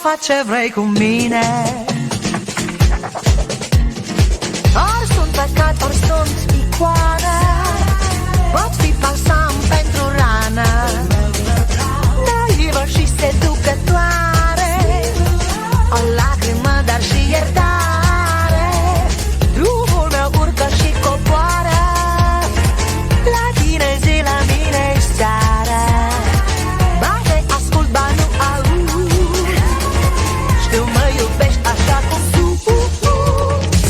faci ce vrei cu mine. Ori sunt păcat, ori sunt icoană, pot fi balsam pentru rană, naivă și seducătoare, o lacrimă, dar și iertare. Drumul meu urcă și coboară, la tine zi, la mine seara. Ba te ascult, ba nu aud, știu mă iubești așa cum tu.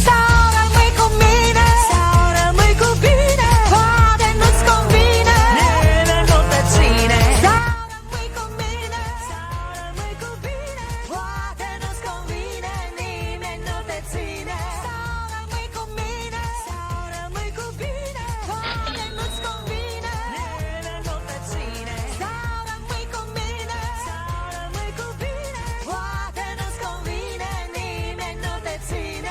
Sau rămâi cu mine, sau rămâi cu bine, poate nu-ți convine, nimeni nu te ține. Sau rămâi cu mine, sau rămâi cu bine, poate nu-ți convine, nimeni nu te ține. Sau rămâi cu mine, sau rămâi cu bine, poate nu-ți convine, nimeni nu te ține. Sau rămâi cu mine, sau rămâi cu bine, poate nu-ți convine, nimeni nu te ține.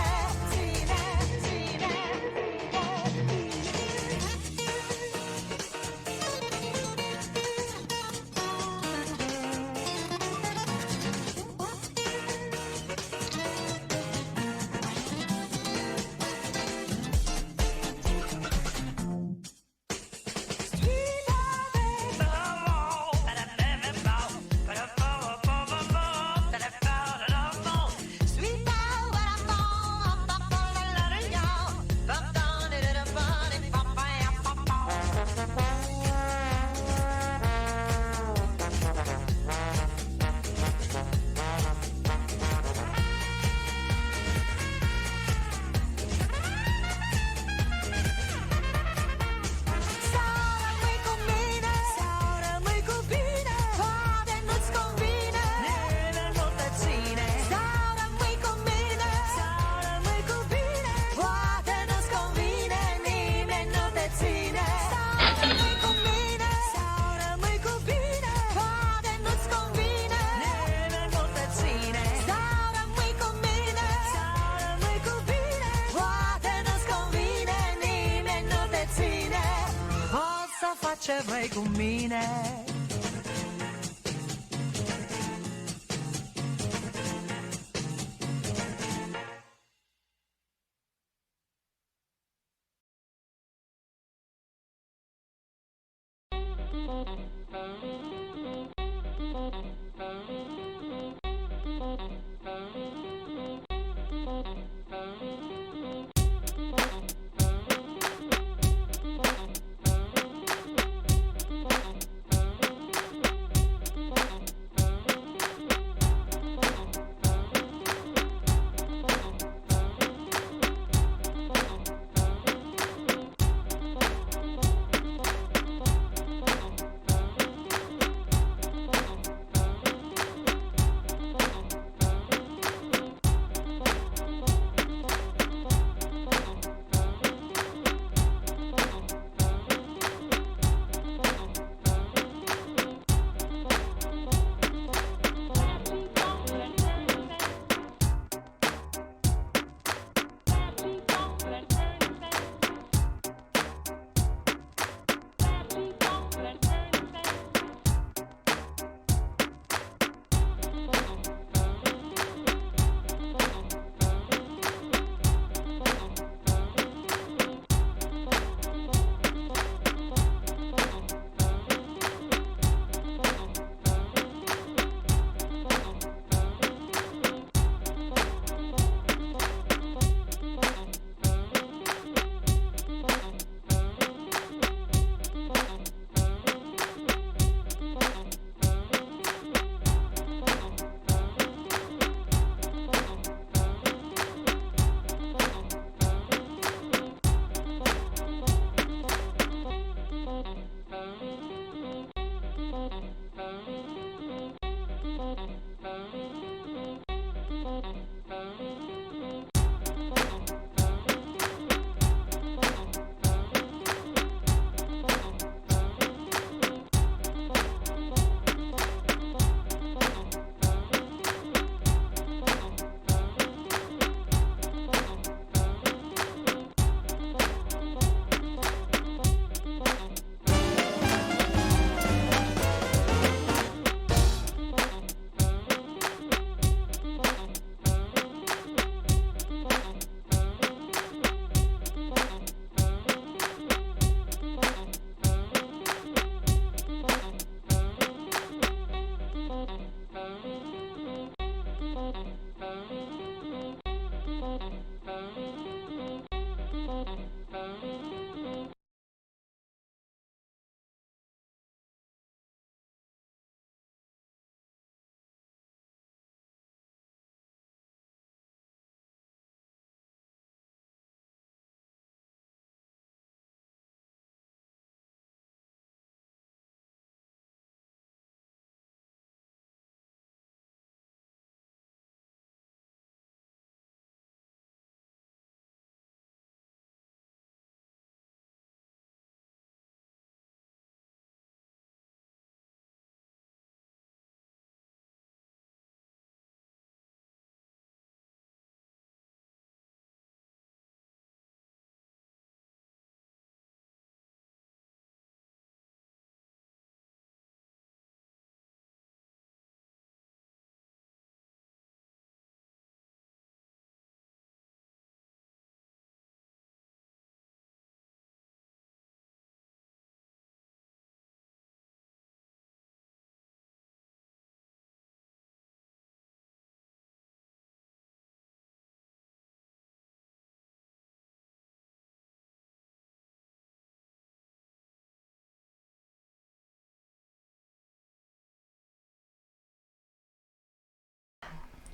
Ce vrei cu mine.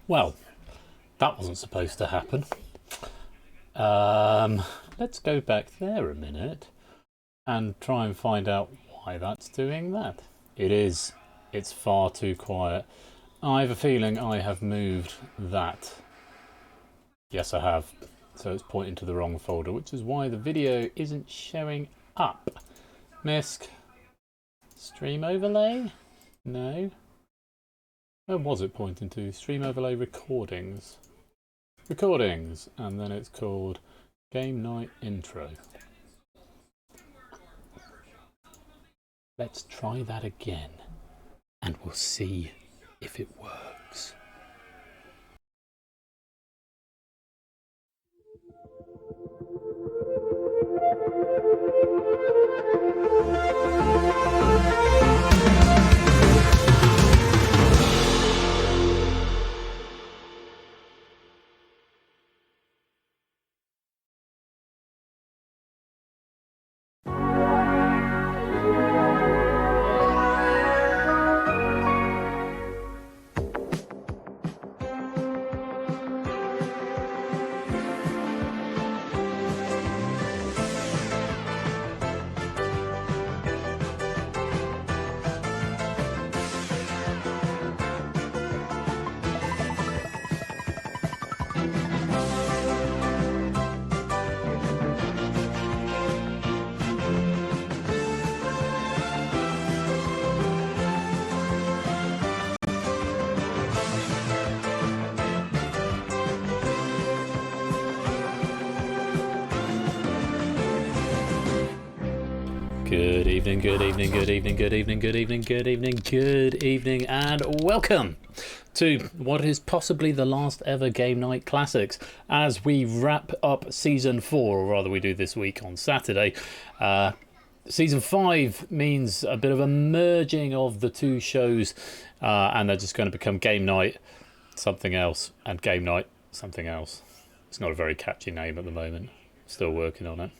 Well, that wasn't supposed to happen. Let's go back there a minute and try and find out why that's doing that. It's far too quiet. I have a feeling I have moved that. Yes, I have. So it's pointing to the wrong folder, which is why the video isn't showing up. Misc. Stream overlay? No. Where was it pointing to? Stream overlay recordings. Recordings, and then it's called Game Night Intro. Let's try that again, and we'll see if it works. Good evening, good evening, good evening, good evening, good evening, good evening, good evening, and welcome to what is possibly the last ever Game Night Classics as we wrap up Season 4, or rather we do this week on Saturday. Season 5 means a bit of a merging of the two shows, and they're just going to become Game Night something else and Game Night something else. It's not a very catchy name at the moment. Still working on it.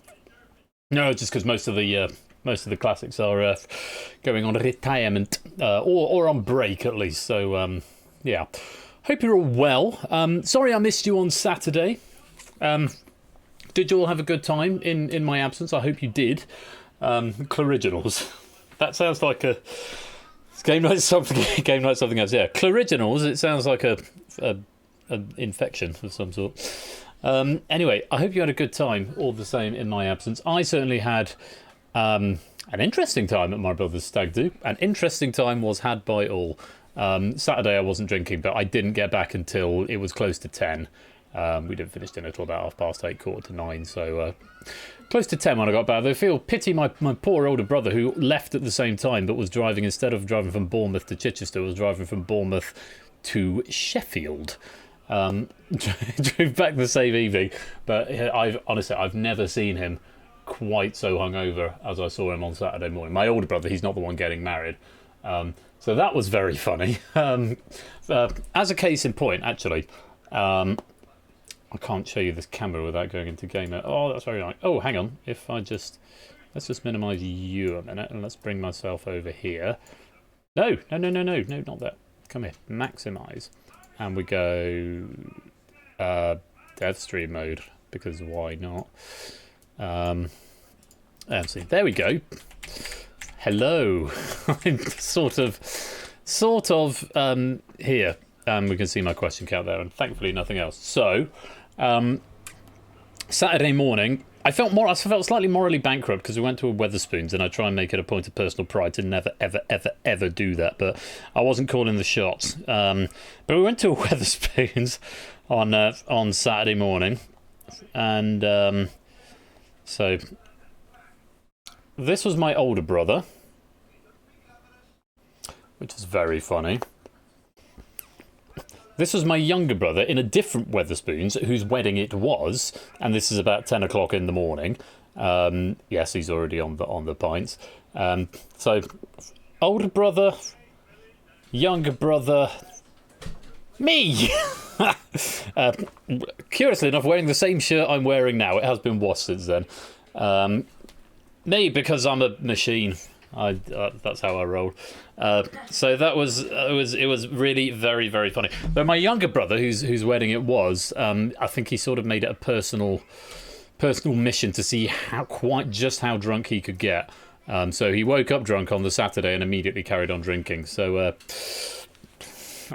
No, just because most of the classics are going on retirement or on break at least. So yeah, hope you're all well. Sorry I missed you on Saturday. Did you all have a good time in my absence? I hope you did. Clariginals. That sounds like a Game Night something. Game Night something else. Yeah, Clariginals. It sounds like a infection of some sort. Anyway, I hope you had a good time all the same in my absence. I certainly had an interesting time at my brother's stag do. An interesting time was had by all. Saturday I wasn't drinking, but I didn't get back until it was close to 10. We didn't finish dinner till about 8:30, 8:45, so close to 10 when I got back. I feel pity my poor older brother who left at the same time, but was driving, instead of driving from Bournemouth to Chichester, was driving from Bournemouth to Sheffield. Drove back the same evening, but I've never seen him quite so hungover as I saw him on Saturday morning. My older brother, he's not the one getting married, so that was very funny. As a case in point, actually, I can't show you this camera without going into game mode. Oh, that's very nice. Oh, hang on. If I just let's just minimize you a minute and let's bring myself over here. No, not that. Come here, maximize. And we go dev stream mode, because why not? And see, there we go. Hello. I'm sort of here. We can see my question count there, and thankfully nothing else. So, Saturday morning, I felt slightly morally bankrupt because we went to a Wetherspoons, and I try and make it a point of personal pride to never, ever, ever, ever do that. But I wasn't calling the shots. But we went to a Wetherspoons on Saturday morning, and so this was my older brother, which is very funny. This was my younger brother in a different Wetherspoons, whose wedding it was, and this is about 10 o'clock in the morning. Yes, he's already on the pints. So, older brother, younger brother, me! Curiously enough, wearing the same shirt I'm wearing now. It has been washed since then. Me, because I'm a machine. That's how I rolled. So that was it was really very, very funny. But my younger brother, whose wedding it was, I think he sort of made it a personal mission to see just how drunk he could get. So he woke up drunk on the Saturday and immediately carried on drinking. So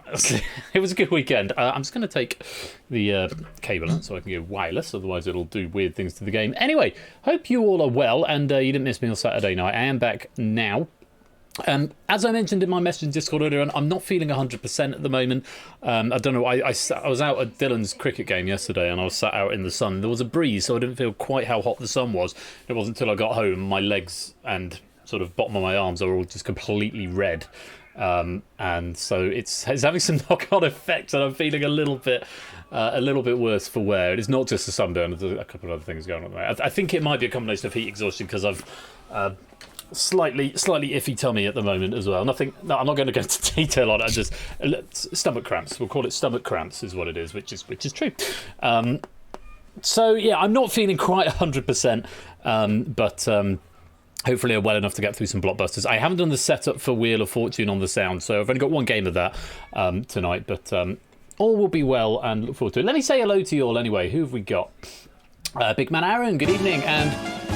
it was a good weekend. I'm just going to take the cable out so I can go wireless, otherwise it'll do weird things to the game. Anyway, hope you all are well, and you didn't miss me on Saturday night. I am back now. As I mentioned in my message in Discord earlier on, I'm not feeling 100% at the moment. I don't know, I was out at Dylan's cricket game yesterday and I was sat out in the sun. There was a breeze, so I didn't feel quite how hot the sun was. It wasn't until I got home, my legs and sort of bottom of my arms are all just completely red. And so it's having some knock-on effects, and I'm feeling a little bit worse for wear. It's not just the sunburn; there's a couple of other things going on there. I think it might be a combination of heat exhaustion because I've slightly iffy tummy at the moment as well. No, I'm not going to go into detail on it. I just stomach cramps. We'll call it stomach cramps, is what it is, which is true. So yeah, I'm not feeling quite 100%, but. Hopefully I'm well enough to get through some Blockbusters. I haven't done the setup for Wheel of Fortune on the sound, so I've only got one game of that tonight, but all will be well and look forward to it. Let me say hello to you all anyway. Who have we got? Big Man Aaron, good evening, and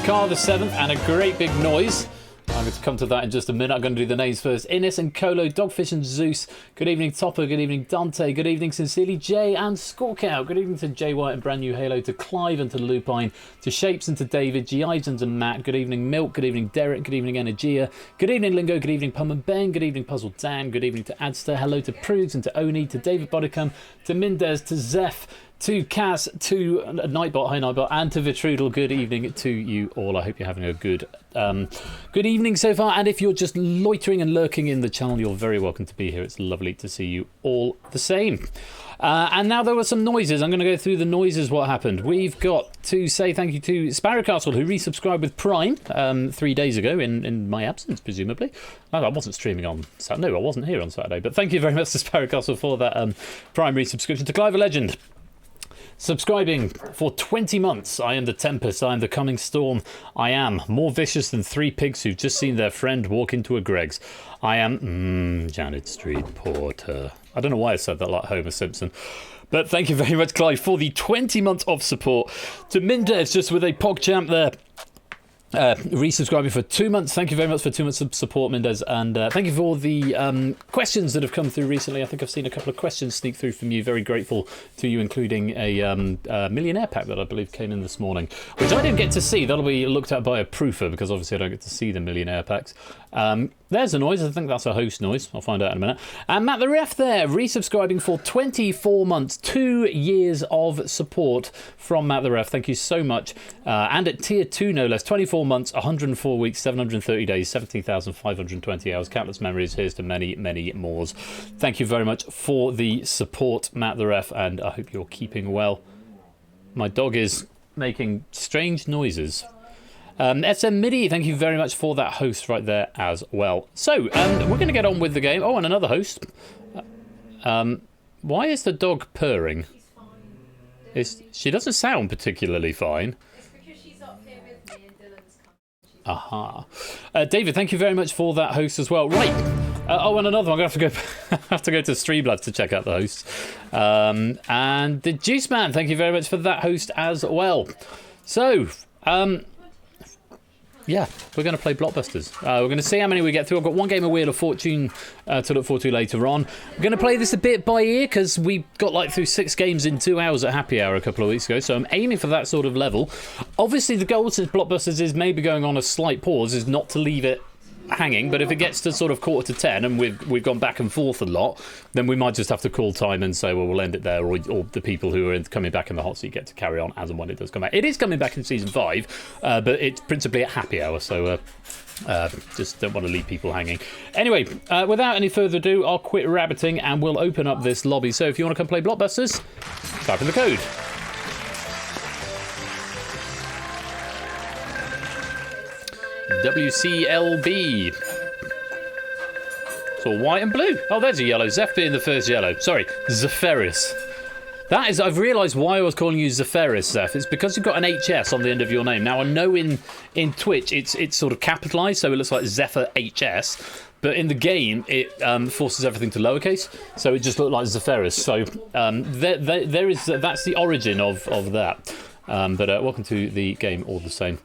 Carl the 7th, and a great big noise. I'm going to come to that in just a minute. I'm going to do the names first. Innes and Colo, Dogfish and Zeus. Good evening, Topper. Good evening, Dante. Good evening, Sincerely Jay and Scorkout. Good evening to Jay White and Brand New Halo, to Clive and to Lupine, to Shapes and to David, G-Ivans and Matt. Good evening, Milk. Good evening, Derek. Good evening, Energia. Good evening, Lingo. Good evening, Pum and Ben. Good evening, Puzzle Dan. Good evening to Adster. Hello to Prudes and to Oni, to David Bodicum, to Mendez, to Zeph, to Cass, to Nightbot, hi Nightbot, and to Vitrudel. Good evening to you all. I hope you're having a good evening so far. And if you're just loitering and lurking in the channel, you're very welcome to be here. It's lovely to see you all the same. And now there were some noises. I'm going to go through the noises, what happened. We've got to say thank you to Sparrow Castle, who resubscribed with Prime 3 days ago in my absence, presumably. No, I wasn't streaming on Saturday. No, I wasn't here on Saturday. But thank you very much to Sparrow Castle for that Prime resubscription. To Clive a Legend, subscribing for 20 months. I am the Tempest. I am the coming storm. I am more vicious than 3 pigs who've just seen their friend walk into a Greg's. I am Janet Street Porter. I don't know why I said that like Homer Simpson. But thank you very much, Clive, for the 20 months of support. To Mindez, just with a PogChamp there. Resubscribing for 2 months. Thank you very much for 2 months of support, Mendez, and thank you for all the questions that have come through recently. I think I've seen a couple of questions sneak through from you. Very grateful to you, including a millionaire pack that I believe came in this morning, which I didn't get to see. That'll be looked at by a proofer because obviously I don't get to see the millionaire packs. There's a noise. I think that's a host noise. I'll find out in a minute. And Matt the Ref there, resubscribing for 24 months, 2 years of support from Matt the Ref. Thank you so much. And at tier 2, no less, 24 months, 104 weeks, 730 days, 17,520 hours, countless memories. Here's to many, many more. Thank you very much for the support, Matt the Ref, and I hope you're keeping well. My dog is making strange noises. SM Midi, thank you very much for that host right there as well. So, we're going to get on with the game. Oh, and another host. Why is the dog purring? She doesn't sound particularly fine. It's because she's up here with me and Dylan's country. Aha. David, thank you very much for that host as well. Right. Oh, and another one. I'm going to have to go to Streamlabs to check out the hosts. And the Juice Man, thank you very much for that host as well. So, yeah, we're going to play Blockbusters. We're going to see how many we get through. I've got one game of Wheel of Fortune to look forward to later on. We're going to play this a bit by ear because we got like through 6 games in 2 hours at Happy Hour a couple of weeks ago, so I'm aiming for that sort of level. Obviously, the goal since Blockbusters is maybe going on a slight pause, is not to leave it hanging, but if it gets to sort of 9:45 and we've gone back and forth a lot, then we might just have to call time and say, well, we'll end it there, or the people who are coming back in the hot seat get to carry on as and when it does come back. It is coming back in season 5, but it's principally at Happy Hour, so just don't want to leave people hanging. Anyway, without any further ado, I'll quit rabbiting and we'll open up this lobby. So if you want to come play Blockbusters, type in the code. WCLB. It's all white and blue. Oh, there's a yellow. Zeph being the first yellow. Sorry, Zephyris. That is, I've realised why I was calling you Zephyrus, Zeph. It's because you've got an HS on the end of your name. Now, I know in Twitch it's sort of capitalised, so it looks like Zephyr HS, but in the game it forces everything to lowercase, so it just looked like Zephyrus. So there is that's the origin of that. But welcome to the game all the same.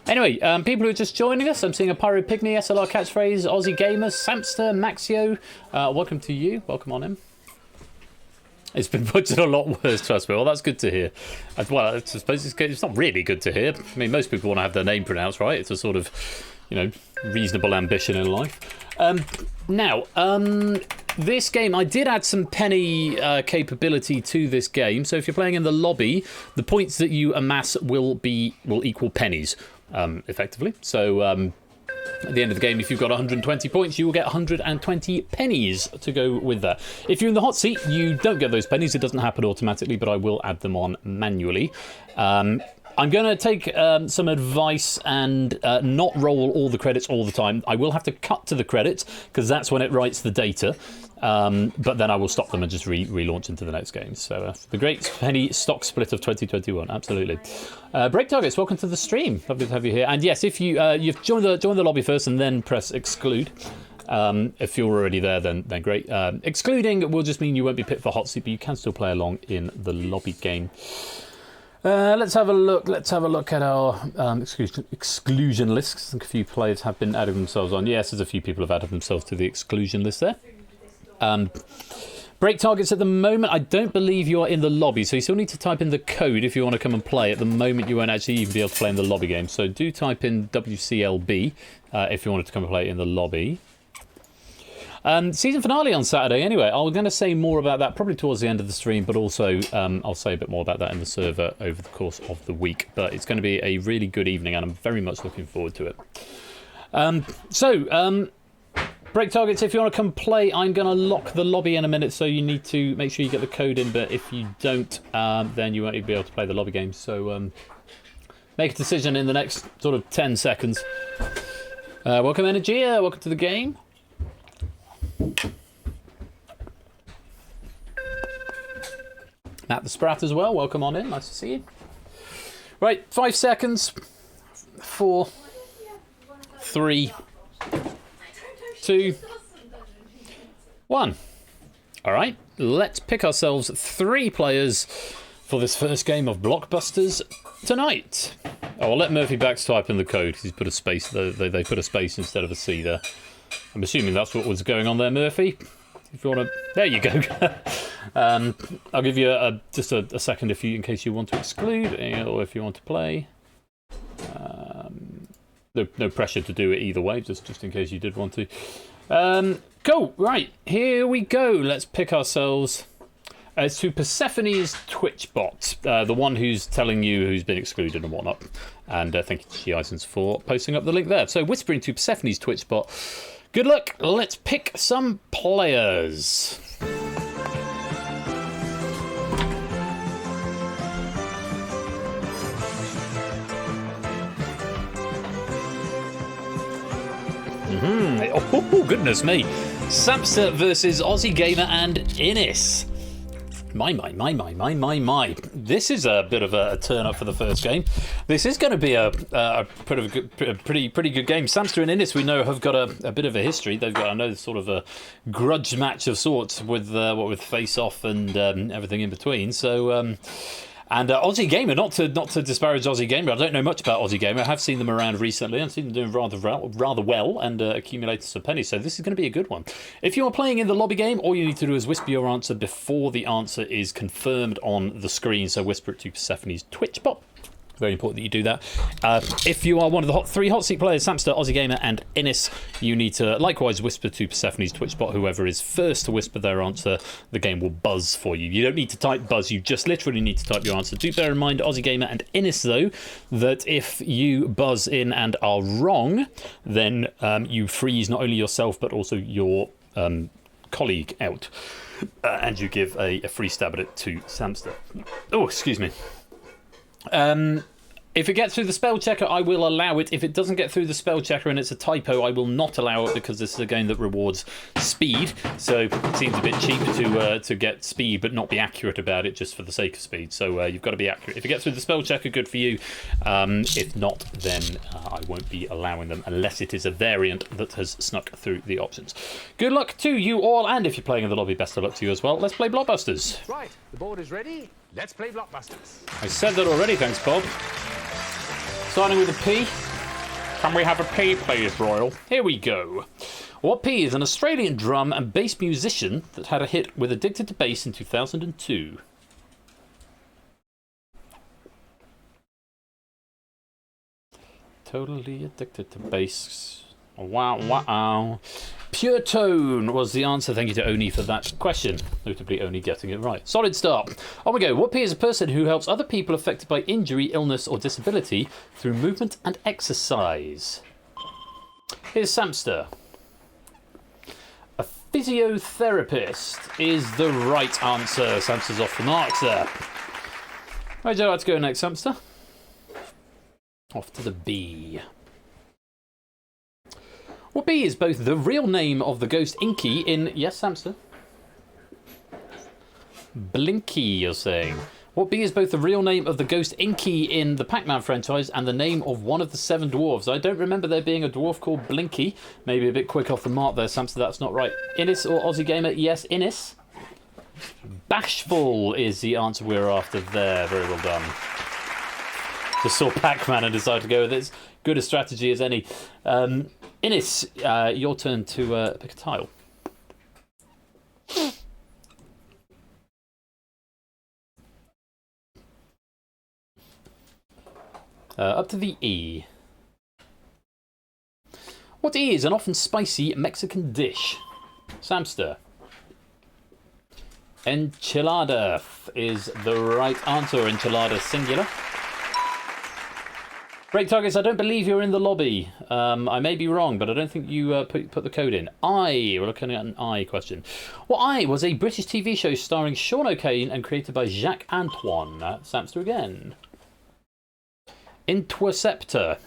Anyway, people who are just joining us, I'm seeing a Pyro Pygmy, SLR Catchphrase, Aussie Gamers, Samster, Maxio. Welcome to you. Welcome on in. It's been butchered a lot worse, trust me. Well, that's good to hear. Well, I suppose it's not really good to hear. I mean, most people want to have their name pronounced, right? It's a sort of, reasonable ambition in life. Now, this game, I did add some penny capability to this game. So if you're playing in the lobby, the points that you amass will equal pennies, effectively. So at the end of the game, if you've got 120 points, you will get 120 pennies to go with that. If you're in the hot seat, you don't get those pennies. It doesn't happen automatically, but I will add them on manually. I'm going to take some advice and not roll all the credits all the time. I will have to cut to the credits because that's when it writes the data. But then I will stop them and just relaunch into the next game. So the great penny stock split of 2021, absolutely. Break Targets, welcome to the stream. Lovely to have you here. And yes, if you've joined the lobby first and then press exclude. If you're already there, then great. Excluding will just mean you won't be picked for hot seat, but you can still play along in the lobby game. Let's have a look. Let's have a look at our exclusion list. I think a few players have been adding themselves on. Yes, there's a few people have added themselves to the exclusion list there. Break Targets at the moment, I don't believe you are in the lobby, so you still need to type in the code if you want to come and play. At the moment, you won't actually even be able to play in the lobby game. So do type in WCLB if you wanted to come and play in the lobby. Season finale on Saturday anyway. I'm going to say more about that probably towards the end of the stream, but also I'll say a bit more about that in the server over the course of the week. But it's going to be a really good evening and I'm very much looking forward to it. Break Targets, if you want to come play, I'm going to lock the lobby in a minute, so you need to make sure you get the code in, but if you don't, then you won't be able to play the lobby game. So make a decision in the next sort of 10 seconds. Welcome Energia, welcome to the game. Matt the Sprat as well, welcome on in, nice to see you. Right, 5 seconds. 4, 3, 2, 1. Alright, let's pick ourselves 3 players for this first game of Blockbusters tonight. Oh, I'll let Murphy Bax type in the code because he's put a space, they put a space instead of a C there. I'm assuming that's what was going on there, Murphy. If you want to, there you go. I'll give you just a second in case you want to exclude or if you want to play. No pressure to do it either way, just in case you did want to. Cool, right, here we go. Let's pick ourselves to Persephone's Twitch bot, the one who's telling you who's been excluded and whatnot. And thank you to G-Isons for posting up the link there. So whispering to Persephone's Twitch bot. Good luck, let's pick some players. Oh, goodness me. Samster versus Aussie Gamer and Innis. My. This is a bit of a turn up for the first game. This is going to be a pretty good game. Samster and Innis, we know, have got a bit of a history. They've got, I know, sort of a grudge match of sorts with Face Off and everything in between. So. And Aussie Gamer, not to disparage Aussie Gamer, I don't know much about Aussie Gamer. I have seen them around recently. I've seen them doing rather well and accumulated some pennies. So this is going to be a good one. If you are playing in the lobby game, all you need to do is whisper your answer before the answer is confirmed on the screen. So whisper it to Persephone's Twitch bot. Very important that you do that. If you are one of the 3 hot seat players, Samster, Aussie Gamer and Innis, you need to likewise whisper to Persephone's Twitch bot. Whoever is first to whisper their answer, the game will buzz for you. You don't need to type buzz, you just literally need to type your answer. Do bear in mind, Aussie Gamer and Innis, though, that if you buzz in and are wrong, then you freeze not only yourself but also your colleague out. And you give a free stab at it to Samster. Oh, excuse me. If it gets through the spell checker, I will allow it. If it doesn't get through the spell checker and it's a typo, I will not allow it, because this is a game that rewards speed. So it seems a bit cheap to get speed but not be accurate about it just for the sake of speed. So you've got to be accurate. If it gets through the spell checker, good for you. If not, then I won't be allowing them unless it is a variant that has snuck through the options. Good luck to you all, and if you're playing in the lobby, best of luck to you as well. Let's play Blockbusters. Right, the board is ready. Let's play Blockbusters. I said that already, thanks, Bob. Starting with a P. Can we have a P, please, Royal? Here we go. What P is an Australian drum and bass musician that had a hit with Addicted to Bass in 2002? Totally addicted to bass. Wow, wow. Pure Tone was the answer. Thank you to Oni for that question. Notably, Oni getting it right. Solid start. On we go. What P is a person who helps other people affected by injury, illness, or disability through movement and exercise? Here's Samster. A physiotherapist is the right answer. Samster's off the marks there. Where'd you like to go next, Samster? Off to the B. What B is both the real name of the ghost Inky in... Yes, Samster? Blinky, you're saying. What B is both the real name of the ghost Inky in the Pac-Man franchise and the name of one of the 7 dwarves? I don't remember there being a dwarf called Blinky. Maybe a bit quick off the mark there, Samster. That's not right. Innis or Aussie Gamer? Yes, Innis. Bashful is the answer we're after there. Very well done. Just saw Pac-Man and decided to go with it. It's good a strategy as any. Innis, your turn to pick a tile. Up to the E. What E is an often spicy Mexican dish? Samster. Enchilada is the right answer. Enchilada singular. Break targets, I don't believe you're in the lobby. I may be wrong, but I don't think you put the code in. I, we're looking at an I question. What I was a British TV show starring Sean O'Kane and created by Jacques Antoine. Samster again. Interceptor.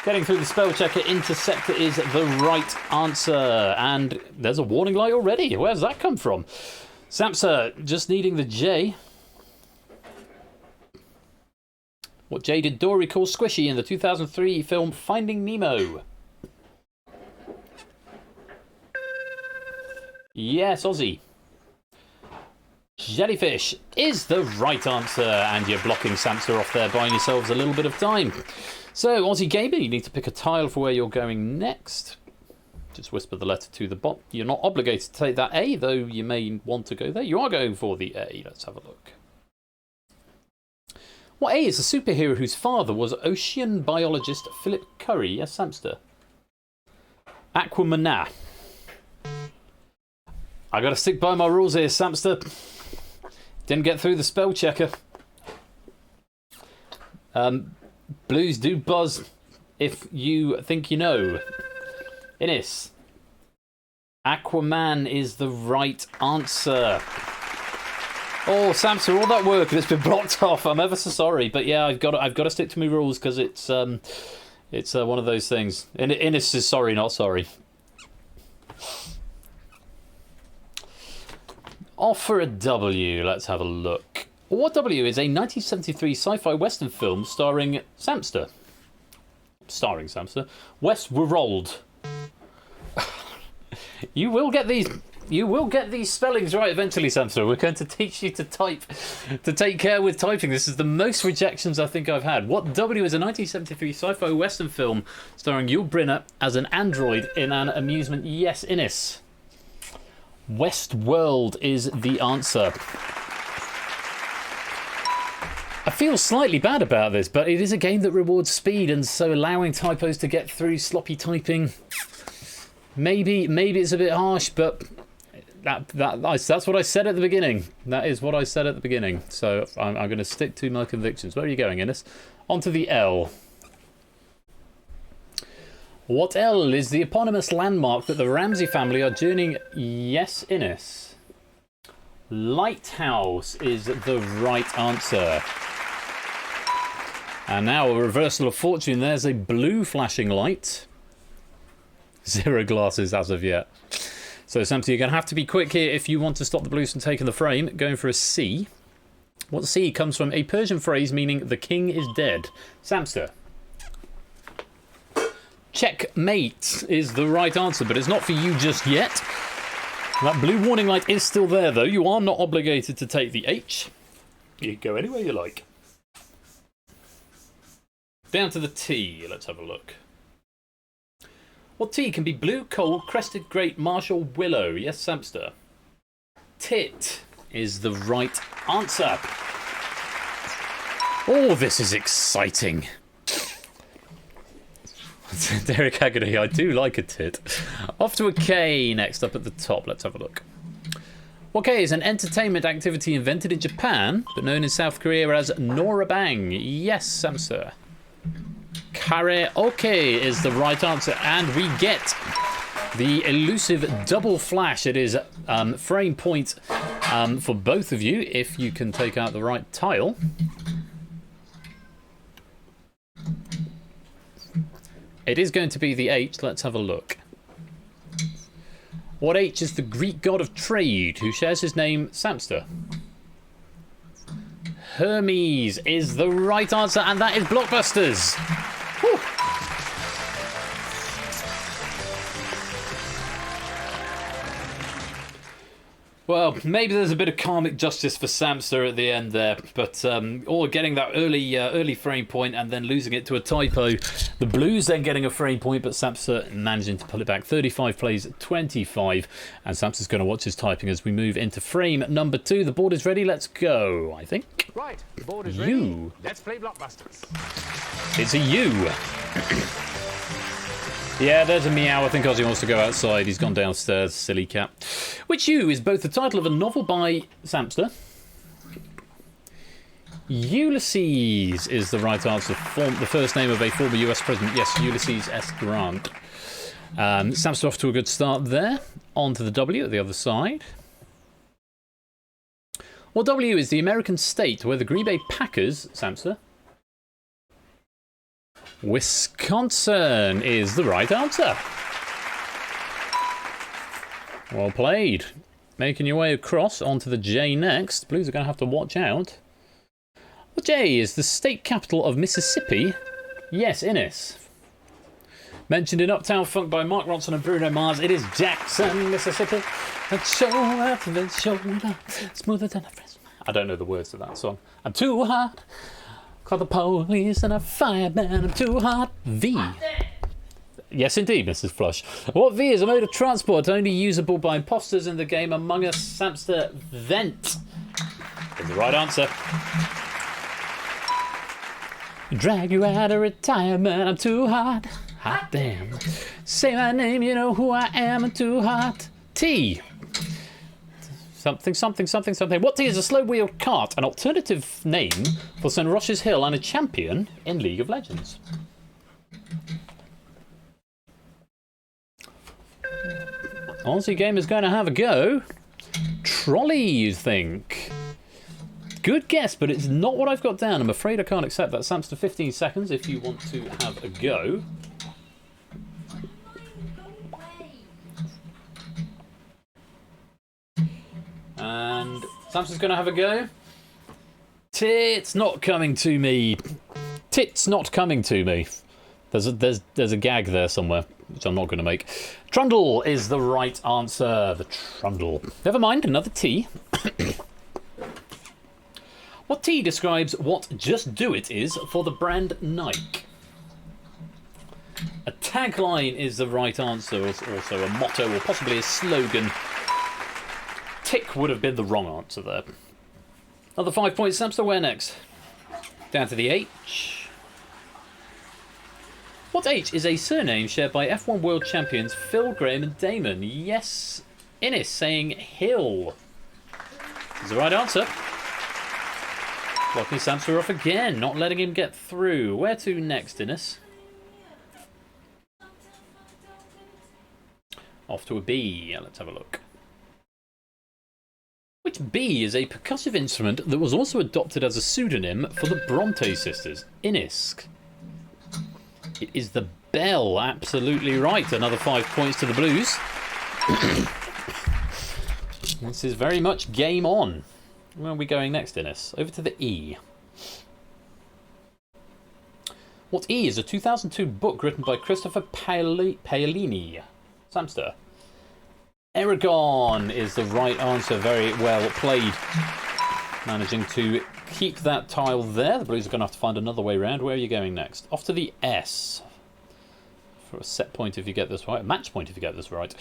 Getting through the spell checker, interceptor is the right answer. And there's a warning light already. Where's that come from? Samster, just needing the J. What J did Dory call Squishy in the 2003 film Finding Nemo? Yes, Aussie. Jellyfish is the right answer, and you're blocking Samster off there, buying yourselves a little bit of time. So, Aussie Gamer, you need to pick a tile for where you're going next. Just whisper the letter to the bot. You're not obligated to take that A, though you may want to go there. You are going for the A. Let's have a look. What A is a superhero whose father was ocean biologist Philip Curry? Yes, Samster. Aquamana. I gotta stick by my rules here, Samster. Didn't get through the spell checker. Blues do buzz if you think you know. Innis. Aquaman is the right answer. Oh, Samster, all that work that's been blocked off. I'm ever so sorry, but yeah, I've got to stick to my rules because it's one of those things. Innis is sorry, not sorry. Off for a W. Let's have a look. What W is a 1973 sci-fi western film starring Samster? Starring Samster. Westworld. You will get these. You will get these spellings right eventually, Samster. We're going to teach you to type, to take care with typing. This is the most rejections I think I've had. What W is a 1973 sci-fi western film starring Yul Brynner as an android in an amusement? Yes, Innis. Westworld is the answer. I feel slightly bad about this, but it is a game that rewards speed, and so allowing typos to get through sloppy typing, maybe it's a bit harsh, but that's what I said at the beginning. That is what I said at the beginning. So I'm going to stick to my convictions. Where are you going, Innis? On to the L. What L is the eponymous landmark that the Ramsey family are journeying? Yes, Innis. Lighthouse is the right answer. And now a reversal of fortune. There's a blue flashing light. 0 glasses as of yet. So Samster, you're going to have to be quick here if you want to stop the blues from taking the frame. Going for a C. What C comes from a Persian phrase meaning the king is dead. Samster. Checkmate is the right answer, but it's not for you just yet. That blue warning light is still there, though. You are not obligated to take the H. You can go anywhere you like. Down to the T. Let's have a look. What T can be blue, coal, crested grape, marsh, or willow? Yes, Samster. Tit is the right answer. Oh, this is exciting. Derek Haggerty, I do like a tit. Off to a K next up at the top. Let's have a look. What K is an entertainment activity invented in Japan, but known in South Korea as Norabang? Yes, Samster. Karaoke is the right answer, and we get the elusive double flash. It is frame point for both of you if you can take out the right tile. It is going to be the H. Let's have a look. What H is the Greek god of trade who shares his name, Samster? Hermes is the right answer, and that is Blockbusters. Whew. Well, maybe there's a bit of karmic justice for Samster at the end there, but or getting that early frame point and then losing it to a typo. The Blues then getting a frame point, but Samster managing to pull it back. 35 plays 25, and Samster's going to watch his typing as we move into frame number 2. The board is ready. Let's go, I think. Right, the board is ready. Let's play Blockbusters. It's a U. Yeah, there's a meow. I think Ozzy wants to go outside. He's gone downstairs, silly cat. Which U is both the title of a novel by Samster. Ulysses is the right answer. The first name of a former US president. Yes, Ulysses S. Grant. Samster off to a good start there. On to the W at the other side. What W is the American state where the Green Bay Packers, Samster? Wisconsin is the right answer. Well played. Making your way across onto the J next. Blues are going to have to watch out. Well, J is the state capital of Mississippi. Yes, Innis. Mentioned in Uptown Funk by Mark Ronson and Bruno Mars. It is Jackson, Mississippi. Shoulder to the shoulder, smoother than a fresh. I don't know the words to that song. I'm too hot. Call the police and a fireman. I'm too hot. V. Yes, indeed, Mrs. Flush. What V is a mode of transport only usable by imposters in the game Among Us? Samster Vent is the right answer. Drag you out of retirement. I'm too hot. Hot damn. Say my name, you know who I am. I'm too hot. T. Something, something, something, something. What T is a slow-wheeled cart, an alternative name for St. Roch's Hill and a champion in League of Legends? Aussie Gamer's going to have a go. Trolley, you think? Good guess, but it's not what I've got down. I'm afraid I can't accept that. Samster, 15 seconds if you want to have a go. And Samson's going to have a go. Tit's not coming to me. Tit's not coming to me. There's a gag there somewhere, which I'm not going to make. Trundle is the right answer. The Trundle. Never mind, another T. What T describes what Just Do It is for the brand Nike? A tagline is the right answer. It's also a motto or possibly a slogan. Tick would have been the wrong answer there. Another 5 points. Samster, where next? Down to the H. What H is a surname shared by F1 World Champions Phil, Graham and Damon? Yes, Innis saying Hill is the right answer. Blocking Samster off again, not letting him get through. Where to next, Innis? Off to a B. Let's have a look. Which B is a percussive instrument that was also adopted as a pseudonym for the Bronte sisters? Inisk. It is the bell, absolutely right. Another 5 points to the Blues. This is very much game on. Where are we going next, Innes? Over to the E. What E is a 2002 book written by Christopher Paolini? Samster. Aragon is the right answer. Very well played. Managing to keep that tile there. The Blues are going to have to find another way around. Where are you going next? Off to the S. For a set point if you get this right. A match point if you get this right.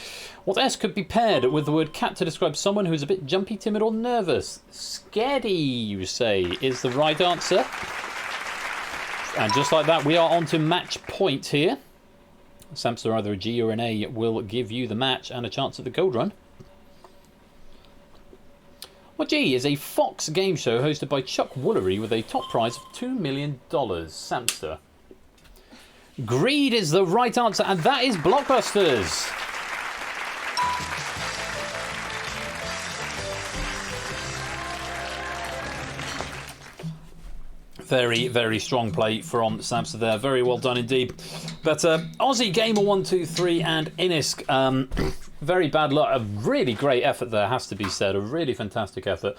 What S could be paired with the word cat to describe someone who is a bit jumpy, timid or nervous? Scaredy, you say, is the right answer. And just like that, we are on to match point here. Samster, either a G or an A will give you the match and a chance at the gold run. What G is a Fox game show hosted by Chuck Woolery with a top prize of $2 million? Samster. Greed is the right answer, and that is Blockbusters. Very, very strong play from Samster there. Very well done indeed. But Aussie Gamer 123 and Inisk, very bad luck. A really great effort there, has to be said. A really fantastic effort.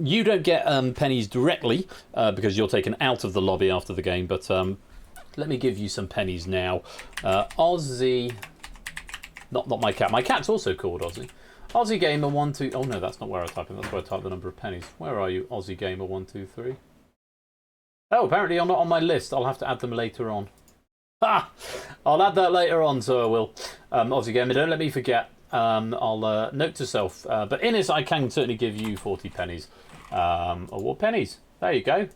You don't get pennies directly because you're taken out of the lobby after the game. But let me give you some pennies now. Aussie, not my cat. My cat's also called Aussie. Aussie Gamer 123. Oh no, that's not where I type it. That's where I type the number of pennies. Where are you, Aussie Gamer 123? Oh, apparently you're not on my list. I'll have to add them later on. Ah! I'll add that later on, so I will. Aussie Gamer, don't let me forget. I'll note to self. But Innes, I can certainly give you 40 pennies. Or pennies. There you go.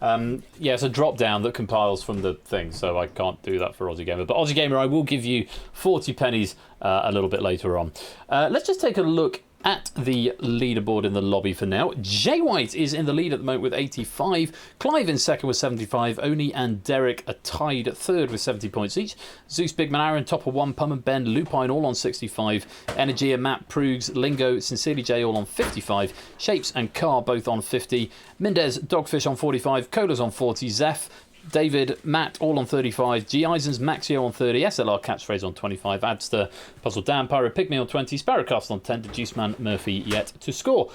Yeah, it's a drop down that compiles from the thing, so I can't do that for Aussie Gamer. But Aussie Gamer, I will give you 40 pennies a little bit later on. Let's just take a look at the leaderboard in the lobby for now. Jay White is in the lead at the moment with 85. Clive in second with 75. Oni and Derek are tied at third with 70 points each. Zeus, Bigman, Aaron, Topper 1, Pum and Ben, Lupine all on 65. Energia, Matt, Prugs, Lingo, Sincerely J all on 55. Shapes and Carr both on 50. Mendez, Dogfish on 45. Cola's on 40. Zeph, David, Matt, all on 35. G. Eisens, Maxio on 30. SLR Catchphrase on 25. Adster, Puzzle Dan, Pyro Pygmy on 20. Sparrowcast on 10. Deduceman, Murphy yet to score.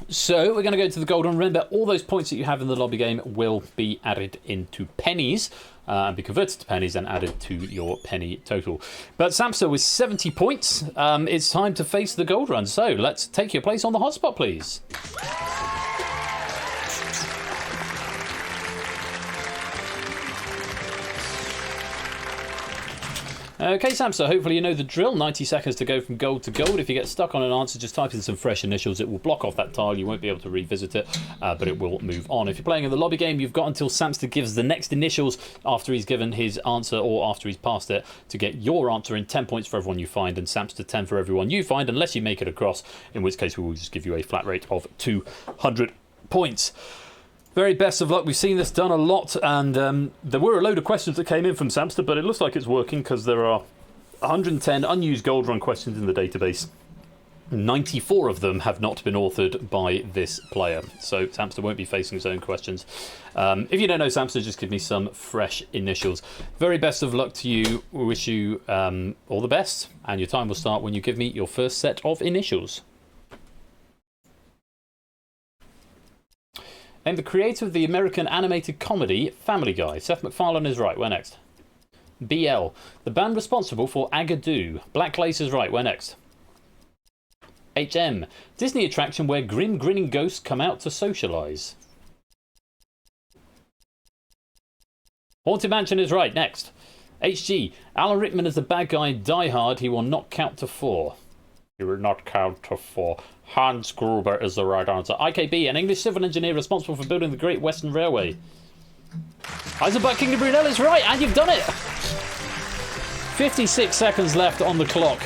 So we're going to go to the golden. Remember, all those points that you have in the lobby game will be added into pennies. And be converted to pennies and added to your penny total. But Samster with 70 points. It's time to face the gold run. So let's take your place on the hotspot, please. Okay, Sam, so hopefully you know the drill. 90 seconds to go from gold to gold. If you get stuck on an answer, just type in some fresh initials. It will block off that tile. You won't be able to revisit it, but it will move on. If you're playing in the lobby game, you've got until Samster gives the next initials after he's given his answer or after he's passed it to get your answer in 10 points for everyone you find and Samster 10 for everyone you find, unless you make it across, in which case we will just give you a flat rate of 200 points. Very best of luck. We've seen this done a lot, and there were a load of questions that came in from Samster, but it looks like it's working because there are 110 unused gold run questions in the database. 94 of them have not been authored by this player, so Samster won't be facing his own questions. If you don't know Samster, just give me some fresh initials. Very best of luck to you. We wish you all the best, and your time will start when you give me your first set of initials. Name the creator of the American animated comedy Family Guy. Seth MacFarlane is right. Where next? BL. The band responsible for Agadoo. Black Lace is right. Where next? HM. Disney attraction where grim grinning ghosts come out to socialise. Haunted Mansion is right. Next. HG. Alan Rickman is the bad guy in Die Hard. He will not count to 4. He will not count to 4. Hans Gruber is the right answer. IKB, an English civil engineer responsible for building the Great Western Railway. Eisenbach Kingdom Brunel is right, and you've done it! 56 seconds left on the clock.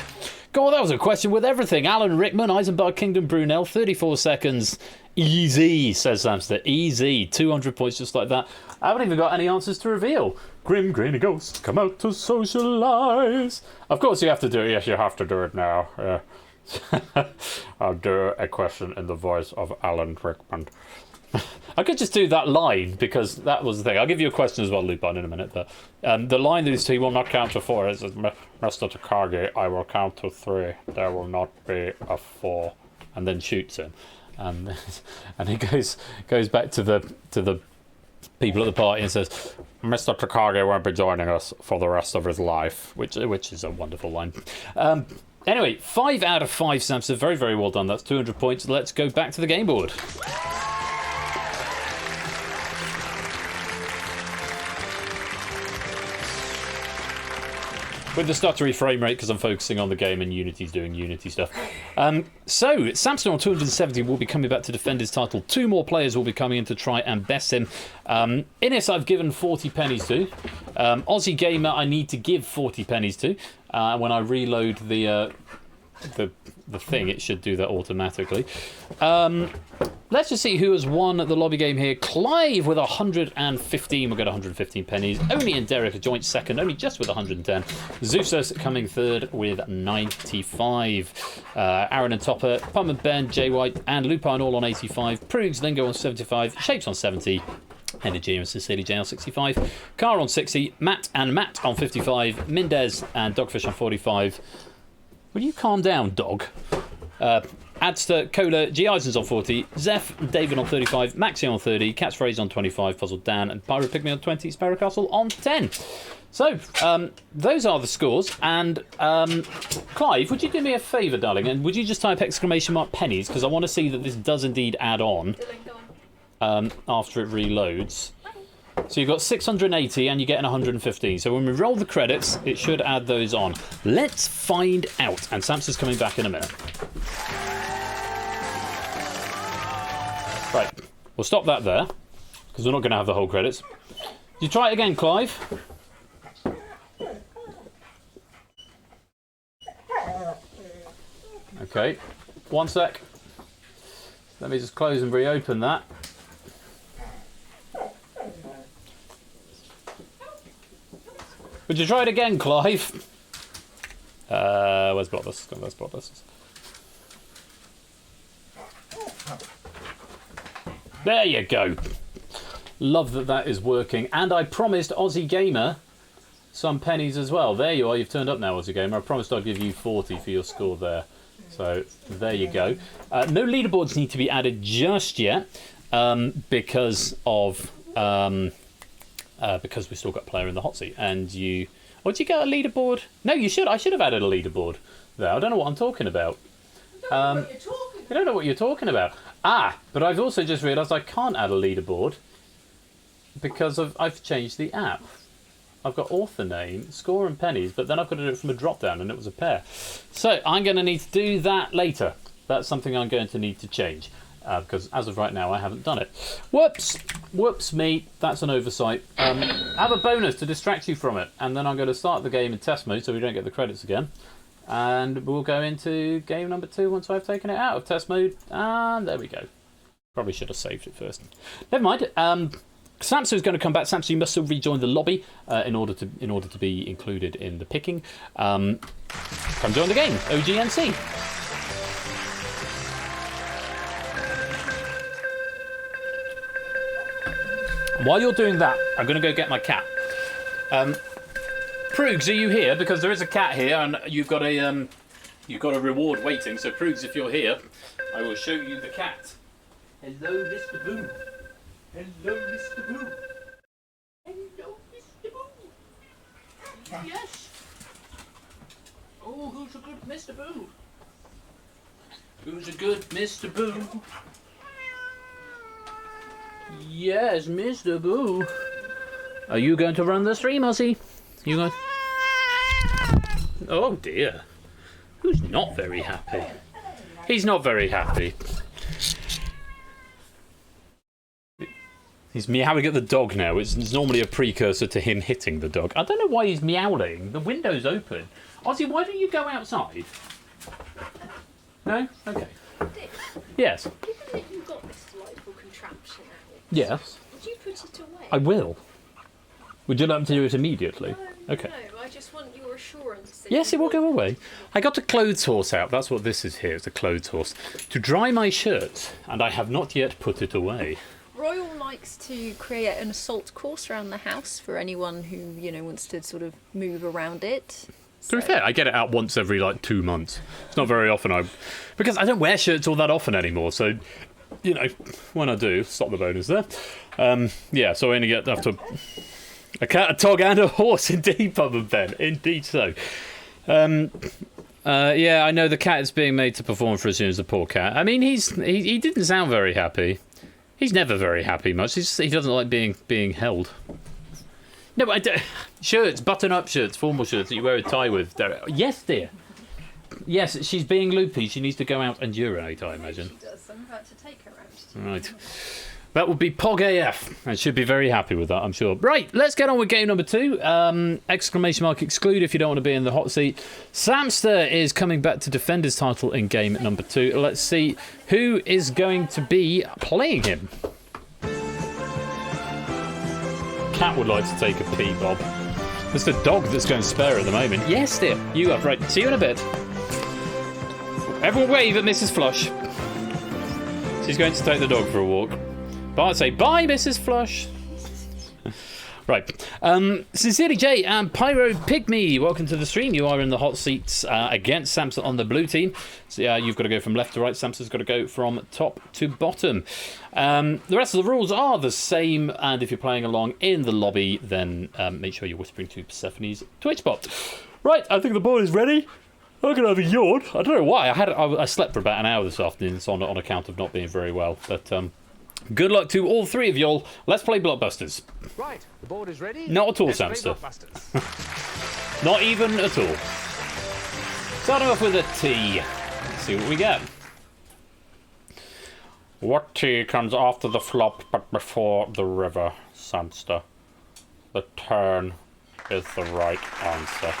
God, that was a question with everything. Alan Rickman, Eisenbach Kingdom Brunel, 34 seconds. Easy, says Samster. Easy. 200 points just like that. I haven't even got any answers to reveal. Grim grinning ghosts come out to socialise. Of course you have to do it. Yes, you have to do it now. I'll do a question in the voice of Alan Rickman. I could just do that line because that was the thing. I'll give you a question as well, Lupin, in a minute. But the line that he will not count to 4 is, Mr. Takagi, I will count to 3. There will not be a 4, and then shoots him, and he goes back to the people at the party and says, Mr. Takagi won't be joining us for the rest of his life, which is a wonderful line. Anyway, 5 out of 5, Samson. Very, very well done. That's 200 points. Let's go back to the game board. With the stuttery frame rate because I'm focusing on the game and Unity's doing Unity stuff. So, Samson on 270 will be coming back to defend his title. 2 more players will be coming in to try and best him. Innes I've given 40 pennies to. Aussie Gamer I need to give 40 pennies to. When I reload the thing, it should do that automatically. Let's just see who has won the lobby game here. Clive with 115. We'll get 115 pennies. Only and Derek a joint second, only just with 110. Zeusus coming third with 95. Aaron and Topper, Pum and Ben, Jay White, and Lupine all on 85. Prugs, Lingo on 75. Shapes on 70. Energy and Cecilia J on 65. Car on 60. Matt and Matt on 55. Mendez and Dogfish on 45. Will you calm down, dog? Adster, Cola, G. Eisens on 40, Zeph, David on 35, Maxi on 30, Catchphrase on 25, Puzzle Dan, and Pyro Pygmy on 20, Sparrow Castle on 10. So, those are the scores. And, Clive, would you do me a favour, darling? And would you just type ! pennies? Because I want to see that this does indeed add on after it reloads. So you've got 680 and you're getting 115. So when we roll the credits, it should add those on. Let's find out. And Samson's coming back in a minute. Right, we'll stop that there, because we're not going to have the whole credits. You try it again, Clive. Okay, 1 sec. Let me just close and reopen that. Would you try it again, Clive? Where's Blockbusters? Where's Blockbusters? There you go. Love that is working. And I promised Aussie Gamer some pennies as well. There you are. You've turned up now, Aussie Gamer. I promised I'd give you 40 for your score there. So there you go. No leaderboards need to be added just yet because of... because we've still got a player in the hot seat. And you... Oh, did you get a leaderboard? No, you should. I should have added a leaderboard there. I don't know what I'm talking about. I don't know what you're talking about. But I've also just realised I can't add a leaderboard because I've changed the app. I've got author name, score and pennies, but then I've got to do it from a drop down and it was a pair. So I'm going to need to do that later. That's something I'm going to need to change. Because as of right now, I haven't done it. Whoops me, that's an oversight. Have a bonus to distract you from it, and then I'm going to start the game in test mode so we don't get the credits again. And we'll go into game number 2 once I've taken it out of test mode. And there we go. Probably should have saved it first. Never mind. Samson's going to come back. Samson, you must still rejoin the lobby in order to be included in the picking. Come join the game, OGNC. While you're doing that, I'm going to go get my cat. Prugs, are you here? Because there is a cat here, and you've got a reward waiting. So Prugs, if you're here, I will show you the cat. Hello, Mr. Boo. Hello, Mr. Boo. Hello, Mr. Boo. Yes. Oh, who's a good Mr. Boo? Who's a good Mr. Boo? Yes, Mr. Boo. Are you going to run the stream, Ozzy? You going? Oh dear. Who's not very happy? He's not very happy. He's meowing at the dog now. It's normally a precursor to him hitting the dog. I don't know why he's meowing. The window's open. Ozzy, why don't you go outside? No? Okay. Dick, Yes. given that you've got this delightful contraption out, Yes. would you put it away? I will. Would you like me to do it immediately? No, Okay. no, I just want your assurance Yes, it will go away. I got a clothes horse out. That's what this is here. It's a clothes horse. To dry my shirt, and I have not yet put it away. Royal likes to create an assault course around the house for anyone who, you know, wants to sort of move around it. To be fair, I get it out once every, 2 months. It's not very often. Because I don't wear shirts all that often anymore, so, you know, when I do, stop the bonus there. Yeah, so I only get after a cat, a dog, and a horse. Indeed, Bob and Ben. Indeed so. Yeah, I know the cat is being made to perform for as soon as the poor cat. I mean, he didn't sound very happy. He's never very happy much. He doesn't like being held. No, I don't. Shirts, button-up shirts, formal shirts that you wear a tie with. Yes, dear. Yes, she's being loopy. She needs to go out and urinate, I imagine. She does. I'm about to take her out. Right. That would be Pog AF. I should be very happy with that, I'm sure. Right, let's get on with game number 2. Exclamation mark exclude if you don't want to be in the hot seat. Samster is coming back to defend his title in game number 2. Let's see who is going to be playing him. Cat would like to take a pee, Bob. It's the dog that's going spare at the moment. Yes, dear. You up, right. See you in a bit. Everyone wave at Mrs. Flush. She's going to take the dog for a walk. But I'd say, bye, Mrs. Flush. Right. Sincerely J and Pyro Pygmy, welcome to the stream. You are in the hot seats against Samson on the blue team. So you've got to go from left to right. Samson's got to go from top to bottom. The rest of the rules are the same, and if you're playing along in the lobby, then make sure you're whispering to Persephone's Twitch bot. Right, I think the board is ready. I'm going to have a yawn. I don't know why. I slept for about an hour this afternoon on account of not being very well. But good luck to all three of y'all. Let's play Blockbusters. Right, the board is ready. Not at all, Let's play Samster. Blockbusters. Not even at all. Starting off with a T. Let's see what we get. What T comes after the flop but before the river, Samster? The turn is the right answer.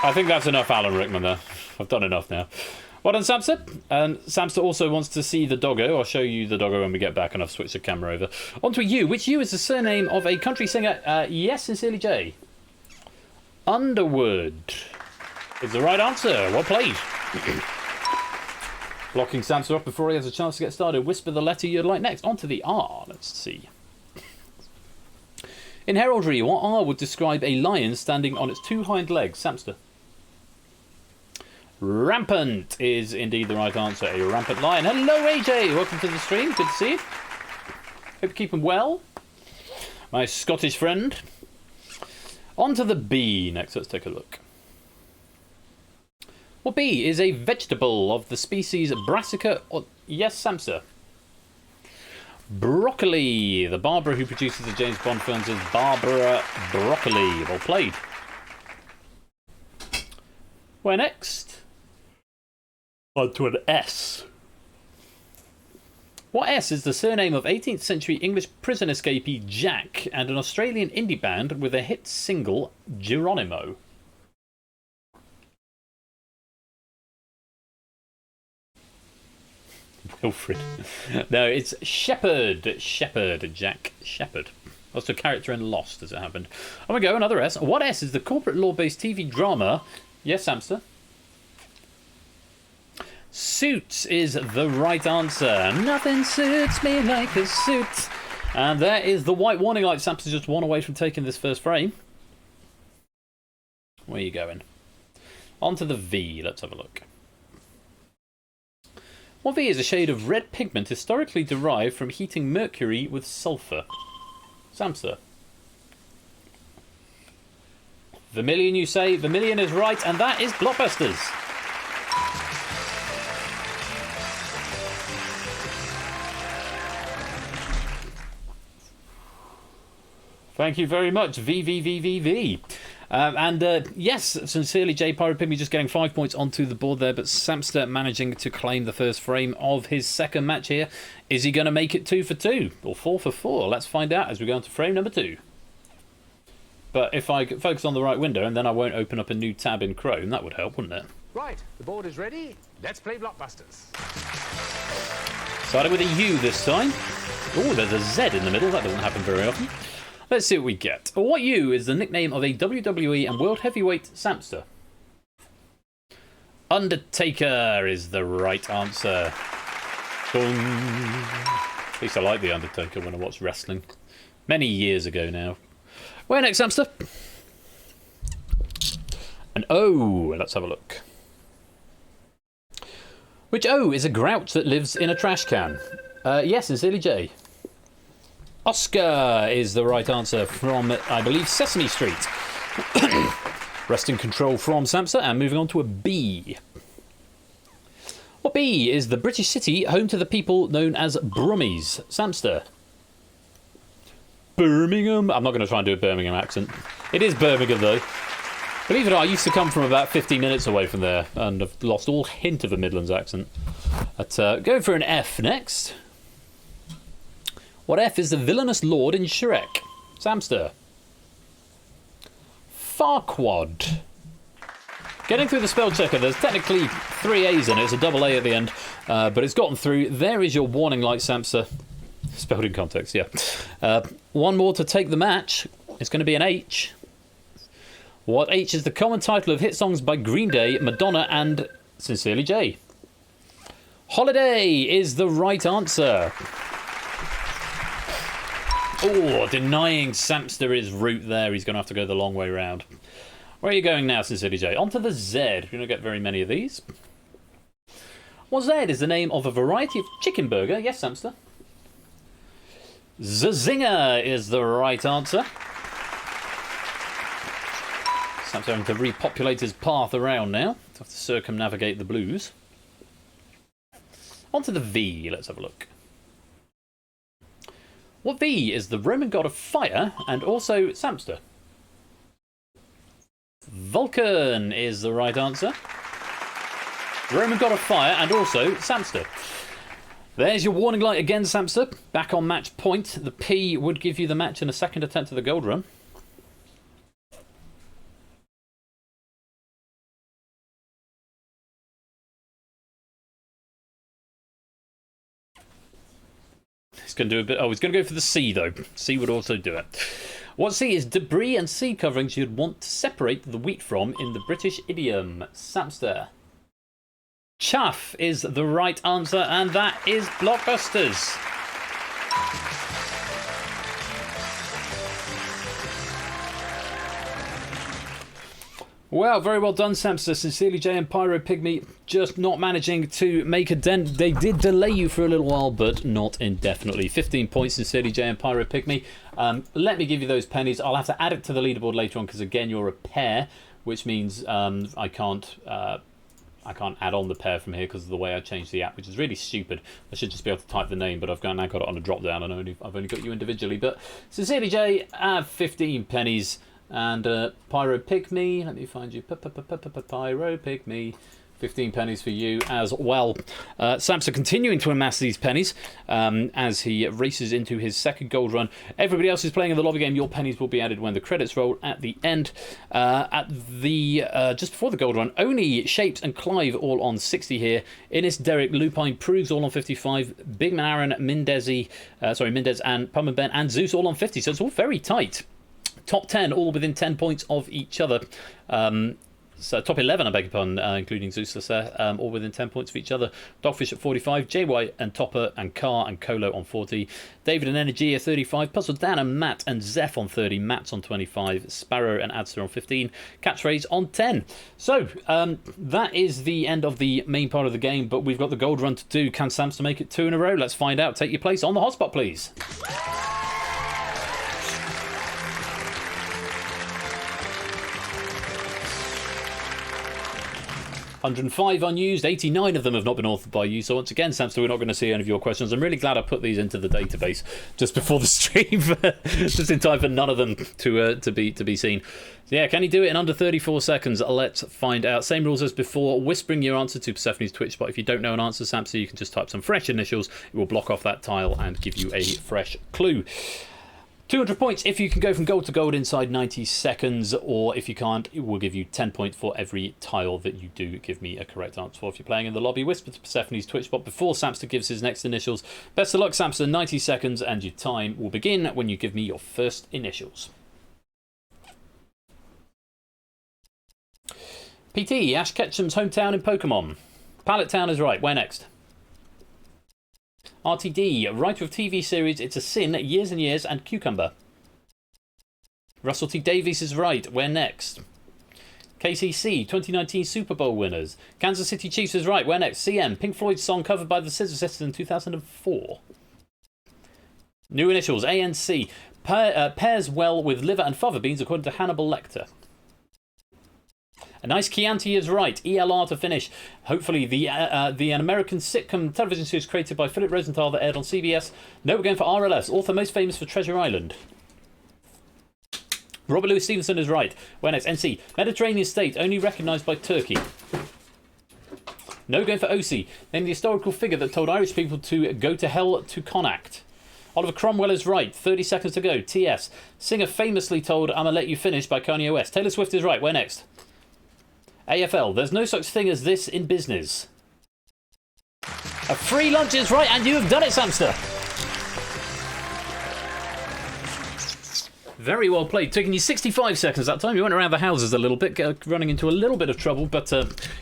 I think that's enough, Alan Rickman, there. I've done enough now. Well done, Samster. And Samster also wants to see the doggo. I'll show you the doggo when we get back, and I've switched the camera over. On to a U, which U is the surname of a country singer. Yes, Sincerely J. Underwood is the right answer. Well played. Blocking Samster off before he has a chance to get started. Whisper the letter you'd like next. On to the R. Let's see. In heraldry, what R would describe a lion standing on its two hind legs? Samster. Rampant is indeed the right answer. A rampant lion. Hello, AJ. Welcome to the stream. Good to see you. Hope you're keeping well. My Scottish friend. On to the B next. Let's take a look. Well, B is a vegetable of the species Brassica. Yes, Samster. Broccoli. The Barbara who produces the James Bond films is Barbara Broccoli. Well played. Where next? On to an S. What S is the surname of 18th century English prison escapee Jack and an Australian indie band with a hit single, Geronimo? Wilfred. No, it's Shepherd. Shepherd. Jack Shepherd. That's a character in Lost, as it happened. On we go, another S. What S is the corporate law-based TV drama? Yes, Samster. Suits is the right answer. Nothing suits me like a suit. And there is the white warning light. Samster's just one away from taking this first frame. Where are you going? On to the V. Let's have a look. What V is a shade of red pigment historically derived from heating mercury with sulfur? Samster. Vermilion, you say. Vermilion is right, and that is Blockbusters. Thank you very much, VVVVV. Yes, Sincerely J. Pirate Pygmy just getting 5 points onto the board there, but Samster managing to claim the first frame of his second match here. Is he going to make it 2 for 2 or 4 for 4? Let's find out as we go on to frame number 2. But if I focus on the right window and then I won't open up a new tab in Chrome, that would help, wouldn't it? Right, the board is ready. Let's play Blockbusters. Starting with a U this time. Oh, there's a Z in the middle. That doesn't happen very often. Let's see what we get. What U is the nickname of a WWE and World Heavyweight Samster? Undertaker is the right answer. Boom. At least I like The Undertaker when I watch wrestling. Many years ago now. Where next, Samster? An O. Let's have a look. Which O is a grouch that lives in a trash can? Yes, sincerely, J. Oscar is the right answer from, I believe, Sesame Street. Resting control from Samster, and moving on to a B. What B is the British city home to the people known as Brummies? Samster. Birmingham. I'm not going to try and do a Birmingham accent. It is Birmingham, though. Believe it or not, I used to come from about 50 minutes away from there, and I've lost all hint of a Midlands accent. But going for an F next. What F is the villainous lord in Shrek? Samster. Farquaad. Getting through the spell checker, there's technically 3 A's in it. It's a double A at the end, but it's gotten through. There is your warning light, Samster. Spelled in context, yeah. One more to take the match. It's going to be an H. What H is the common title of hit songs by Green Day, Madonna, and Sincerely J? Holiday is the right answer. Oh, denying Samster his route there. He's going to have to go the long way round. Where are you going now, Sincerely J? On to the Z. You don't get very many of these. What Z is the name of a variety of chicken burger? Yes, Samster. Zazinga is the right answer. Sam's having to repopulate his path around now. To have to circumnavigate the blues. On to the V. Let's have a look. What V is the Roman god of fire and also Samster? Vulcan is the right answer. Roman god of fire and also Samster. There's your warning light again, Samster. Back on match point. The P would give you the match in a second attempt at the gold run. He's going to do a bit. Oh, he's going to go for the C, though. C would also do it. What C is debris and seed coverings you'd want to separate the wheat from in the British idiom? Samster. Chaff is the right answer, and that is Blockbusters. Well, very well done, Samster. Sincerely J and Pyro Pygmy just not managing to make a dent. They did delay you for a little while, but not indefinitely. 15 points, Sincerely J and Pyro Pygmy. Let me give you those pennies. I'll have to add it to the leaderboard later on because, again, you're a pair, which means I can't add on the pair from here because of the way I changed the app, which is really stupid. I should just be able to type the name, but I've now got it on a drop down, and I've only got you individually. But Sincerely J, 15 pennies. And Pyro Pygmy, let me find you. Pyro Pygmy, 15 pennies for you as well. Samster continuing to amass these pennies as he races into his second gold run. Everybody else is playing in the lobby game. Your pennies will be added when the credits roll at the end. Just before the gold run, Oni, Shapes and Clive all on 60 here. Innes, Derek, Lupine, Prugs all on 55. Big Man Aaron, Mendez and Pumman Ben and Zeus all on 50. So it's all very tight. Top 10, all within 10 points of each other. So top 11, I beg your pardon, including Zeus there, all within 10 points of each other. Dogfish at 45, JY and Topper and Carr and Colo on 40. David and Energy at 35. Puzzle Dan and Matt and Zeph on 30. Matt's on 25. Sparrow and Adster on 15. Catchphrase on 10. So that is the end of the main part of the game, but we've got the gold run to do. Can Samster make it 2 in a row? Let's find out. Take your place on the hotspot, please. 105 unused, 89 of them have not been authored by you. So once again, Samster, we're not going to see any of your questions. I'm really glad I put these into the database just before the stream, just in time for none of them to be seen. So yeah, can he do it in under 34 seconds? Let's find out. Same rules as before. Whispering your answer to Persephone's Twitch spot. If you don't know an answer, Samster, you can just type some fresh initials. It will block off that tile and give you a fresh clue. 200 points if you can go from gold to gold inside 90 seconds, or if you can't, it will give you 10 points for every tile that you do give me a correct answer for. If you're playing in the lobby, whisper to Persephone's Twitch bot before Samster gives his next initials. Best of luck, Samster. 90 seconds, and your time will begin when you give me your first initials. PT, Ash Ketchum's hometown in Pokemon. Pallet Town is right. Where next? RTD, writer of TV series It's a Sin, Years and Years, and Cucumber. Russell T. Davies is right. Where next? KCC, 2019 Super Bowl winners. Kansas City Chiefs is right. Where next? CM, Pink Floyd's song covered by the Scissor Sisters in 2004. New initials, ANC, pairs well with liver and fava beans according to Hannibal Lecter. A nice Chianti is right. ELR to finish. Hopefully, an American sitcom television series created by Philip Rosenthal that aired on CBS. No, we're going for RLS. Author most famous for Treasure Island. Robert Louis Stevenson is right. Where next? NC. Mediterranean state only recognised by Turkey. No, going for OC. Name the historical figure that told Irish people to go to hell to Connacht. Oliver Cromwell is right. 30 seconds to go. TS. Singer famously told I'ma let you finish by Kanye West. Taylor Swift is right. Where next? AFL, there's no such thing as this in business. A free lunch is right, and you have done it, Samster. Very well played. Taking you 65 seconds that time. You went around the houses a little bit, running into a little bit of trouble, but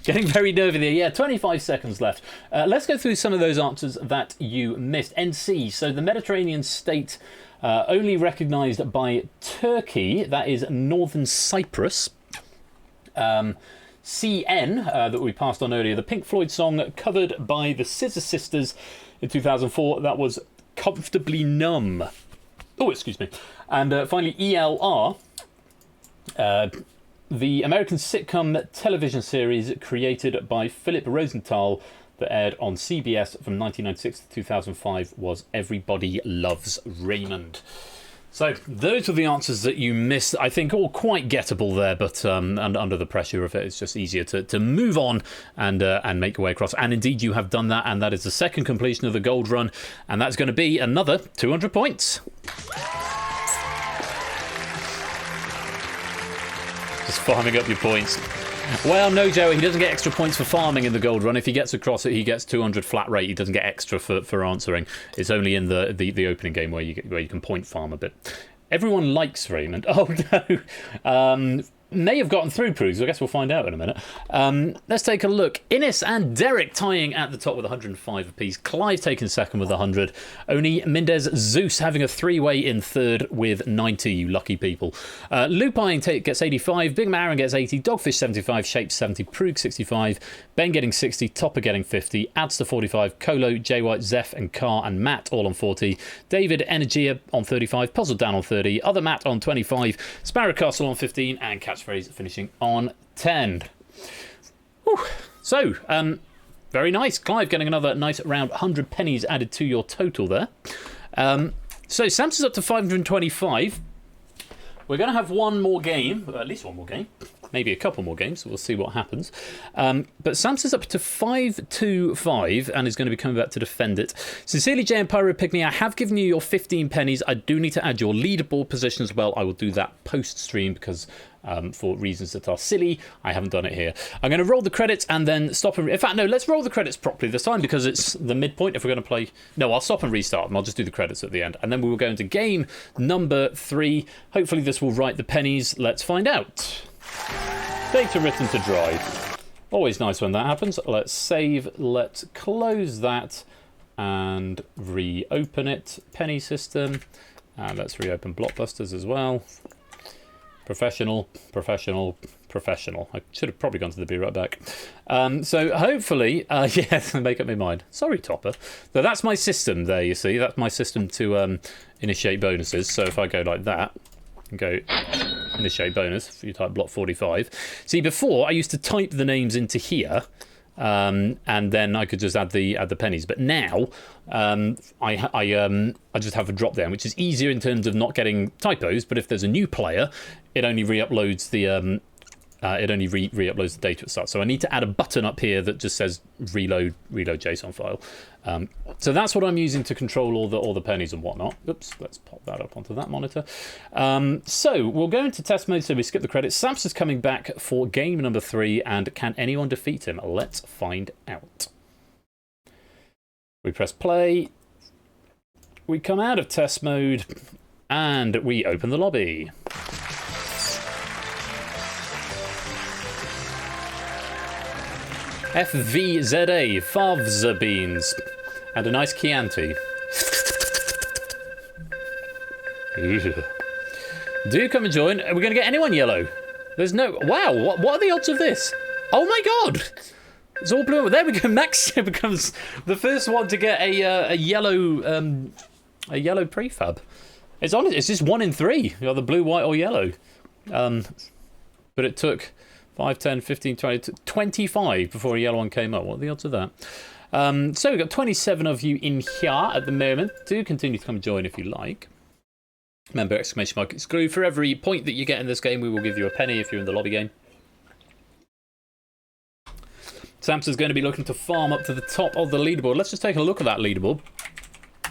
getting very nervy there. Yeah, 25 seconds left. Let's go through some of those answers that you missed. NC, so the Mediterranean state only recognised by Turkey. That is Northern Cyprus. CN, that we passed on earlier, the Pink Floyd song covered by the Scissor Sisters in 2004, that was Comfortably Numb. Oh, excuse me. And finally, ELR, the American sitcom television series created by Philip Rosenthal that aired on CBS from 1996 to 2005 was Everybody Loves Raymond. So those were the answers that you missed. I think all quite gettable there, but and under the pressure of it, it's just easier to move on and make your way across. And indeed, you have done that, and that is the second completion of the gold run, and that's going to be another 200 points. Just farming up your points. Well, no, Joey, he doesn't get extra points for farming in the gold run. If he gets across it, he gets 200 flat rate. He doesn't get extra for answering. It's only in the opening game where you can point farm a bit. Everyone likes Raymond. Oh, no. May have gotten through, Proves. I guess we'll find out in a minute. Let's take a look. Innes and Derek tying at the top with 105 apiece. Clive taking second with 100. Only Mendez Zeus having a three-way in third with 90, you lucky people. Lupine gets 85. Big Marin gets 80. Dogfish 75. Shape 70. Prug 65. Ben getting 60. Topper getting 50. Adster 45. Colo, J White, Zeph and Carr and Matt all on 40. David Energia on 35. Puzzle Dan on 30. Other Matt on 25. Sparrow Castle on 15. And Catchphrase finishing on 10. Whew. So, very nice. Clive getting another nice round 100 pennies added to your total there. So Samson's up to 525. We're going to have one more game, at least one more game, maybe a couple more games. We'll see what happens. But Samson's up to 525 and is going to be coming back to defend it. Sincerely, Jay and Pyro Pygmy, I have given you your 15 pennies. I do need to add your leaderboard position as well. I will do that post-stream because for reasons that are silly, I haven't done it here. I'm going to roll the credits and then stop and... In fact, no, let's roll the credits properly this time because it's the midpoint if we're going to play... No, I'll stop and restart them. I'll just do the credits at the end. And then we will go into game number 3. Hopefully this will write the pennies. Let's find out. Data written to drive. Always nice when that happens. Let's save. Let's close that and reopen it. Penny system. And let's reopen Blockbusters as well. Professional. I should have probably gone to the be right back. So hopefully, yes, make up my mind. Sorry, Topper. So that's my system there, you see. That's my system to initiate bonuses. So if I go like that, and go initiate bonus, if you type block 45. See, before I used to type the names into here, and then I could just add the pennies. But now I just have a drop down, which is easier in terms of not getting typos. But if there's a new player, it only re-uploads the it only re-uploads the data at start. So I need to add a button up here that just says reload JSON file. So that's what I'm using to control all the pennies and whatnot. Oops, let's pop that up onto that monitor. So we'll go into test mode, so we skip the credits. Samster's coming back for game number 3, and can anyone defeat him? Let's find out. We press play. We come out of test mode, and we open the lobby. FVZA, Favza beans, and a nice Chianti. Do come and join. Are we going to get anyone yellow? There's no... Wow, what are the odds of this? Oh my god! It's all blue. There we go. Max becomes the first one to get a yellow prefab. It's just 1 in 3. You got the blue, white, or yellow. But it took 5, 10, 15, 20, 25 before a yellow one came up. What are the odds of that? So we've got 27 of you in here at the moment. Do continue to come and join if you like. Remember, exclamation mark exclude. For every point that you get in this game, we will give you a penny if you're in the lobby game. Samster's going to be looking to farm up to the top of the leaderboard. Let's just take a look at that leaderboard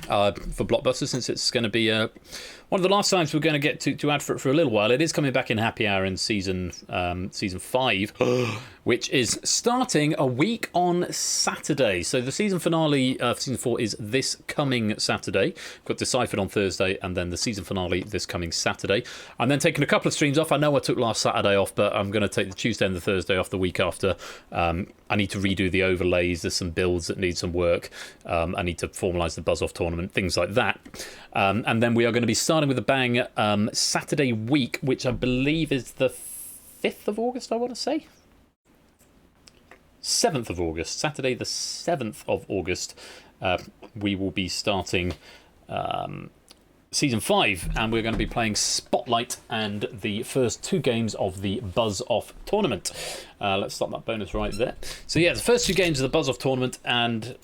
for Blockbusters, since it's going to be one of the last times we're going to get to add for it for a little while. It is coming back in Happy Hour in season 5, which is starting a week on Saturday. So the season finale for season 4 is this coming Saturday. We've got Deciphered on Thursday, and then the season finale this coming Saturday. I'm then taking a couple of streams off. I know I took last Saturday off, but I'm going to take the Tuesday and the Thursday off the week after. I need to redo the overlays. There's some builds that need some work. I need to formalise the Buzz-Off tournament, things like that. And then we are going to be starting with a bang Saturday week, which I believe is the 5th of August, I want to say. 7th of August. Saturday the 7th of August. We will be starting Season 5, and we're going to be playing Spotlight and the first 2 games of the Buzz-Off tournament. Let's stop that bonus right there. So yeah, the first 2 games of the Buzz-Off tournament and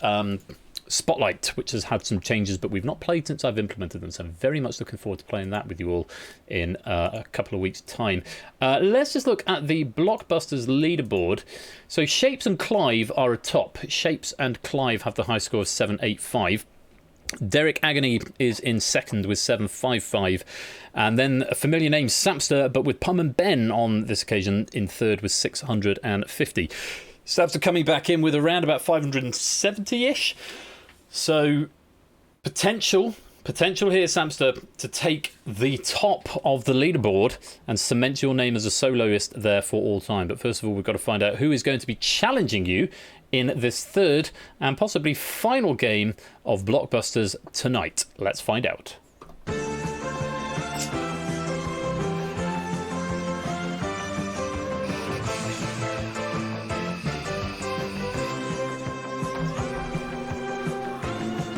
Spotlight, which has had some changes, but we've not played since I've implemented them, so I'm very much looking forward to playing that with you all in a couple of weeks' time. Let's just look at the Blockbusters leaderboard. So Shapes and Clive are atop. Shapes and Clive have the high score of 785. Derek Agony is in second with 755, and then a familiar name, Samster, but with Pum and Ben on this occasion in third with 650. Samster coming back in with around about 570-ish. So potential here, Samster, to take the top of the leaderboard and cement your name as a soloist there for all time. But first of all, we've got to find out who is going to be challenging you in this third and possibly final game of Blockbusters tonight. Let's find out.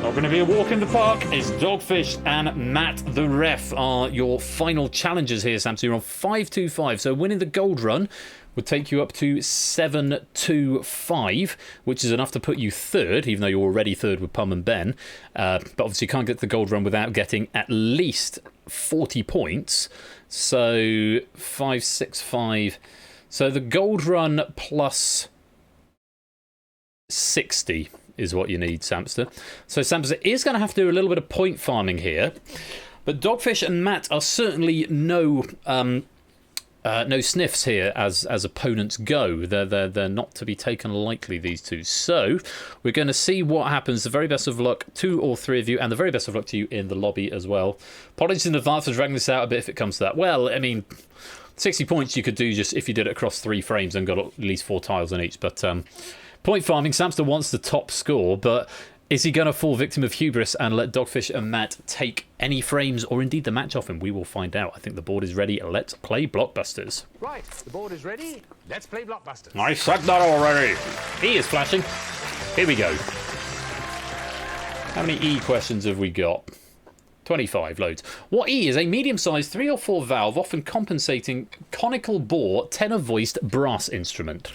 Not going to be a walk in the park. It's Dogfish and Matt the Ref are your final challengers here, Sam. So you're on 525. So winning the gold run would take you up to 725, which is enough to put you third, even though you're already third with Pum and Ben. But obviously you can't get the gold run without getting at least 40 points. So 565. So the gold run plus 60 is what you need, Samster. So Samster is going to have to do a little bit of point farming here. But Dogfish and Matt are certainly no sniffs here as opponents go. They're not to be taken lightly, these two. So we're going to see what happens. The very best of luck to all 3 of you, and the very best of luck to you in the lobby as well. Apologies in advance for dragging this out a bit if it comes to that. Well, I mean, 60 points you could do just if you did it across 3 frames and got at least 4 tiles on each. But point farming, Samster wants the top score, but is he going to fall victim of hubris and let Dogfish and Matt take any frames or indeed the match off him? We will find out. I think the board is ready. Let's play Blockbusters. Right, the board is ready. Let's play Blockbusters. I said that already. E is flashing. Here we go. How many E questions have we got? 25 loads. What E is a medium-sized 3 or 4 valve, often compensating conical bore tenor-voiced brass instrument?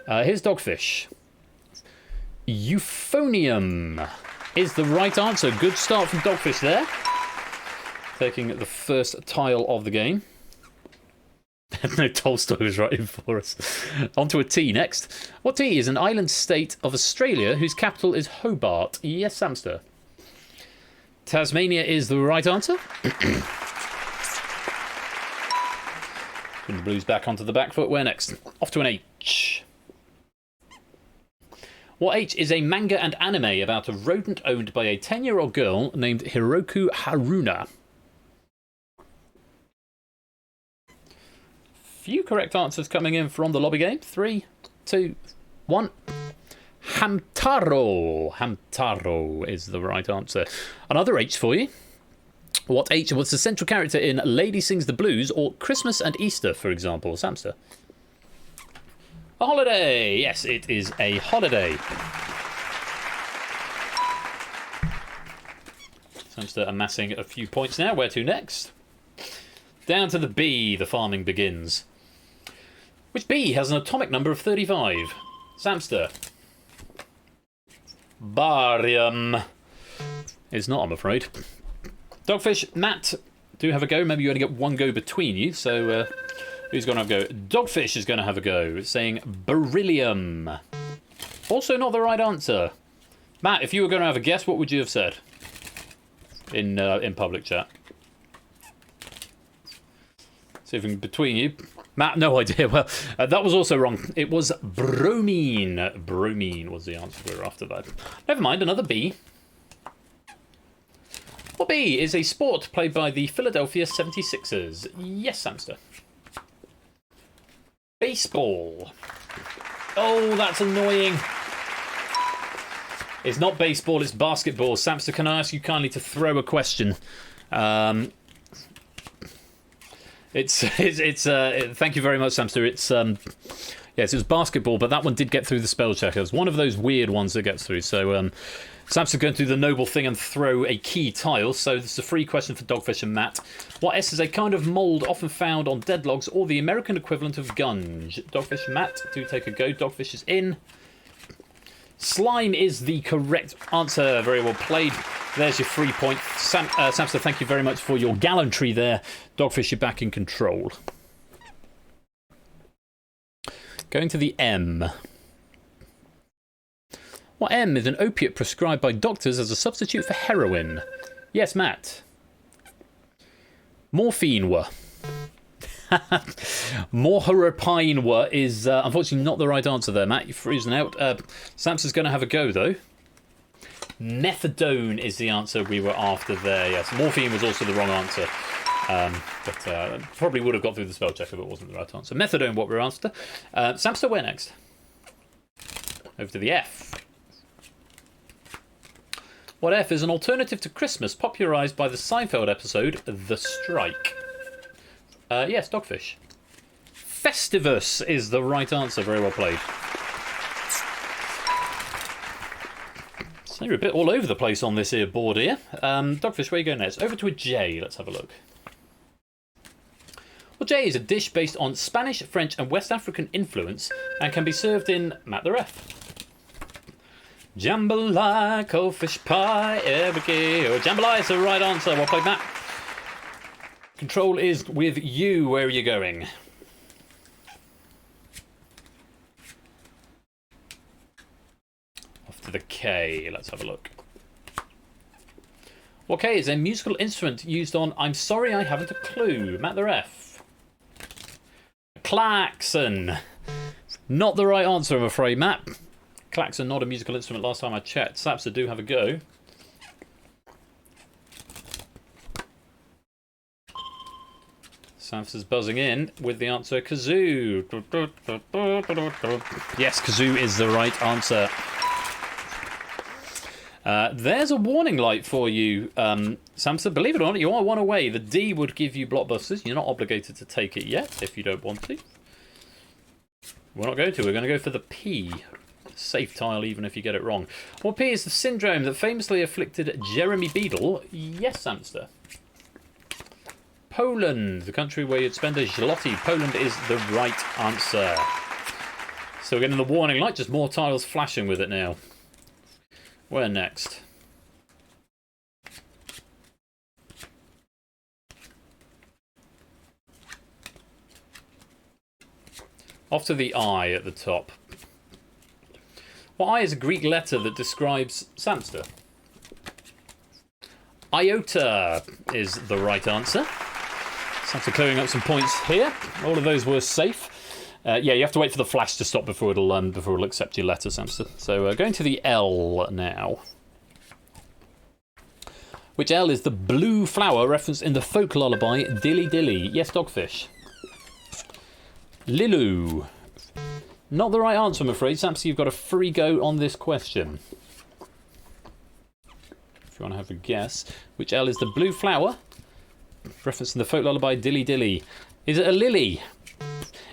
Here's Dogfish. Euphonium is the right answer. Good start from Dogfish there. Taking the first tile of the game. No, Tolstoy was writing for us. On to a T next. What T is an island state of Australia whose capital is Hobart? Yes, Samster. Tasmania is the right answer. Putting the Blues back onto the back foot. Where next? Off to an H. What H is a manga and anime about a rodent owned by a 10-year-old girl named Hiroku Haruna? Few correct answers coming in from the lobby game. 3, 2, 1. Hamtaro. Hamtaro is the right answer. Another H for you. What H was the central character in Lady Sings the Blues or Christmas and Easter, for example? Samster. A holiday. Yes, it is a holiday. Samster amassing a few points now. Where to next? Down to the B, the farming begins. Which B has an atomic number of 35? Samster. Barium. It's not, I'm afraid. Dogfish, Matt, do have a go. Maybe you only get one go between you, so who's going to have a go? Dogfish is going to have a go. It's saying beryllium. Also not the right answer. Matt, if you were going to have a guess, what would you have said in public chat? See if we can between you. Matt, no idea. Well, that was also wrong. It was bromine. Bromine was the answer we were after that. Never mind, another B. What B is a sport played by the Philadelphia 76ers? Yes, Samster. Baseball. Oh, that's annoying. It's not baseball, it's basketball. Samster, can I ask you kindly to throw a question? It's thank you very much, Samster. It's yes, it was basketball, but that one did get through the spell checker. It's one of those weird ones that gets through. So Samster's going to do the noble thing and throw a key tile. So this is a free question for Dogfish and Matt. What S is a kind of mould often found on dead logs or the American equivalent of gunge? Dogfish and Matt, do take a go. Dogfish is in. Slime is the correct answer. Very well played. There's your 3 point. Samster, thank you very much for your gallantry there. Dogfish, you're back in control. Going to the M. What M is an opiate prescribed by doctors as a substitute for heroin? Yes, Matt. Morphine were. Mohoropine were is unfortunately not the right answer there, Matt. You're freezing out. Samson's going to have a go, though. Methadone is the answer we were after there. Yes, morphine was also the wrong answer. But probably would have got through the spell checker, but it wasn't the right answer. Methadone, what we're after. Samster, where next? Over to the F. What F is an alternative to Christmas popularised by the Seinfeld episode The Strike? Yes, Dogfish. Festivus is the right answer. Very well played. So you're a bit all over the place on this here board here. Dogfish, where you going next? Over to a J. Let's have a look. Well, J is a dish based on Spanish, French and West African influence and can be served in Matt the Ref. Jambalaya, fish pie, or jambalaya is the right answer. Well played, Matt. Control is with you. Where are you going? Off to the K. Let's have a look. What K is a musical instrument used on I'm Sorry I Haven't a Clue? Matt the Ref. Klaxon. Not the right answer, I'm afraid, Matt. Klaxon, not a musical instrument last time I checked. Sapsa, do have a go. Samster's buzzing in with the answer kazoo. Yes, kazoo is the right answer. There's a warning light for you, Samster. Believe it or not, you are one away. The D would give you Blockbusters. You're not obligated to take it yet if you don't want to. We're not going to. We're going to go for the P. Safe tile even if you get it wrong. Well, P is the syndrome that famously afflicted Jeremy Beadle. Yes, Samster. Poland, the country where you'd spend a zloty. Poland is the right answer. So we're getting the warning light, just more tiles flashing with it now. Where next? Off to the I at the top. What I is a Greek letter that describes Samster? Iota is the right answer. Samster clearing up some points here. All of those were safe. Yeah, you have to wait for the flash to stop before it'll accept your letter, Samster. So going to the L now. Which L is the blue flower referenced in the folk lullaby Dilly Dilly? Yes, Dogfish. Lilu. Not the right answer, I'm afraid. Samster, you've got a free go on this question. If you want to have a guess. Which L is the blue flower referenced in the folk lullaby Dilly Dilly? Is it a lily?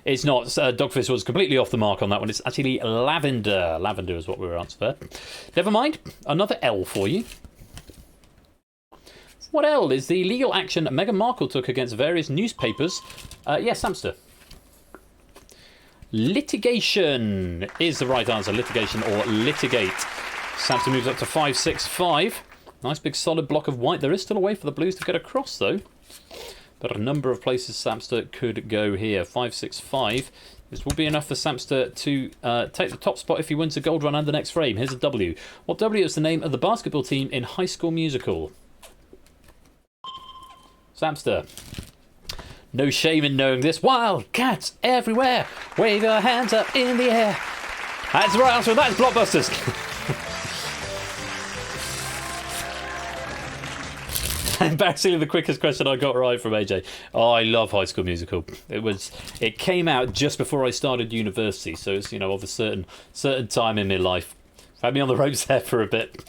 It's not. Dogfish was completely off the mark on that one. It's actually lavender. Lavender is what we were answering there. Never mind. Another L for you. What L is the legal action Meghan Markle took against various newspapers? Yes, Samster. Litigation is the right answer. Litigation or litigate. Samster moves up to 5-6-5. Nice big solid block of white. There is still a way for the Blues to get across, though. But a number of places Samster could go here. 5-6-5. This will be enough for Samster to take the top spot if he wins the gold run and the next frame. Here's a W. What W is the name of the basketball team in High School Musical? Samster. No shame in knowing this. Wildcats everywhere. Wave your hands up in the air. That's the right answer. That's Blockbusters. Embarrassingly, the quickest question I got right from AJ. Oh, I love High School Musical. It came out just before I started university, so it's of a certain time in my life. Had me on the ropes there for a bit.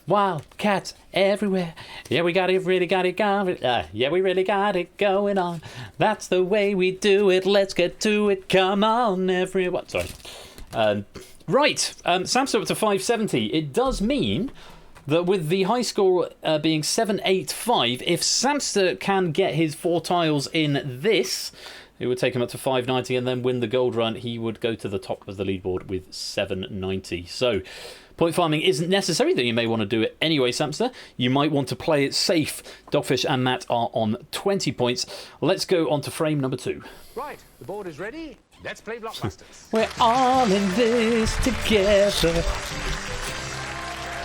Wildcats everywhere. Yeah, we really got it going. Yeah, we really got it going on. That's the way we do it. Let's get to it. Come on, everyone. Sorry. Right. Samster up to 570. It does mean that with the high score being 7-8-5, if Samster can get his 4 tiles in this, it would take him up to 590 and then win the gold run. He would go to the top of the leaderboard with 790. So point farming isn't necessary, though you may want to do it anyway, Samster. You might want to play it safe. Dogfish and Matt are on 20 points. Let's go on to frame number 2. Right, the board is ready. Let's play Blockbusters. We're all in this together.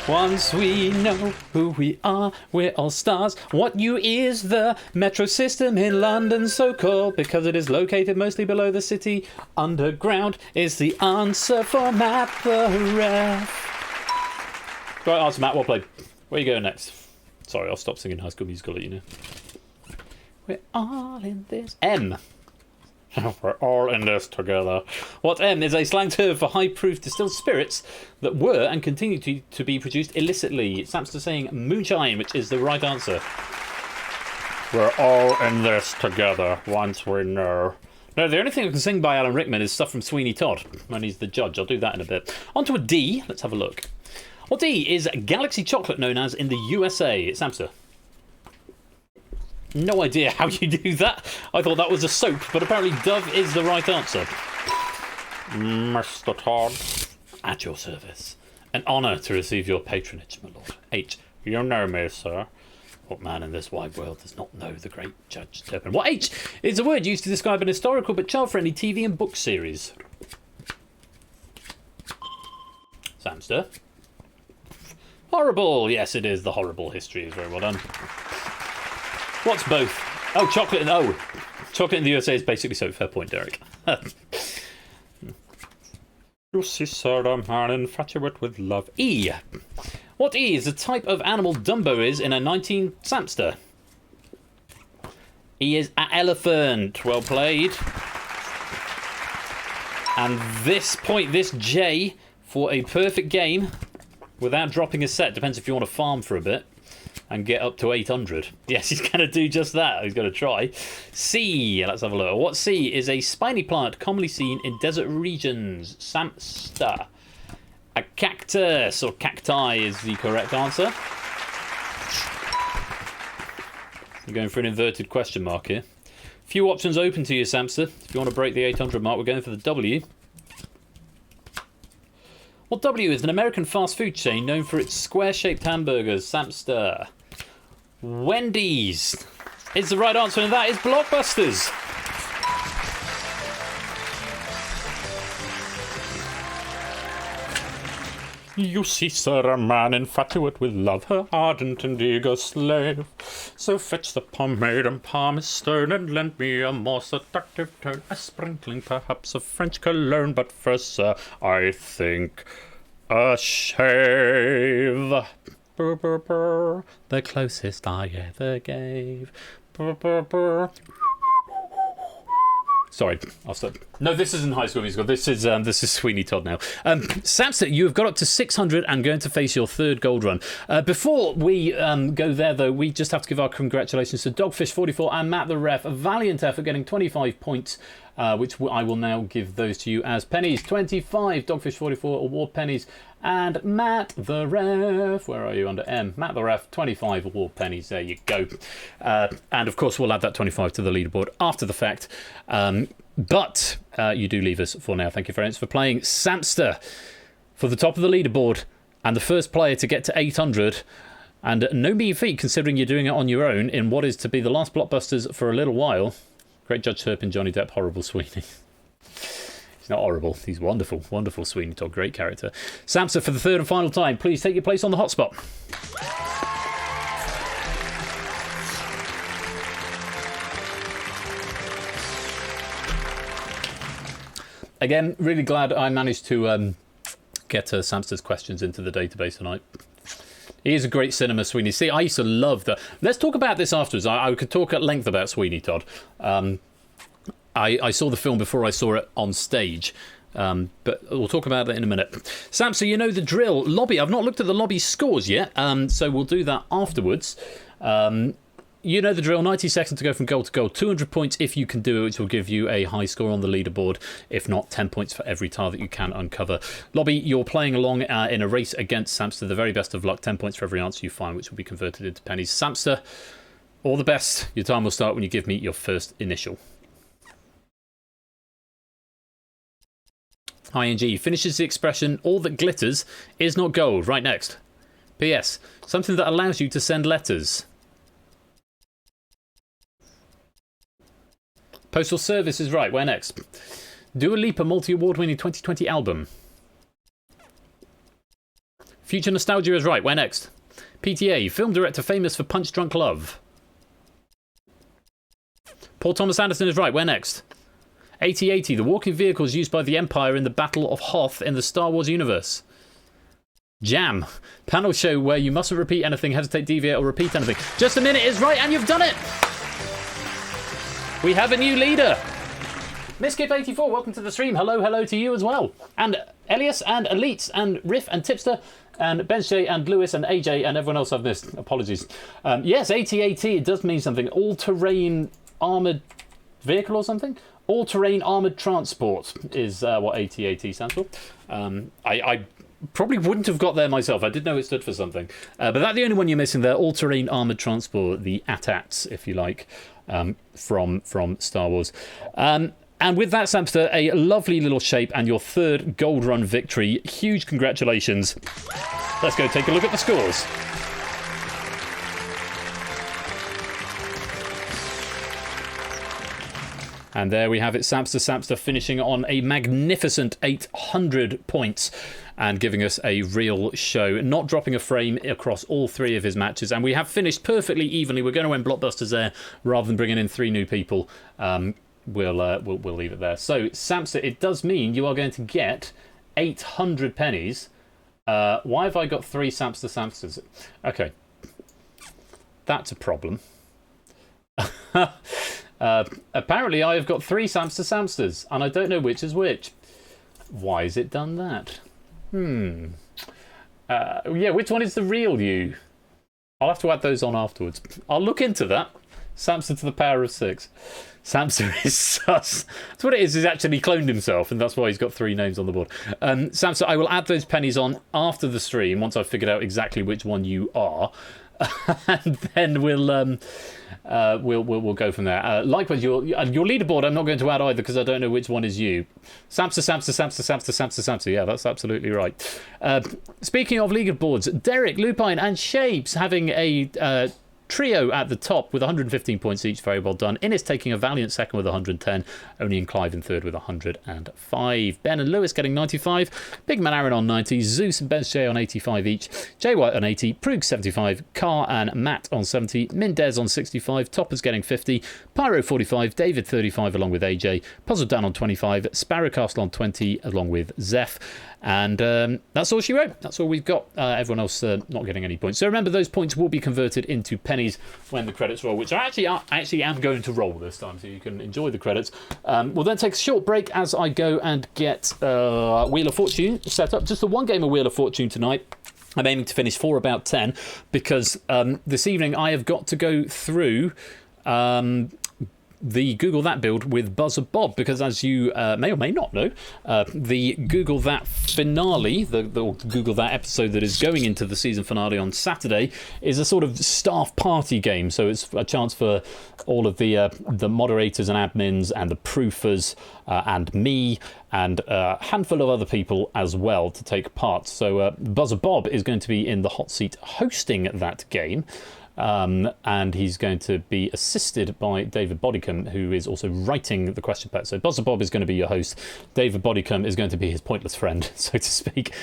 Once we know who we are, we're all stars. What U is the metro system in London so called? Because it is located mostly below the city. Underground is the answer for Matt the Ref. Right answer, Matt. Well played. Where are you going next? Sorry, I'll stop singing High School Musical, let you know. We're all in this. M. We're all in this together. What M is a slang term for high-proof distilled spirits that were and continue to be produced illicitly. Samster saying moonshine, which is the right answer. We're all in this together once we know. No, the only thing I can sing by Alan Rickman is stuff from Sweeney Todd when he's the judge. I'll do that in a bit. On to a D. Let's have a look. What D is Galaxy chocolate known as in the USA? Samster. No idea how you do that. I thought that was a soap, but apparently Dove is the right answer. Mr. Todd, at your service. An honour to receive your patronage, my lord. H, you know me, sir. What man in this wide world does not know the great Judge Turpin? What H is a word used to describe an historical but child-friendly TV and book series? Samster. Horrible. Yes, it is. The horrible history is very well done. What's both? Oh, chocolate and chocolate in the USA is basically so. Fair point, Derek. You see, sir, a man infatuated with love. E. What E is the type of animal Dumbo is in a 19 Samster? E is an elephant. Well played. And this point, this J, for a perfect game without dropping a set. Depends if you want to farm for a bit and get up to 800. Yes, he's going to do just that. He's going to try. C, let's have a look. What C is a spiny plant commonly seen in desert regions? Samster. A cactus or cacti is the correct answer. You're going for an inverted question mark here. Few options open to you, Samster. If you want to break the 800 mark, we're going for the W. What W is an American fast food chain known for its square-shaped hamburgers? Samster. Wendy's is the right answer, and that is Blockbusters. You see, sir, a man infatuate with love, her ardent and eager slave. So fetch the pomade and palm is stern, and lend me a more seductive tone, a sprinkling perhaps of French cologne. But first, sir, I think a shave. Brr, brr, brr, the closest I ever gave. Brr, brr, brr. Sorry, I'll stop. No, this isn't High School Musical. This is Sweeney Todd now. Samster, you have got up to 600 and going to face your third gold run. Before we go there, though, we just have to give our congratulations to Dogfish44 and Matt the Ref. A valiant effort, getting 25 points, which I will now give those to you as pennies. 25 Dogfish44 award pennies. And Matt the Ref, where are you under M? Matt the Ref, 25 award pennies. There you go. And of course, we'll add that 25 to the leaderboard after the fact. But you do leave us for now. Thank you very much for playing. Samster for the top of the leaderboard and the first player to get to 800. And no mean feat considering you're doing it on your own in what is to be the last Blockbusters for a little while. Great Judge Turpin, Johnny Depp, horrible Sweeney. He's not horrible. He's wonderful, wonderful Sweeney Todd. Great character. Samster, for the third and final time, please take your place on the hotspot. Again, really glad I managed to get Samster's questions into the database tonight. He is a great cinema, Sweeney. See, I used to love that. Let's talk about this afterwards. I could talk at length about Sweeney Todd. I saw the film before I saw it on stage. But we'll talk about that in a minute. Samster, you know the drill. Lobby, I've not looked at the lobby scores yet, so we'll do that afterwards. You know the drill, 90 seconds to go from goal to goal. 200 points if you can do it, which will give you a high score on the leaderboard. If not, 10 points for every tile that you can uncover. Lobby, you're playing along in a race against Samster. The very best of luck. 10 points for every answer you find, which will be converted into pennies. Samster, all the best. Your time will start when you give me your first initial. ING finishes the expression, all that glitters is not gold. Right next. PS, something that allows you to send letters. Postal Service is right. Where next? Dua Lipa multi-award winning 2020 album. Future Nostalgia is right. Where next? PTA, film director famous for Punch Drunk Love. Paul Thomas Anderson is right. Where next? 8080, the walking vehicles used by the Empire in the Battle of Hoth in the Star Wars universe. Jam, panel show where you mustn't repeat anything, hesitate, deviate, or repeat anything. Just a minute is right, and you've done it! We have a new leader. Miskip84, welcome to the stream. Hello, hello to you as well. And Elias and Elites and Riff and Tipster and Benjay and Lewis and AJ and everyone else I've missed. Apologies. Yes, AT-AT, it does mean something. All-terrain armoured vehicle or something? All-terrain armoured transport is what AT-AT stands for. I probably wouldn't have got there myself. I did know it stood for something. But that's the only one you're missing there. All-terrain armoured transport, the AT-ATs, if you like. From Star Wars. And with that, Samster, a lovely little shape and your third gold run victory. Huge congratulations. Let's go take a look at the scores. And there we have it, Samster finishing on a magnificent 800 points and giving us a real show, not dropping a frame across all three of his matches. And we have finished perfectly evenly. We're going to end Blockbusters there rather than bringing in 3 new people. We'll leave it there. So, Samster, it does mean you are going to get 800 pennies. Why have I got 3 Samsters? Okay. That's a problem. Apparently I have got 3 Samsters, and I don't know which is which. Why has it done that? Yeah, which one is the real you? I'll have to add those on afterwards. I'll look into that. Samster to the power of 6. Samster is sus. That's what it is. He's actually cloned himself, and that's why he's got 3 names on the board. Samster, I will add those pennies on after the stream once I've figured out exactly which one you are. And then we'll go from there. Likewise, your leaderboard I'm not going to add either because I don't know which one is you. Samster. Yeah, that's absolutely right. Speaking of leaderboards, Derek, Lupine and Shapes having a Trio at the top with 115 points each, very well done. Innes taking a valiant second with 110. Only and Clive in third with 105. Ben and Lewis getting 95. Big Man Aaron on 90. Zeus and Bez J on 85 each. Jay White on 80. Prug 75. Carr and Matt on 70. Mindez on 65. Toppers getting 50. Pyro 45. David 35 along with AJ. Puzzle Dan on 25. Sparrowcastle on 20 along with Zeph. And that's all she wrote. That's all we've got. Everyone else not getting any points. So remember, those points will be converted into pennies when the credits roll, which I actually am going to roll this time, so you can enjoy the credits. We'll then take a short break as I go and get Wheel of Fortune set up. Just the one game of Wheel of Fortune tonight. I'm aiming to finish for about 10 because this evening I have got to go through the Google That build with Buzzer Bob, because as you may or may not know, the Google That finale, the Google That episode that is going into the season finale on Saturday, is a sort of staff party game. So it's a chance for all of the moderators and admins and the proofers and me and a handful of other people as well to take part. So Buzzer Bob is going to be in the hot seat hosting that game. And he's going to be assisted by David Bodicum, who is also writing the question pack. So Buzzer Bob is going to be your host. David Bodicum is going to be his pointless friend, so to speak.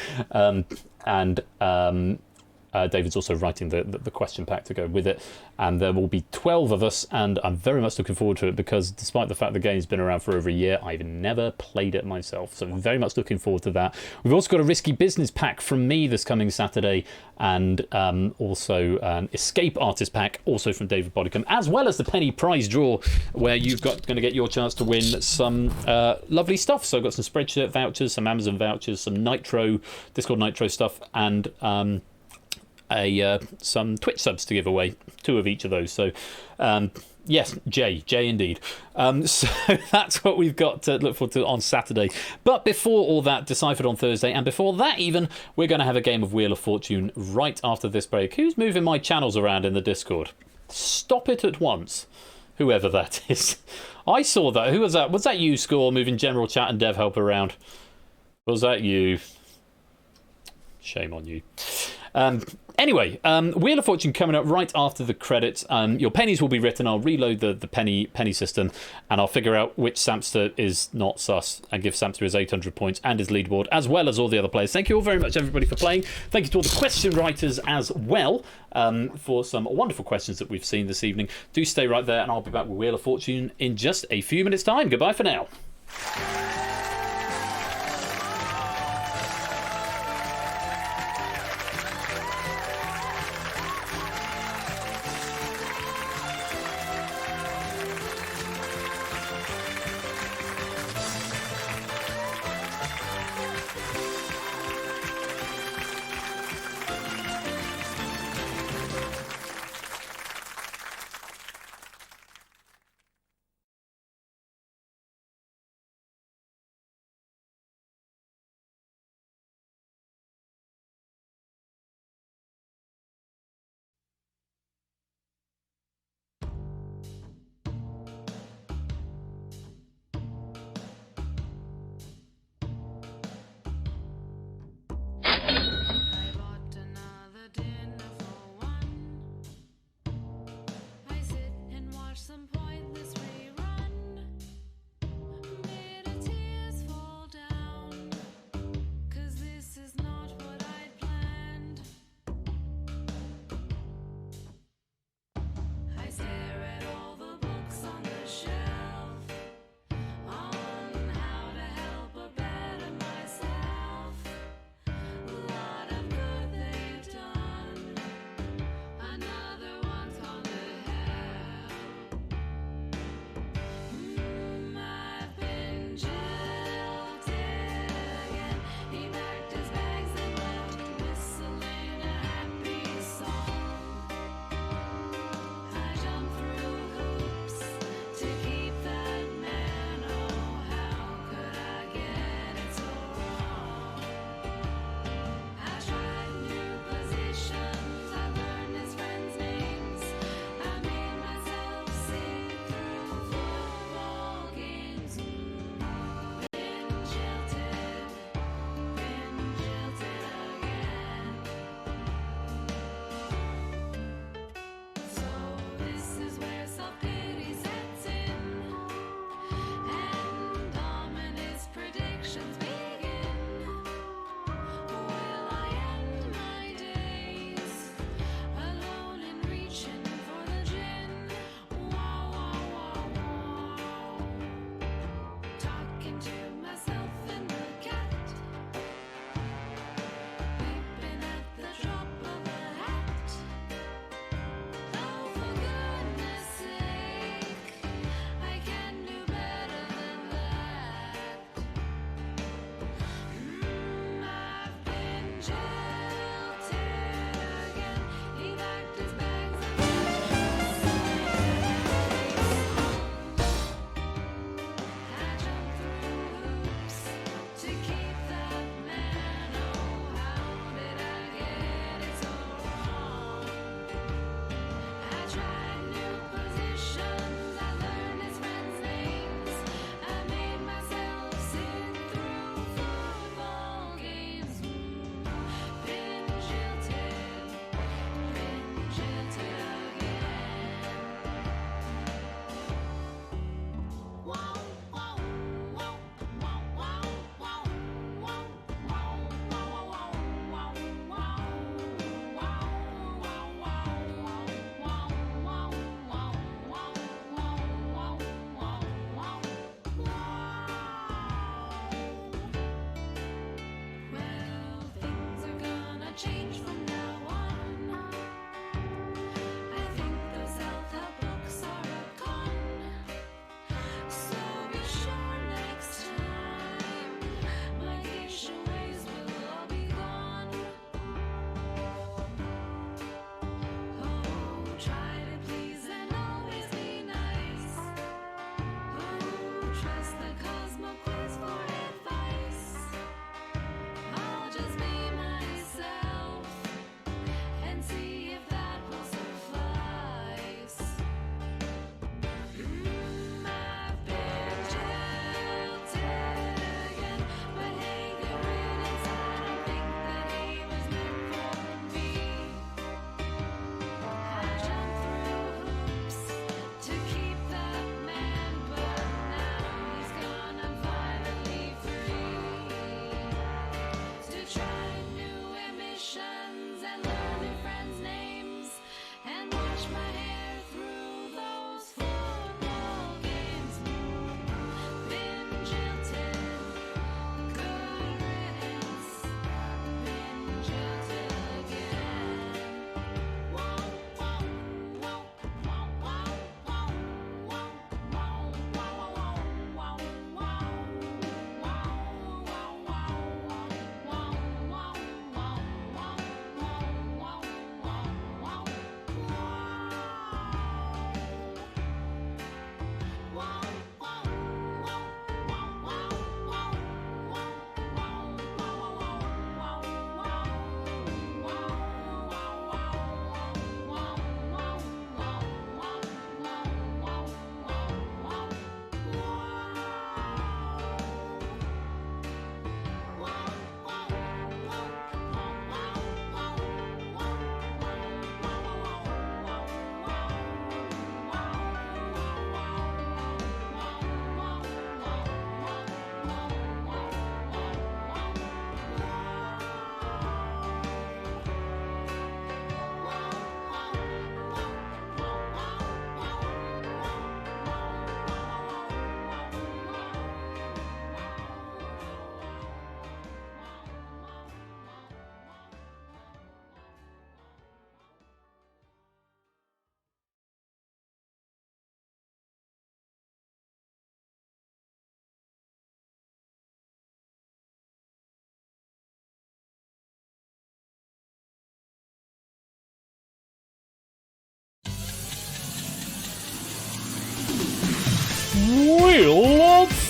David's also writing the question pack to go with it. And there will be 12 of us, and I'm very much looking forward to it because despite the fact the game's been around for over a year, I've never played it myself. So very much looking forward to that. We've also got a Risky Business pack from me this coming Saturday, and also an Escape Artist pack, also from David Bodicum, as well as the Penny Prize Draw, where you've going to get your chance to win some lovely stuff. So I've got some Spreadshirt vouchers, some Amazon vouchers, some Discord Nitro stuff, and some Twitch subs to give away, 2 of each of those. So yes, J indeed. So that's what we've got to look forward to on Saturday. But before all that, Deciphered on Thursday, and before that even, we're going to have a game of Wheel of Fortune right after this break. Who's moving my channels around in the Discord? Stop it at once, whoever that is. I saw that. Who was that? Was that you, Score, moving general chat and dev help around? Was that you? Shame on you. Anyway, Wheel of Fortune coming up right after the credits. Your pennies will be written. I'll reload the penny system, and I'll figure out which Samster is not sus and give Samster his 800 points and his leaderboard, as well as all the other players. Thank you all very much, everybody, for playing. Thank you to all the question writers as well for some wonderful questions that we've seen this evening. Do stay right there, and I'll be back with Wheel of Fortune in just a few minutes' time. Goodbye for now.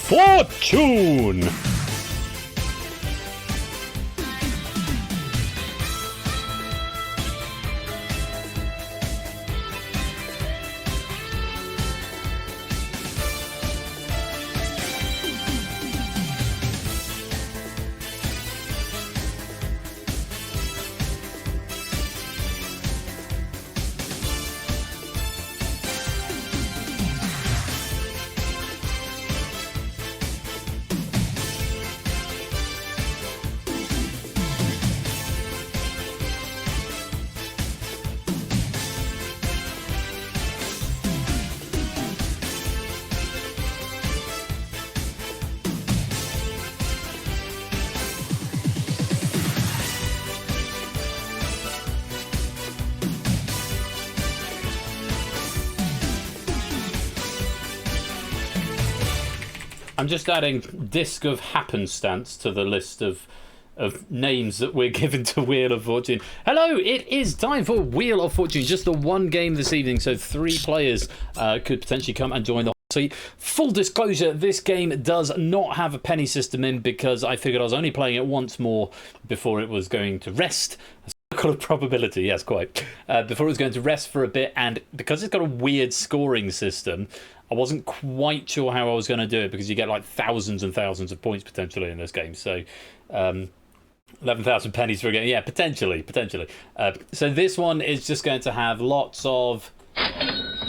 Fortune! I'm just adding Disc of Happenstance to the list of names that we're given to Wheel of Fortune. Hello, it is time for Wheel of Fortune. Just the one game this evening, so 3 players could potentially come and join the hot seat. Full disclosure, this game does not have a penny system in because I figured I was only playing it once more before it was going to rest. Circle of probability, yes, quite. Before it was going to rest for a bit, and because it's got a weird scoring system, I wasn't quite sure how I was going to do it because you get like thousands and thousands of points potentially in this game. So 11,000 pennies for a game. Yeah, potentially. So this one is just going to have lots of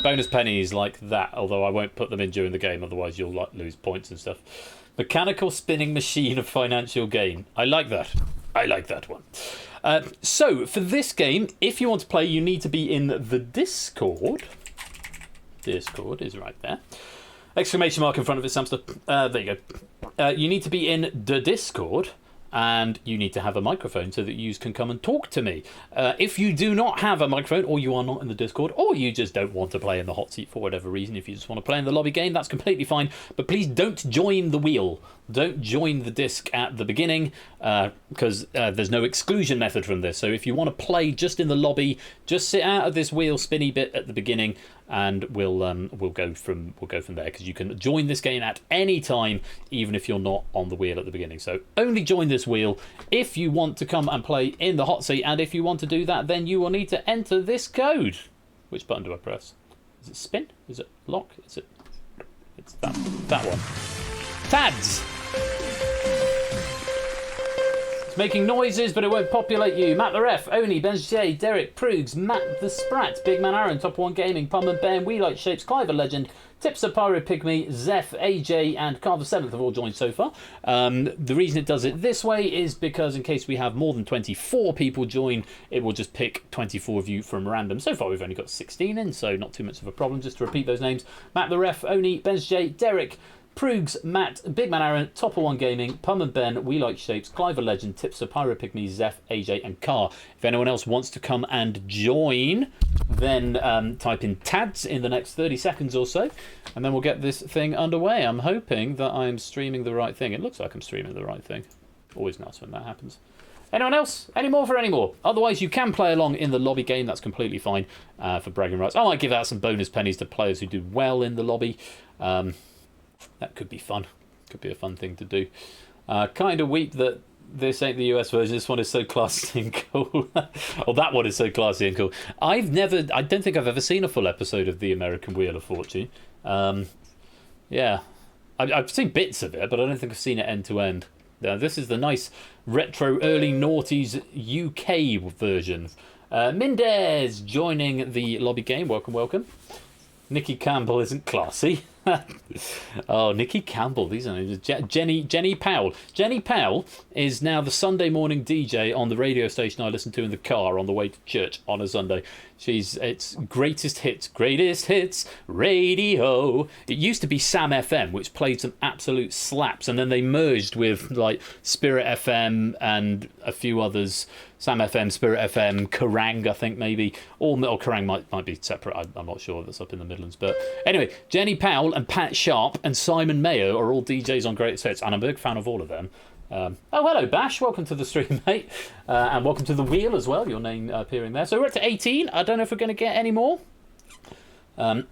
bonus pennies like that, although I won't put them in during the game, otherwise you'll like, lose points and stuff. Mechanical spinning machine of financial gain. I like that. I like that one. So for this game, if you want to play, you need to be in the Discord. Discord is right there. Exclamation mark in front of it, Samster. There you go. You need to be in the Discord, and you need to have a microphone so that you can come and talk to me. If you do not have a microphone, or you are not in the Discord, or you just don't want to play in the hot seat for whatever reason, if you just want to play in the lobby game, that's completely fine. But please don't join the wheel. Don't join the disc at the beginning, because there's no exclusion method from this. So if you want to play just in the lobby, just sit out of this wheel spinny bit at the beginning, and we'll go from there. Because you can join this game at any time, even if you're not on the wheel at the beginning. So only join this wheel if you want to come and play in the hot seat. And if you want to do that, then you will need to enter this code. Which button do I press? Is it spin? Is it lock? Is it? It's that one. TADS. It's making noises, but it won't populate you. Matt the Ref, Oni, Benz J, Derek, Prugs, Matt the Sprat, Big Man Aaron, Top One Gaming, Pum and Ben, We Like Shapes, Clive Legend, Tipster, Pyro Pygmy, Zeph, AJ, and Carl the 7th have all joined so far. The reason it does it this way is because in case we have more than 24 people join, it will just pick 24 of you from random. So far we've only got 16 in, so not too much of a problem. Just to repeat those names: Matt the Ref, Oni, Benz J, Derek, Prugs, Matt, Big Man Aaron, Topper One Gaming, Pum and Ben, We Like Shapes, Clive Legend, Tipster, Pyro Pygmy, Zeph, AJ, and Car. If anyone else wants to come and join, then type in TADS in the next 30 seconds or so, and then we'll get this thing underway. I'm hoping that I'm streaming the right thing. It looks like I'm streaming the right thing. Always nice when that happens. Anyone else? Any more for any more? Otherwise, you can play along in the lobby game. That's completely fine for bragging rights. I might give out some bonus pennies to players who do well in the lobby. That could be fun. Could be a fun thing to do. Kind of weep that this ain't the US version. This one is so classy and cool. Or that one is so classy and cool. I don't think I've ever seen a full episode of the American Wheel of Fortune. Yeah. I've seen bits of it, but I don't think I've seen it end to end. This is the nice retro early noughties UK version. Mendez joining the lobby game. Welcome, welcome. Nikki Campbell isn't classy. Oh, Nikki Campbell. These are Jenny Powell. Jenny Powell is now the Sunday morning DJ on the radio station I listen to in the car on the way to church on a Sunday. It's greatest hits radio. It used to be Sam FM, which played some absolute slaps, and then they merged with like Spirit FM and a few others. Sam FM, Spirit FM, Kerrang, I think maybe, or Kerrang might be separate. I'm not sure. That's up in the Midlands, but anyway, Jenny Powell and Pat Sharp and Simon Mayo are all DJs on Greatest Hits, and I'm a big fan of all of them. Oh, hello, Bash. Welcome to the stream, mate. And welcome to the wheel as well, your name appearing there. So we're up to 18. I don't know if we're going to get any more. So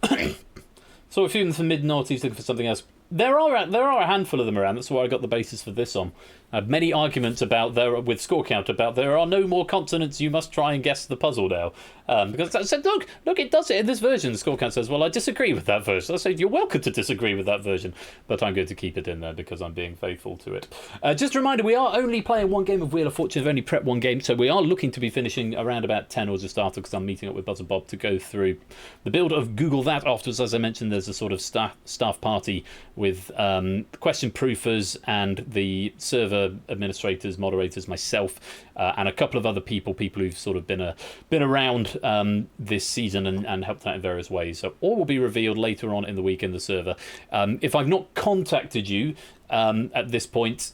a few of them for mid-noughties looking for something else. There are a handful of them around. That's where I got the basis for this on. I had many arguments about with score count about there are no more consonants. You must try and guess the puzzle now. Because I said, look, it does it in this version. The score count says, well, I disagree with that version. I said, you're welcome to disagree with that version, but I'm going to keep it in there because I'm being faithful to it. Just a reminder, we are only playing one game of Wheel of Fortune. I've only prepped one game, so we are looking to be finishing around about 10 or just after, because I'm meeting up with Buzz and Bob to go through the build of Google That. Afterwards, as I mentioned, there's a sort of staff party with question proofers and the server administrators, moderators, myself, and a couple of other people who've sort of been around this season and helped out in various ways. So all will be revealed later on in the week in the server. If I've not contacted you at this point,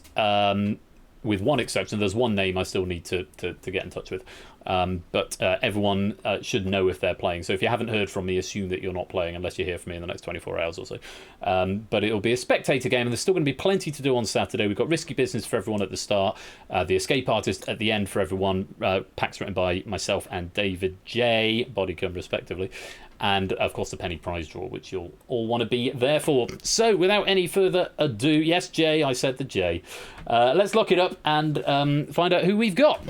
with one exception, there's one name I still need to get in touch with. But everyone should know if they're playing. So if you haven't heard from me, assume that you're not playing unless you hear from me in the next 24 hours or so. But it'll be a spectator game, and there's still going to be plenty to do on Saturday. We've got Risky Business for everyone at the start, the Escape Artist at the end for everyone, packs written by myself and David J, Bodycomb respectively, and of course the penny prize draw, which you'll all want to be there for. So without any further ado, yes, J, I said the J. Let's lock it up and find out who we've got.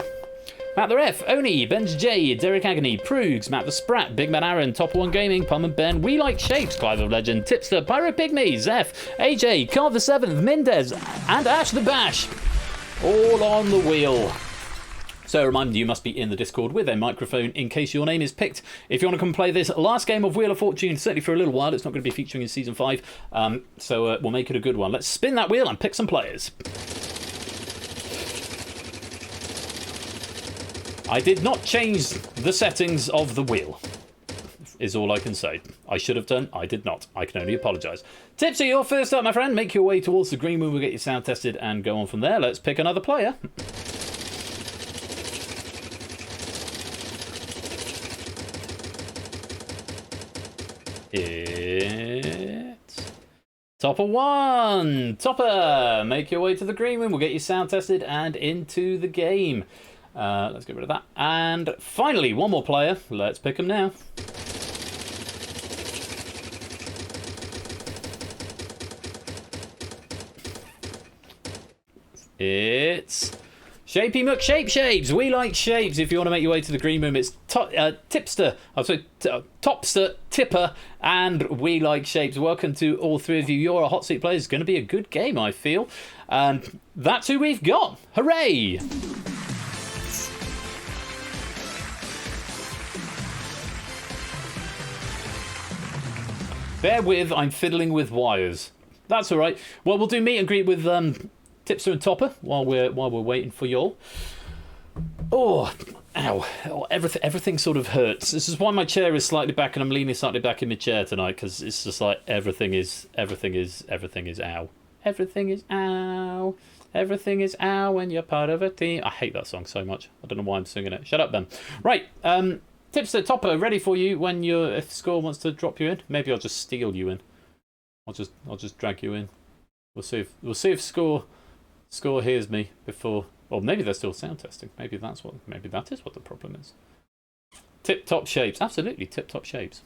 Matt the Ref, Oni, Ben's J, Derek Agony, Proogs, Matt the Sprat, Big Man Aaron, Top One Gaming, Pum and Ben, We Like Shapes, Clive of Legend, Tipster, Pyro Pygmy, Zeph, AJ, Carl the Seventh, Mendez, and Ash the Bash. All on the wheel. So a reminder, you must be in the Discord with a microphone in case your name is picked. If you want to come play this last game of Wheel of Fortune, certainly for a little while, it's not going to be featuring in Season 5, so we'll make it a good one. Let's spin that wheel and pick some players. I did not change the settings of the wheel, is all I can say. I should have done, I did not. I can only apologise. Tipsy, you're first up, my friend. Make your way towards the green room, we'll get your sound tested and go on from there. Let's pick another player. It's Topper 1. Topper, make your way to the green room, we'll get you sound tested and into the game. Let's get rid of that. And finally, one more player. Let's pick him now. It's Shapey McShape. We like shapes. If you want to make your way to the green room, it's Tipster, Topster, Tipper, and We Like Shapes. Welcome to all three of you. You're a hot seat players. It's going to be a good game, I feel. And that's who we've got. Hooray! Bear with, I'm fiddling with wires. That's all right. Well, we'll do meet and greet with Tipster and Topper while we're waiting for y'all. Oh, ow! Oh, everything sort of hurts. This is why my chair is slightly back, and I'm leaning slightly back in my chair tonight, because it's just like everything is ow. Everything is ow. Everything is ow when you're part of a team. I hate that song so much. I don't know why I'm singing it. Shut up, Ben. Right. Tipster, Topper, ready for you when if Score wants to drop you in. Maybe I'll just steal you in. I'll just drag you in. We'll see if Score hears me before. Well, maybe they're still sound testing. Maybe that is what the problem is. Tip top shapes, absolutely tip top shapes.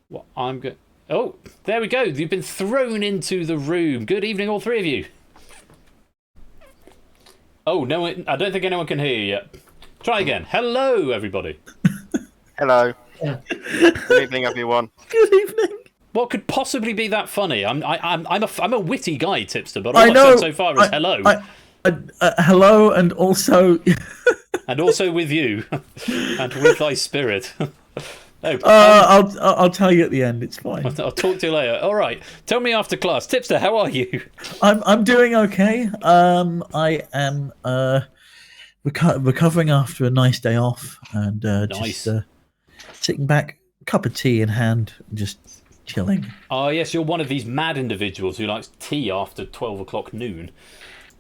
What I'm going. Oh, there we go. You've been thrown into the room. Good evening, all three of you. Oh no, I don't think anyone can hear you yet. Try again. Hello, everybody. Hello. Good evening, everyone. Good evening. What could possibly be that funny? I'm a witty guy, Tipster, but all I've said so far is hello. Hello, and also and also with you, and with thy spirit. I'll tell you at the end. It's fine. I'll talk to you later. All right. Tell me after class. Tipster, how are you? I'm doing okay. I am recovering after a nice day off, and just sitting back, cup of tea in hand, just chilling. Oh yes, you're one of these mad individuals who likes tea after 12 o'clock noon.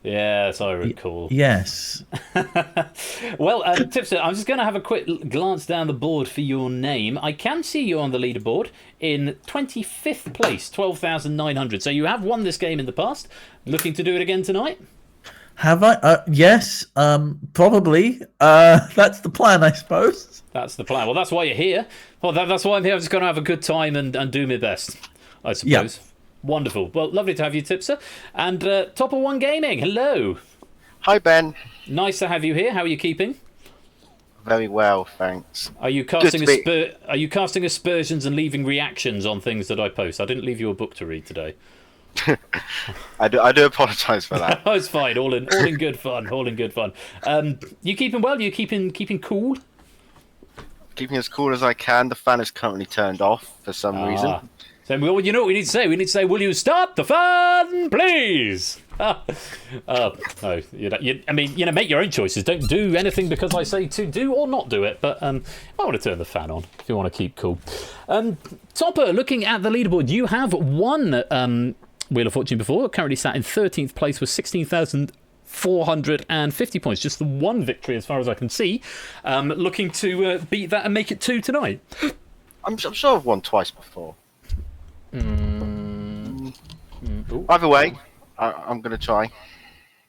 Yes, I recall. Yes. Well, Tipster, I'm just going to have a quick glance down the board for your name. I can see you on the leaderboard in 25th place, 12,900. So you have won this game in the past. Looking to do it again tonight? Have I? Yes, probably. That's the plan, I suppose. That's the plan. Well, that's why you're here. Well, that's why I'm here. I'm just going to have a good time and do my best, I suppose. Yeah. Wonderful. Well, lovely to have you, Tipster. And Topper One Gaming, hello. Hi, Ben. Nice to have you here. How are you keeping? Very well, thanks. Are you casting aspersions and leaving reactions on things that I post? I didn't leave you a book to read today. I do apologise for that. Oh, it's fine. All in good fun. All in good fun. You keeping well? You keeping cool? Keeping as cool as I can. The fan is currently turned off for some reason. So, well, you know what we need to say? We need to say, "Will you stop the fun, please?" No, make your own choices. Don't do anything because I say to do or not do it. But I want to turn the fan on if you want to keep cool. Topper, looking at the leaderboard, you have won Wheel of Fortune before. Currently sat in 13th place with 16,450 points. Just the one victory as far as I can see. Looking to beat that and make it 2 tonight. I'm sure I've won twice before. Either way, I'm going to try.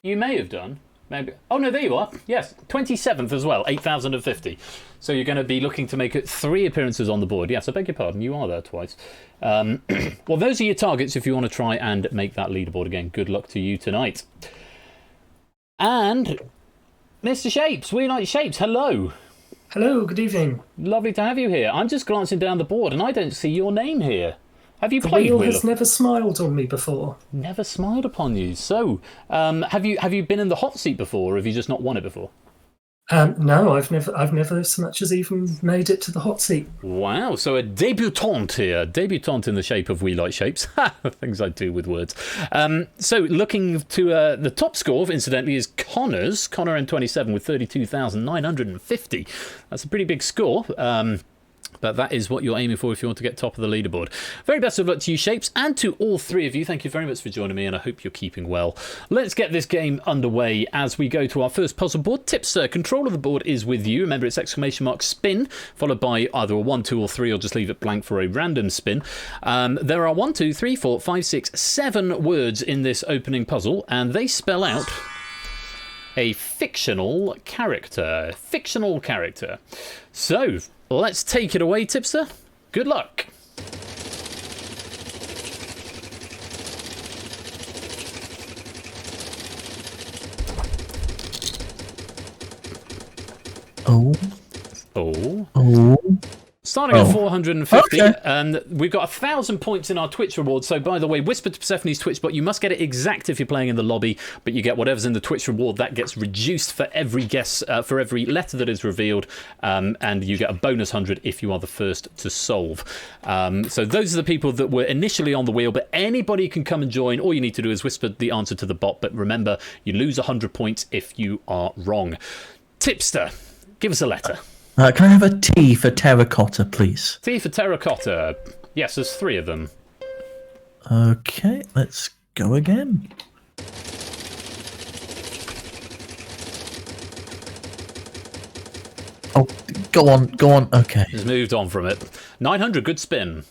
You may have done. Maybe. Oh, no, there you are. Yes, 27th as well, 8,050. So you're going to be looking to make it 3 appearances on the board. Yes, I beg your pardon. You are there twice. Well, those are your targets if you want to try and make that leaderboard again. Good luck to you tonight. And Mr. Shapes, We Like Shapes, hello. Hello, good evening. Lovely to have you here. I'm just glancing down the board and I don't see your name here. Have you the played wheel has never smiled on me before. Never smiled upon you. So, have you been in the hot seat before, or have you just not won it before? No, I've never so much as even made it to the hot seat. Wow, so a debutante here. Debutante in the shape of We Like Shapes. Things I do with words. So looking to the top score, incidentally, is Connor's. Connor N27 with 32,950. That's a pretty big score. But that is what you're aiming for if you want to get top of the leaderboard. Very best of luck to you, Shapes, and to all 3 of you. Thank you very much for joining me, and I hope you're keeping well. Let's get this game underway as we go to our first puzzle board. Tipster, control of the board is with you. Remember, it's !spin, followed by either a 1, 2, or 3, or just leave it blank for a random spin. There are 1, 2, 3, 4, 5, 6, 7 words in this opening puzzle, and they spell out a fictional character. Fictional character. So, let's take it away, Tipster. Good luck. Oh. Starting at 450, okay. And we've got 1,000 points in our Twitch reward. So, by the way, whisper to Persephone's Twitch bot. You must get it exact if you're playing in the lobby, but you get whatever's in the Twitch reward. That gets reduced for every guess, for every letter that is revealed, and you get a bonus 100 if you are the first to solve. So those are the people that were initially on the wheel, but anybody can come and join. All you need to do is whisper the answer to the bot, but remember, you lose 100 points if you are wrong. Tipster, give us a letter. Can I have a T for terracotta, please? T for terracotta. Yes, there's 3 of them. Okay, let's go again. Oh, go on. Okay. He's moved on from it. 900, good spin.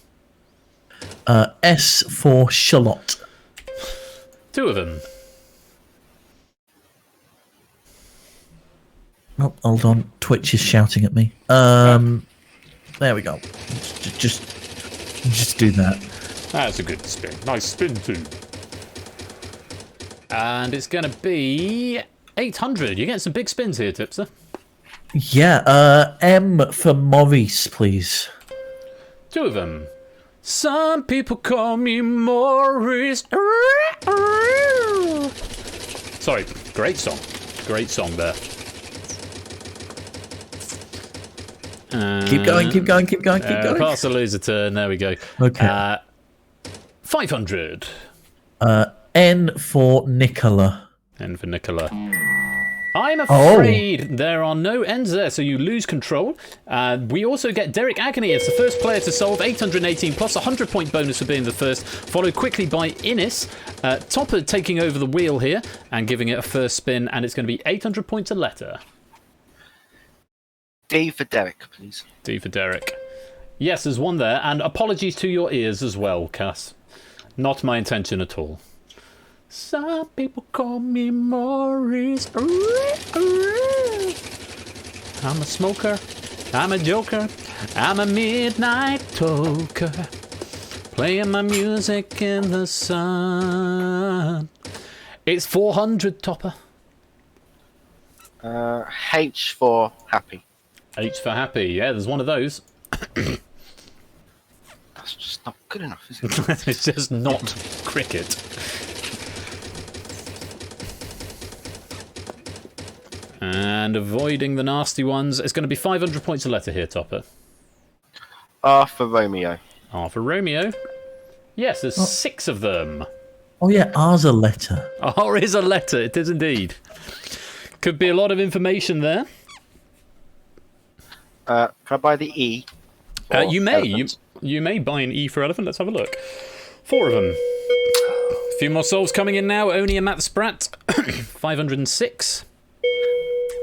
S for shallot. 2 of them. Oh, hold on. Twitch is shouting at me. There we go. Just do that. That's a good spin. Nice spin too. And it's going to be 800. You're getting some big spins here, Tipster. Yeah. M for Maurice, please. 2 of them. Some people call me Maurice. Sorry. Great song. Great song there. Keep going. Pass the loser turn. There we go. Okay. 500. N for Nicola. N for Nicola. I'm afraid there are no ends there, so you lose control. We also get Derek Agony as the first player to solve, 818 plus a 100-point bonus for being the first, followed quickly by Innis. Topper taking over the wheel here and giving it a first spin, and it's going to be 800 points a letter. D for Derek, please. D for Derek. Yes, there's 1 there, and apologies to your ears as well, Cass. Not my intention at all. Some people call me Maurice. I'm a smoker. I'm a joker. I'm a midnight toker. Playing my music in the sun. It's 400, Topper. H for happy. H for happy. Yeah, there's one of those. That's just not good enough, is it? It's just not cricket. And avoiding the nasty ones. It's going to be 500 points a letter here, Topper. R for Romeo. R for Romeo. Yes, there's 6 of them. Oh yeah, R's a letter. R is a letter. It is indeed. Could be a lot of information there. Can I buy the E? You may. You may buy an E for elephant. Let's have a look. 4 of them. A few more souls coming in now. Oni and Matt Spratt. 506.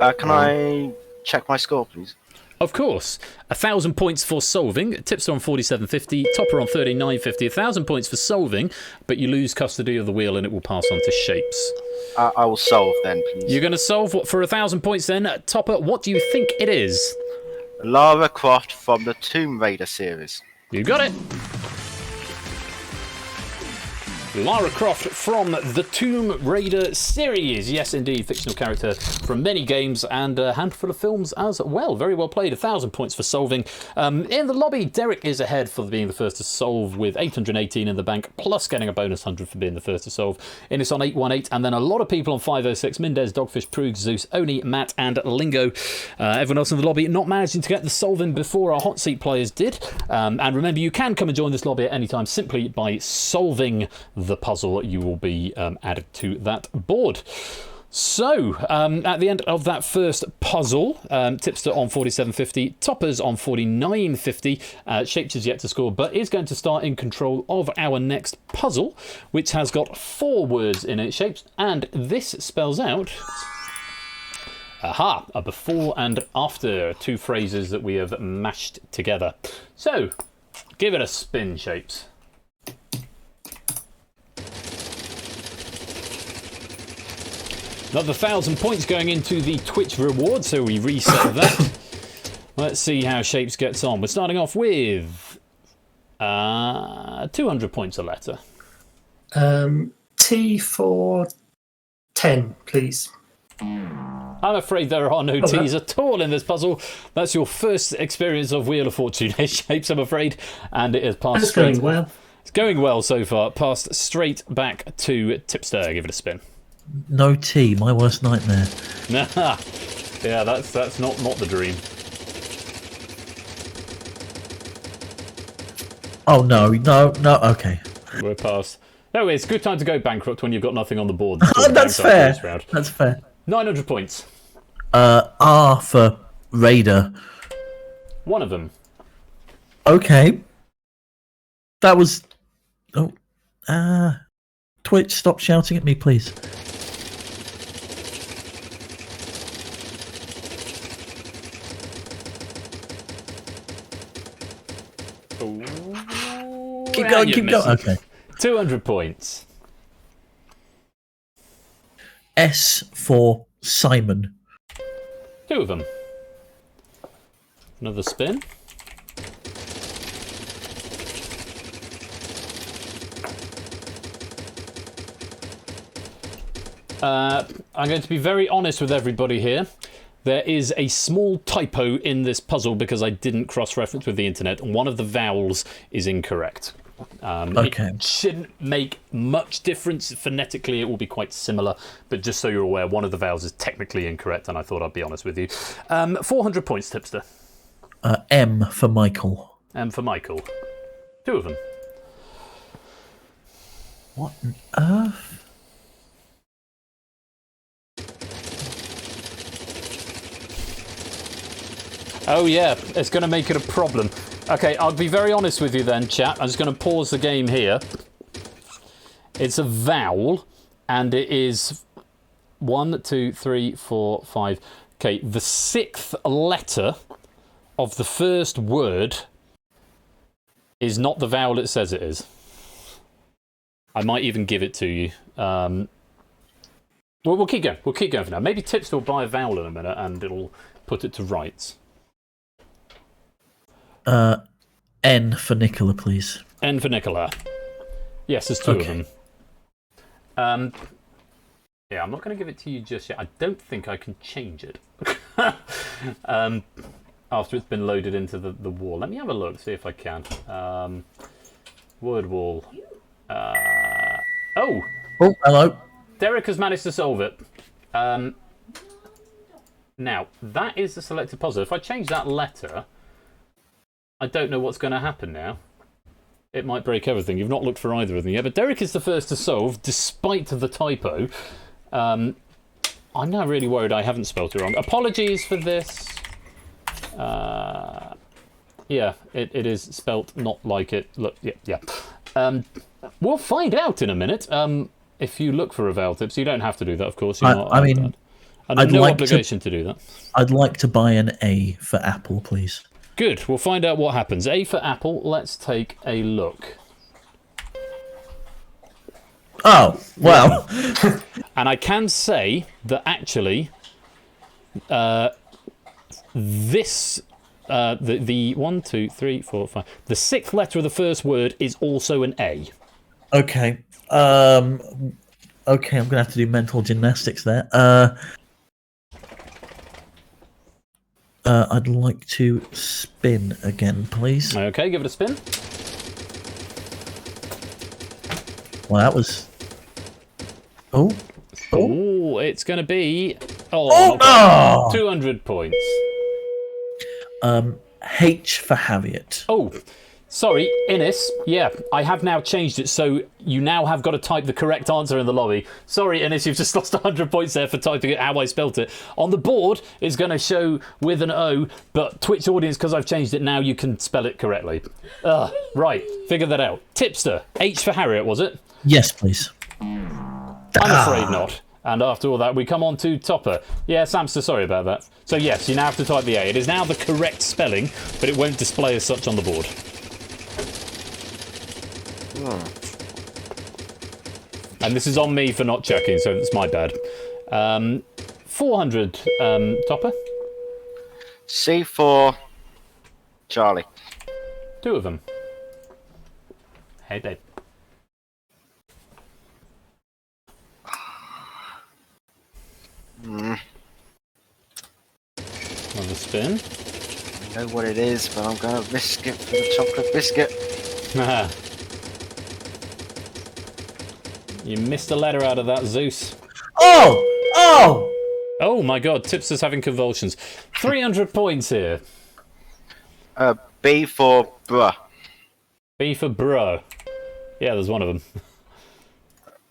Can I check my score, please? Of course. 1,000 points for solving. Tipster on 47.50. Topper on 39.50. 1,000 points for solving, but you lose custody of the wheel and it will pass on to Shapes. I will solve then, please. You're going to solve what for 1,000 points then. Topper, what do you think it is? Lara Croft from the Tomb Raider series. You got it. Lara Croft from the Tomb Raider series. Yes, indeed, fictional character from many games and a handful of films as well. Very well played. 1,000 points for solving. In the lobby, Derek is ahead for being the first to solve with 818 in the bank, plus getting a bonus 100 for being the first to solve. Innes on 818, and then a lot of people on 506. Mendez, Dogfish, Prug, Zeus, Oni, Matt, and Lingo. Everyone else in the lobby not managing to get the solving before our hot seat players did. And remember, you can come and join this lobby at any time simply by solving the puzzle. You will be added to that board. So, at the end of that first puzzle, Tipster on 47.50, Toppers on 49.50. Shapes is yet to score, but is going to start in control of our next puzzle, which has got 4 words in it, Shapes, and this spells out... Aha! A before and after, 2 phrases that we have mashed together. So, give it a spin, Shapes. Another 1,000 points going into the Twitch reward, so we reset that. Let's see how Shapes gets on. We're starting off with 200 points a letter. T for 10, please. I'm afraid there are no T's at all in this puzzle. That's your first experience of Wheel of Fortune, Shapes, I'm afraid. And it has passed It's going well. It's going well so far. Passed straight back to Tipster. Give it a spin. No T, my worst nightmare. Yeah, that's not the dream. Oh no, okay. We're past. No, it's a good time to go bankrupt when you've got nothing on the board. That's fair. That's fair. 900 points. R for Raider. One of them. Okay. That was... Twitch, stop shouting at me, please. Keep going. Okay. 200 points. S for Simon. 2 of them. Another spin. I'm going to be very honest with everybody here. There is a small typo in this puzzle because I didn't cross-reference with the internet, and one of the vowels is incorrect. Okay. It shouldn't make much difference. Phonetically, it will be quite similar, but just so you're aware, one of the vowels is technically incorrect, and I thought I'd be honest with you. 400 points, Tipster. M for Michael. M for Michael. 2 of them. What on earth? Oh yeah, it's going to make it a problem. Okay, I'll be very honest with you then, chat. I'm just going to pause the game here. It's a vowel, and it is 1, 2, 3, 4, 5. Okay, the 6th letter of the first word is not the vowel it says it is. I might even give it to you. Well, we'll keep going. We'll keep going for now. Maybe Tipster will buy a vowel in a minute, and it'll put it to rights. N for Nicola, please. N for Nicola. Yes, there's two of them. Yeah, I'm not going to give it to you just yet. I don't think I can change it. After it's been loaded into the wall. Let me have a look, see if I can. Word wall. Oh, hello. Derek has managed to solve it. Now, that is the selected puzzle. If I change that letter, I don't know what's going to happen now. It might break everything. You've not looked for either of them yet, but Derek is the first to solve, despite the typo. I'm now really worried I haven't spelt it wrong. Apologies for this. Yeah, it is spelt not like it. Look, yeah. We'll find out in a minute. If you look for eval tips, you don't have to do that, of course. You're not, I'd no obligation to do that. I'd like to buy an A for Apple, please. Good. We'll find out what happens. A for Apple. Let's take a look. Oh, well. And I can say that actually, this, the 1, 2, 3, 4, 5, the sixth letter of the first word is also an A. Okay. Okay, I'm going to have to do mental gymnastics there. I'd like to spin again, please. Okay, give it a spin. Well, that was... Oh, it's going to be... Oh, no! 200 points. H for Harriet. Oh, sorry, Innes. Yeah, I have now changed it, so you now have got to type the correct answer in the lobby. Sorry, Innes, you've just lost 100 points there for typing it how I spelt it. On the board, it's going to show with an O, but Twitch audience, because I've changed it now, you can spell it correctly. Right, figure that out. Tipster, H for Harriet, was it? Yes, please. I'm afraid not. And after all that, we come on to Topper. Yeah, Samster, sorry about that. So yes, you now have to type the A. It is now the correct spelling, but it won't display as such on the board. And this is on me for not checking, so it's my bad. 400, Topper. C for Charlie. Two of them. Hey, babe. Another spin. I know what it is, but I'm going to risk it for the chocolate biscuit. You missed a letter out of that, Zeus. Oh my god, Tipster's having convulsions. 300 points here. B for bruh. B for bro. Yeah, there's one of them.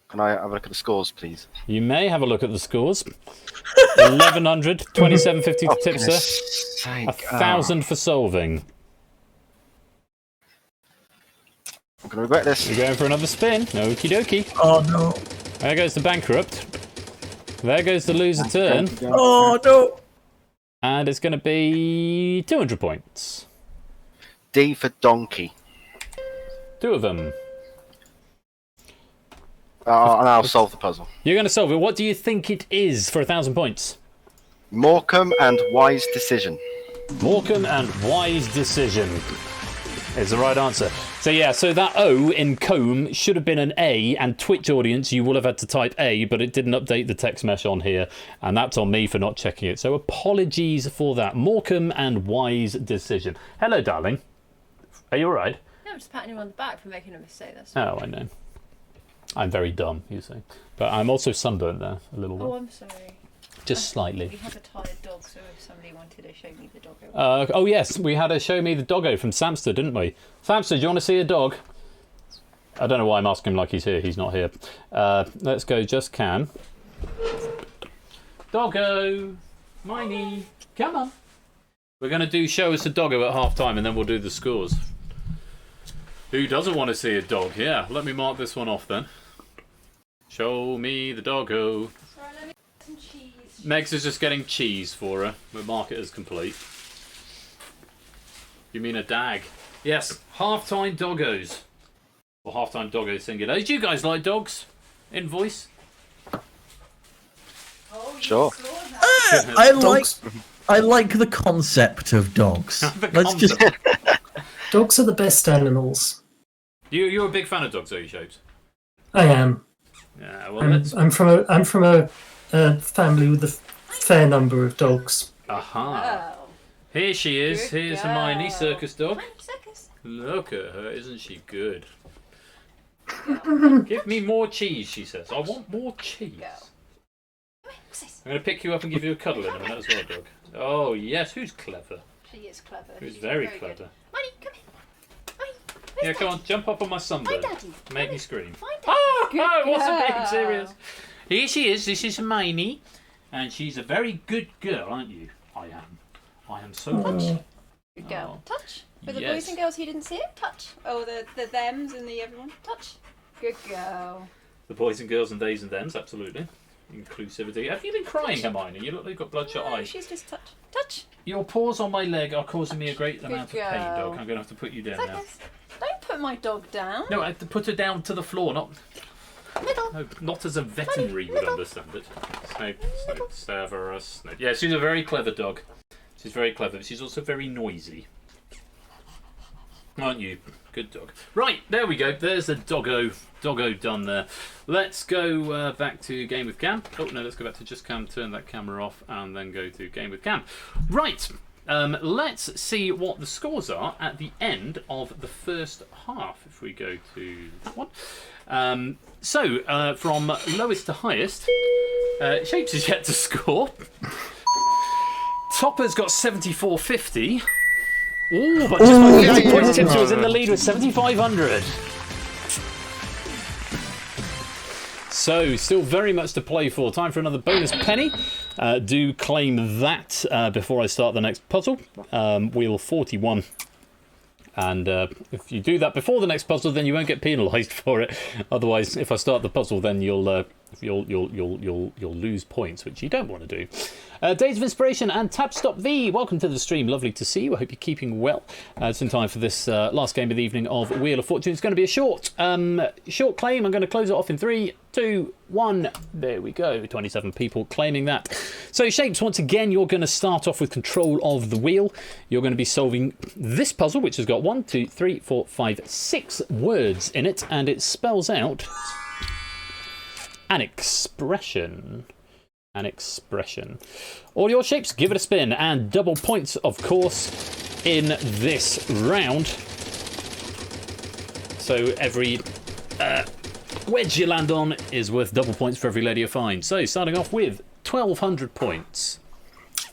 Can I have a look at the scores, please? You may have a look at the scores. 1100, 2750 to Tipster. 1,000 for solving. I'm going to regret this. You're going for another spin. Okie dokie. Oh, no. There goes the bankrupt. There goes the loser turn. Oh, no. And it's going to be 200 points. D for donkey. Two of them. And I'll solve the puzzle. You're going to solve it. What do you think it is for 1,000 points? Morecambe and wise decision. Morecambe and wise decision is the right answer. So yeah, so that O in comb should have been an A, and Twitch audience, you will have had to type A, but it didn't update the text mesh on here, and that's on me for not checking it. So apologies for that. Morecambe and wise decision. Hello, darling. Are you all right? No, I'm just patting him on the back for making a mistake. That's Oh, I know. I'm very dumb, you say. But I'm also sunburnt there, a little bit. Oh, I'm sorry. Just slightly. We have a tired dog, so if somebody wanted to show me the doggo. Oh, yes, we had a show me the doggo from Samster, didn't we? Samster, do you want to see a dog? I don't know why I'm asking him like he's here. He's not here. Let's go, just can. Doggo! Miney! Come on! We're going to do show us a doggo at half time, and then we'll do the scores. Who doesn't want to see a dog? Yeah, let me mark this one off then. Show me the doggo. Sorry, let me get some cheese. Megs is just getting cheese for her. We'll mark it as complete. You mean a dag? Yes, half-time doggos. Or half-time doggos singular. Do you guys like dogs? In voice? Oh, Sure. I like the concept of dogs. Let's just... Dogs are the best animals. You're a big fan of dogs, are you, Shapes? I am. Yeah, well, I'm from a family with a fair number of dogs. Aha. Oh. Here she is. Good Here's girl. Hermione, circus dog. Circus. Look at her, isn't she good? Give me more cheese, she says. I want more cheese. What's this? I'm going to pick you up and give you a cuddle in a minute as well, dog. Oh, yes, who's clever? She is clever. Who's She's very good. clever. Money, come here. Money, Yeah, come on, jump up on my sunburn. Find Daddy. Make me scream. Find Daddy. Oh, Good I wasn't being girl. serious. Here she is. This is Hermione. And she's a very good girl, aren't you? I am. I am so good. Good girl. Oh. Touch. For the Yes. boys and girls who didn't see it, touch. Oh, the thems and the everyone. Touch. Good girl. The boys and girls and theys and thems, absolutely. Inclusivity. Have you been crying, Hermione? You look like you've got bloodshot No, eyes. she's just touch. Touch. Your paws on my leg are causing me a great amount of pain, girl. dog. I'm going to have to put you down now. Circus. Don't put my dog down. No, I have to put her down to the floor, not Middle. no, not as a veterinary would understand it. Snape, Severus, Snape. Yeah, she's a very clever dog. She's very clever, but she's also very noisy. Aren't you? Good dog. Right, there we go. There's the doggo done there. Let's go back to Game with Cam. Oh, no, let's go back to Just Cam, turn that camera off, and then go to Game with Cam. Right, let's see what the scores are at the end of the first half, if we go to that one. So, from lowest to highest, Shapes is yet to score. Topper's got 74.50. Ooh, but just by 50 points, Tipsy was in the lead with 7,500. So, still very much to play for. Time for another bonus penny. Do claim that before I start the next puzzle. Wheel 41. And if you do that before the next puzzle, then you won't get penalised for it. Otherwise, if I start the puzzle, then you'll lose points, which you don't want to do. Days of Inspiration and Tabstop V, welcome to the stream. Lovely to see you. I hope you're keeping well. It's in time for this last game of the evening of Wheel of Fortune. It's going to be a short claim. I'm going to close it off in 3, 2, 1. There we go. 27 people claiming that. So, Shapes, once again, you're going to start off with control of the wheel. You're going to be solving this puzzle, which has got 1, 2, 3, 4, 5, 6 words in it, and it spells out an expression. An expression. All your Shapes, give it a spin, and double points, of course, in this round. So every wedge you land on is worth double points for every lady you find. So starting off with 1,200 points.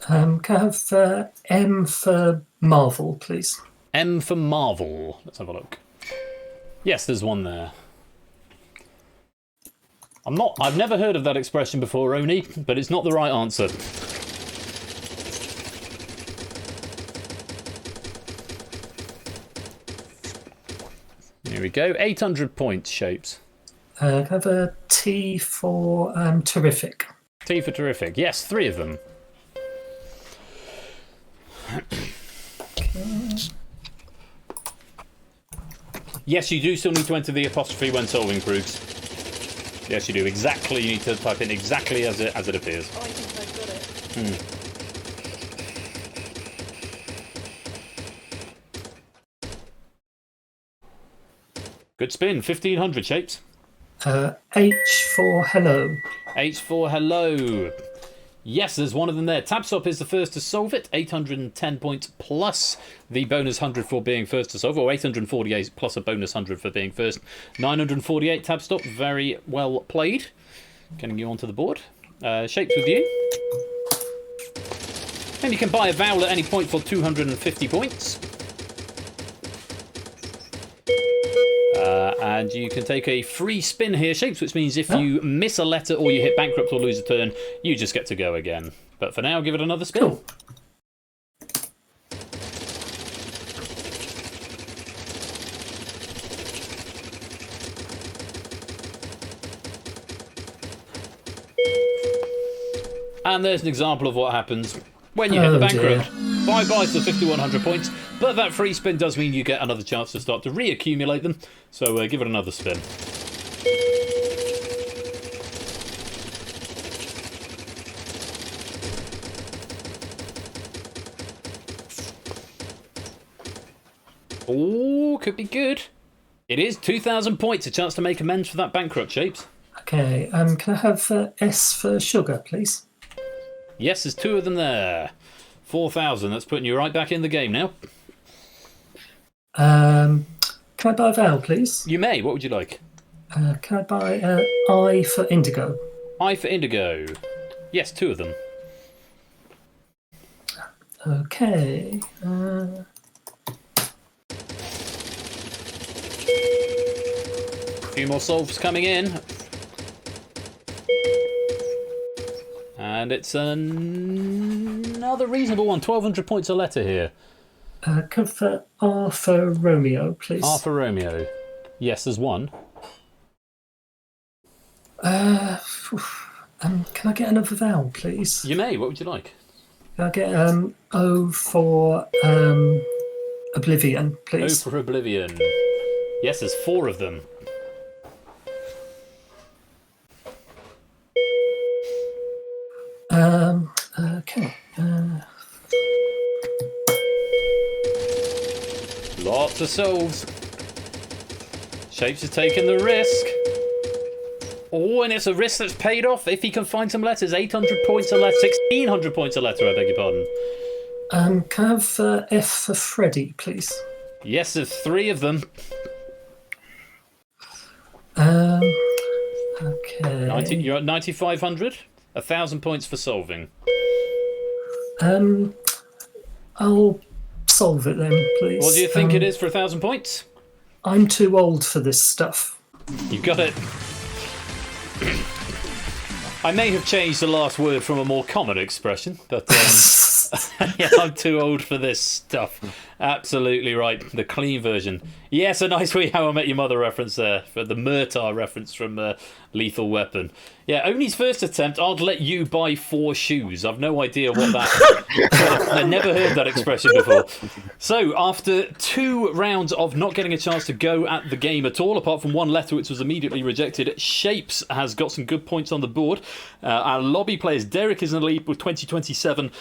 Can I have M for Marvel, please? M for Marvel. Let's have a look. Yes, there's one there. I've never heard of that expression before, Oni, but it's not the right answer. Here we go. 800 points, Shapes. Can I have a T for terrific? T for terrific. Yes, 3 of them. Yes, you do still need to enter the apostrophe when solving proofs. Yes, you do. Exactly. You need to type in exactly as it appears. Oh, I think I've got it. Good spin. 1,500, Shapes. H for hello. H for hello. Yes, there's one of them there. Tabstop is the first to solve it. 810 points plus the bonus 100 for being first to solve, or 848 plus a bonus 100 for being first. 948 Tabstop. Very well played. Getting you onto the board. Shapes with you. And you can buy a vowel at any point for 250 points. And you can take a free spin here, Shapes, which means if you miss a letter or you hit bankrupt or lose a turn, you just get to go again. But for now, give it another spin. Cool. And there's an example of what happens when you hit the bankrupt. Bye-bye to 5,100 points. But that free spin does mean you get another chance to start to reaccumulate them. So give it another spin. Oh, could be good. It is 2,000 points. A chance to make amends for that bankrupt, Shapes. Okay. Can I have S for sugar, please? Yes, there's 2 of them there. 4,000. That's putting you right back in the game now. Can I buy a vowel, please? You may. What would you like? Can I buy I for indigo? I for indigo. Yes, 2 of them. Okay. A few more solves coming in. And it's another reasonable one. 1,200 points a letter here. Can I for R for Romeo, please? R for Romeo. Yes, there's 1. Can I get another vowel, please? You may. What would you like? Can I get O for Oblivion, O please? for Oblivion. Yes, there's 4 of them. Okay. Lots of solves. Shapes is taking the risk. Oh, and it's a risk that's paid off if he can find some letters. 800 points a letter. 1,600 points a letter, I beg your pardon. Can I have F for Freddy, please? Yes, there's 3 of them. Okay. You're at 9,500. 1,000 points for solving. I'll solve it then, please. What do you think it is for 1,000 points? I'm too old for this stuff. You got it. I may have changed the last word from a more common expression, but yeah, I'm too old for this stuff. Absolutely right. The clean version. Yes, a nice wee How I Met Your Mother reference there, for the Murtaugh reference from Lethal Weapon. Yeah, only his first attempt, I'd let you buy 4 shoes. I've no idea what that... I've never heard that expression before. So, after 2 rounds of not getting a chance to go at the game at all, apart from 1 letter which was immediately rejected, Shapes has got some good points on the board. Our lobby players, Derek is in the lead with 2027.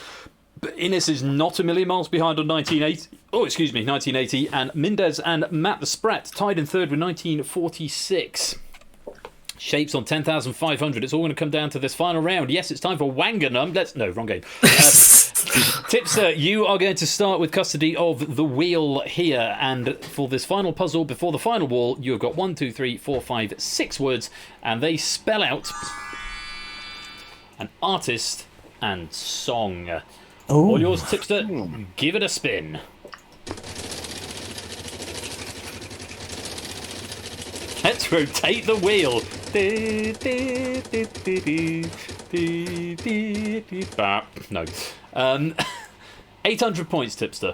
Innes is not a million miles behind on 1980, and Mendez and Matt the Sprat tied in third with 1946. Shapes on 10,500. It's all going to come down to this final round. Yes, it's time for Wanganum. No, wrong game. Tipster, you are going to start with custody of the wheel here, and for this final puzzle before the final wall, you have got 1, 2, 3, 4, 5, 6 words, and they spell out an artist and song. Oh. All yours, Tipster. Give it a spin. Let's rotate the wheel. No. 800 points, Tipster.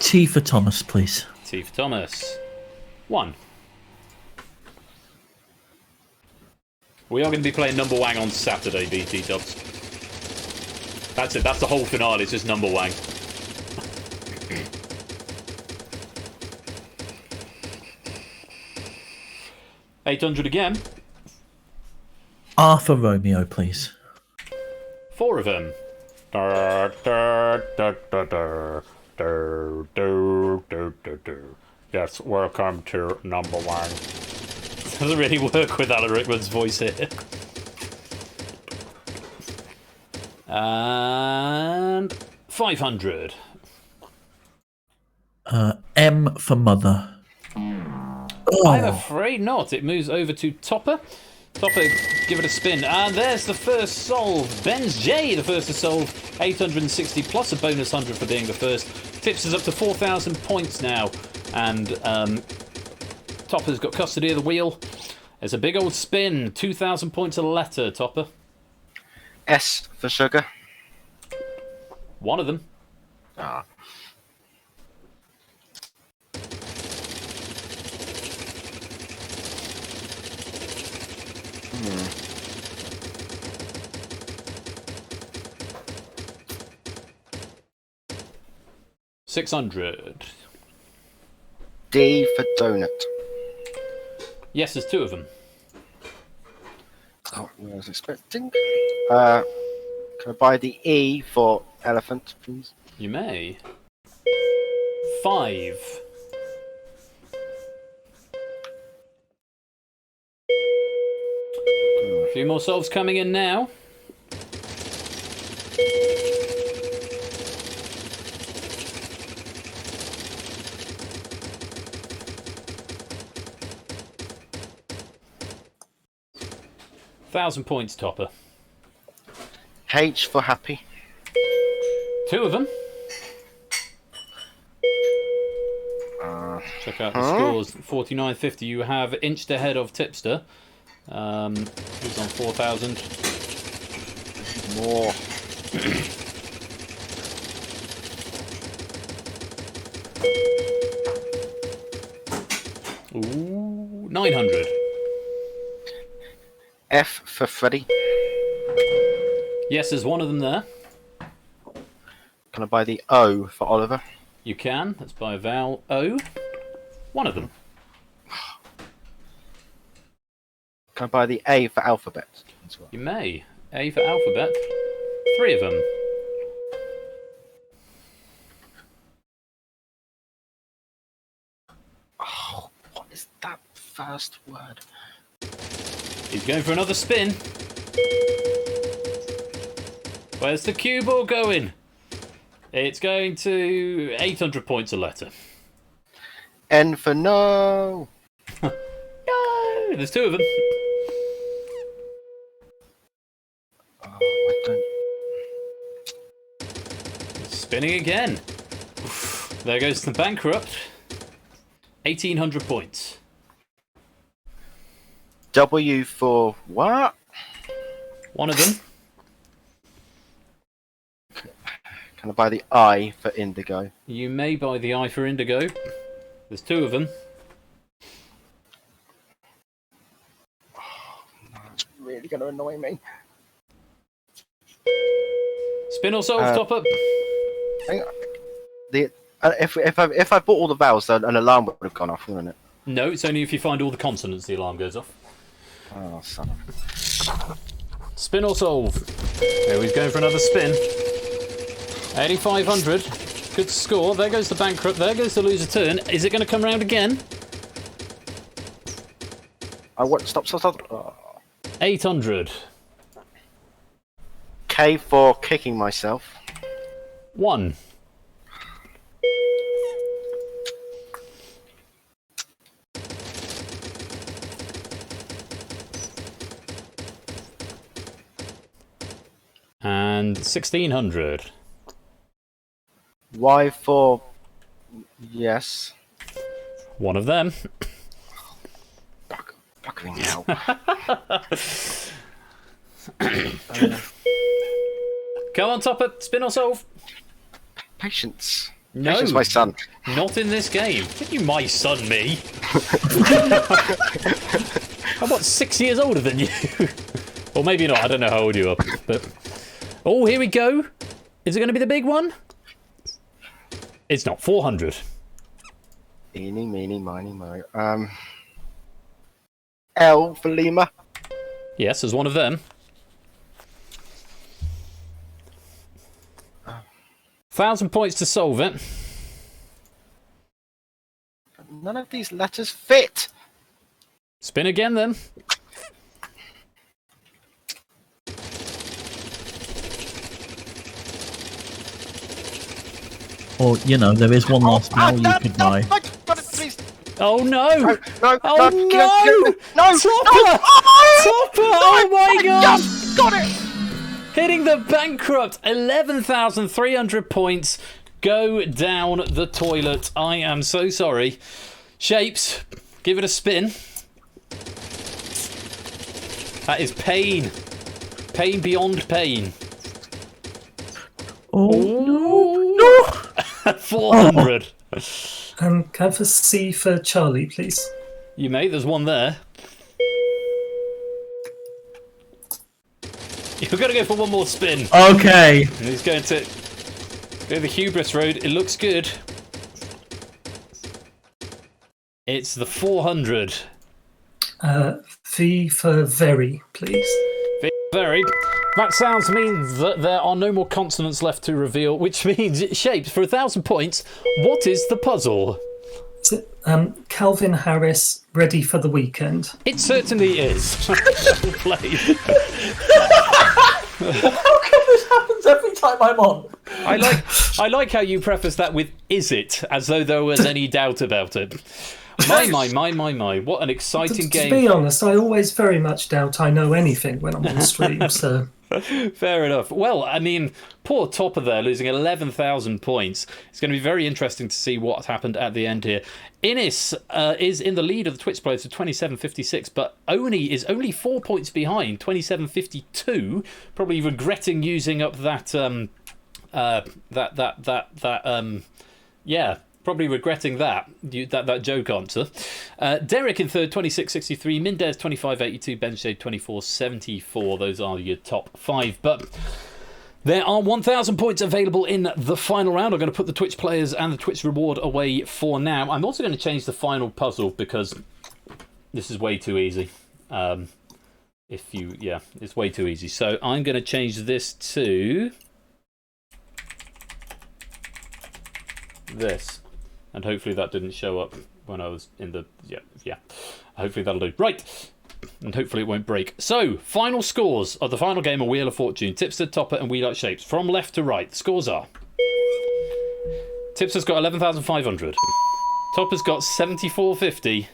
T for Thomas, please. T for Thomas. 1. We are going to be playing Number Wang on Saturday, BT Dubs. That's it. That's the whole finale. It's just Number Wang. $800 again. R for Romeo, please. 4 of them. Yes, welcome to Number Wang. Doesn't really work with Alan Rickman's voice here. And 500. M for Mother. Oh. I'm afraid not. It moves over to Topper. Topper, give it a spin. And there's the first solve. Ben's J, the first to solve. 860 plus a bonus 100 for being the first. Tips is up to 4,000 points now. And Topper's got custody of the wheel. It's a big old spin. 2,000 points a letter, Topper. S for sugar. 1 of them. Ah. Hmm. 600. D for donut. Yes, there's 2 of them. Oh, I was expecting. Can I buy the E for elephant, please? You may. 5. few more solves coming in now. £1,000 topper. H for happy. 2 of them. Check out the scores. 49.50. You have inched ahead of Tipster. Who's on 4,000? More. Ooh, 900. F for Freddy. Yes, there's one of them there. Can I buy the O for Oliver? You can. That's by Val O. One of them. Can I buy the A for Alphabet as well? You may. A for Alphabet. 3 of them. Oh, what is that first word? He's going for another spin. Where's the cue ball going? It's going to 800 points a letter. N for no. No! There's 2 of them. Oh, I don't... Spinning again. There goes the bankrupt. 1,800 points. W for what? One of them. Can I buy the I for Indigo? You may buy the I for Indigo. There's 2 of them. That's really going to annoy me. Spin or solve, top up. Hang on. If I bought all the vowels, then an alarm would have gone off, wouldn't it? No, it's only if you find all the consonants the alarm goes off. Oh, son of... Spin or solve. There he's going for another spin. 8,500. Good score. There goes the bankrupt. There goes the loser turn. Is it going to come round again? I want... Stop. Oh. 800. K for kicking myself. 1. And 1,600. Y for... Yes. One of them. Fucking hell. Come on, top up. Spin or solve. Patience. No. Patience, my son. Not in this game. Did you my son me? I'm about 6 years older than you. Or maybe not. I don't know how old you are. But oh, here we go. Is it going to be the big one? It's not. 400. Eeny, meeny, miny, mo. L for Lima. Yes, there's one of them. 1,000 points to solve it. None of these letters fit. Spin again then. Or, you know, there is one last vowel you could buy. No, got it, please. Oh no! No, Oh no! No! Topper! Topper! Oh my god! Yes, got it! Hitting the bankrupt. 11,300 points go down the toilet. I am so sorry. Shapes, give it a spin. That is pain. Pain beyond pain. Oh, no! 400. Can I have a C for Charlie, please? You may, there's one there. You've got to go for one more spin. Okay. And he's going to go the hubris road. It looks good. It's the 400. V for very, please. Very. That sounds means that there are no more consonants left to reveal, which means it shapes for 1,000 points. What is the puzzle? Is it, Calvin Harris ready for the weekend? It certainly is. Well played. How come this happens every time I'm on? I like how you preface that with "is it," as though there was any doubt about it. My! What an exciting game! To be honest, I always very much doubt I know anything when I'm on stream. So fair enough. Well, I mean, poor Topper there losing 11,000 points. It's going to be very interesting to see what happened at the end here. Innis is in the lead of the Twitch players with 27.56, but Oni is only 4 points behind, 27.52. Probably regretting using up that probably regretting that joke answer. Derek in third, 26.63. Mindez 25.82. Benshade 24.74. Those are your top 5. But there are 1,000 points available in the final round. I'm going to put the Twitch players and the Twitch reward away for now. I'm also going to change the final puzzle because this is way too easy. It's way too easy. So I'm going to change this to this. And hopefully that didn't show up when I was in the... Yeah. Hopefully that'll do. Right. And hopefully it won't break. So, final scores of the final game of Wheel of Fortune. Tipster, Topper and We Like Shapes. From left to right, the scores are... Tipster's got 11,500. Topper's got 74.50.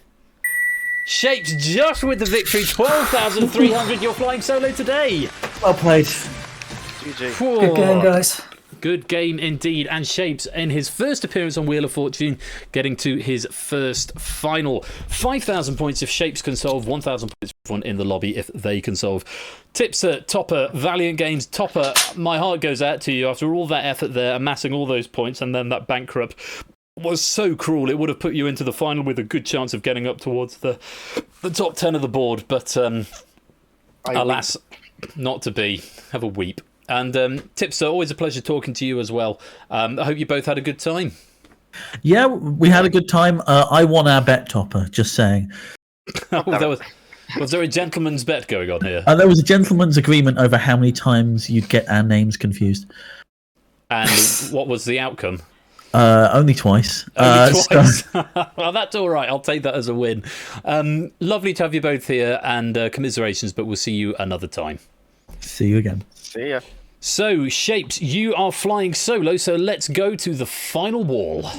Shapes just with the victory, 12,300. You're flying solo today. Well played. GG. good game, guys. Good game indeed. And Shapes, in his first appearance on Wheel of Fortune, getting to his first final. 5,000 points if Shapes can solve, 1,000 points for everyone in the lobby if they can solve. Tipster, Topper, Valiant Games. Topper, my heart goes out to you after all that effort there, amassing all those points, and then that bankrupt was so cruel. It would have put you into the final with a good chance of getting up towards the top 10 of the board. But alas, not to be. Have a weep. And Tipster, always a pleasure talking to you as well. I hope you both had a good time. Yeah, we had a good time. I won our bet, Topper, just saying. Was there a gentleman's bet going on here? There was a gentleman's agreement over how many times you'd get our names confused. And what was the outcome? Only twice. Only twice. Well, that's all right. I'll take that as a win. Lovely to have you both here, and commiserations, but we'll see you another time. See you again. See ya. So, Shapes, you are flying solo, so let's go to the final wall.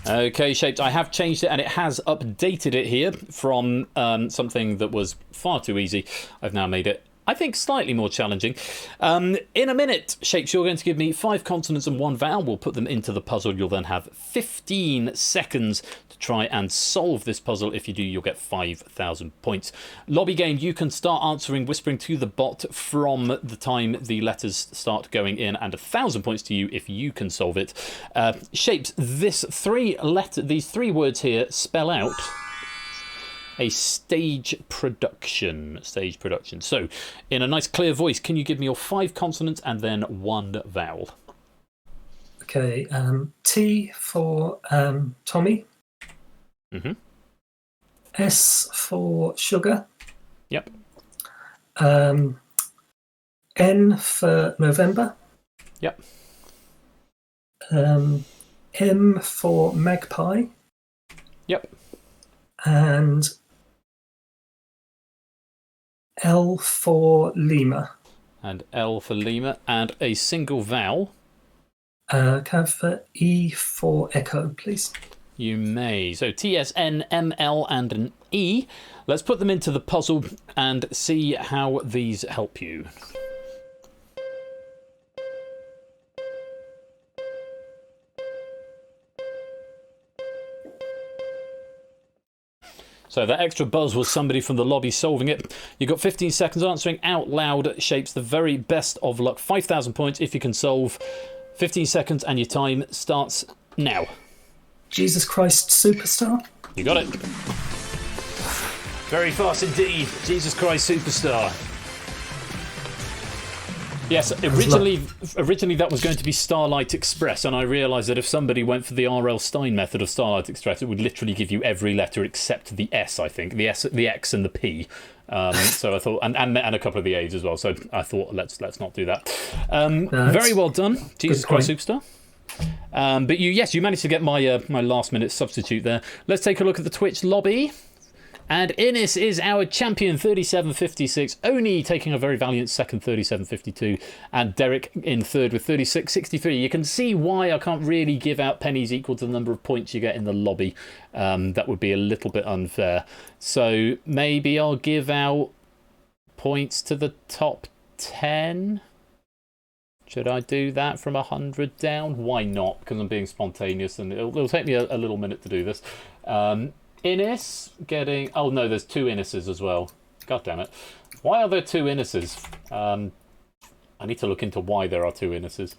Okay, Shapes, I have changed it and it has updated it here from something that was far too easy. I've now made it, I think, slightly more challenging. In a minute, Shapes, you're going to give me 5 consonants and 1 vowel. We'll put them into the puzzle. You'll then have 15 seconds to try and solve this puzzle. If you do, you'll get 5,000 points. Lobby game, you can start answering, whispering to the bot from the time the letters start going in, and 1,000 points to you if you can solve it. Shapes, these 3 words here spell out a stage production. So, in a nice clear voice, can you give me your 5 consonants and then 1 vowel? Okay, T for Tommy. Mm-hmm. S for sugar. Yep. N for November. Yep. M for magpie. Yep. And L for Lima. And L for Lima. And a single vowel. Can I have E for echo, please? You may. So T, S, N, M, L, and an E. Let's put them into the puzzle and see how these help you. So that extra buzz was somebody from the lobby solving it. You've got 15 seconds answering out loud. Shapes, the very best of luck. 5,000 points if you can solve. 15 seconds and your time starts now. Jesus Christ Superstar. You got it. Very fast indeed. Jesus Christ Superstar. Yes, originally that was going to be Starlight Express, and I realised that if somebody went for the R.L. Stein method of Starlight Express, it would literally give you every letter except the S, I think. The S, the X and the P. So I thought, and a couple of the A's as well. So I thought, let's not do that. Very well done, Jesus Christ Superstar. But you managed to get my my last minute substitute there. Let's take a look at the Twitch lobby. And Innis is our champion, 37.56. Oni taking a very valiant second, 37.52. And Derek in third with 36.63. You can see why I can't really give out pennies equal to the number of points you get in the lobby. That would be a little bit unfair. So maybe I'll give out points to the top 10. Should I do that from 100 down? Why not? Because I'm being spontaneous and it'll take me a little minute to do this. Innis getting... Oh, no, there's 2 Innises as well. God damn it. Why are there 2 Innises? I need to look into why there are 2 Innises.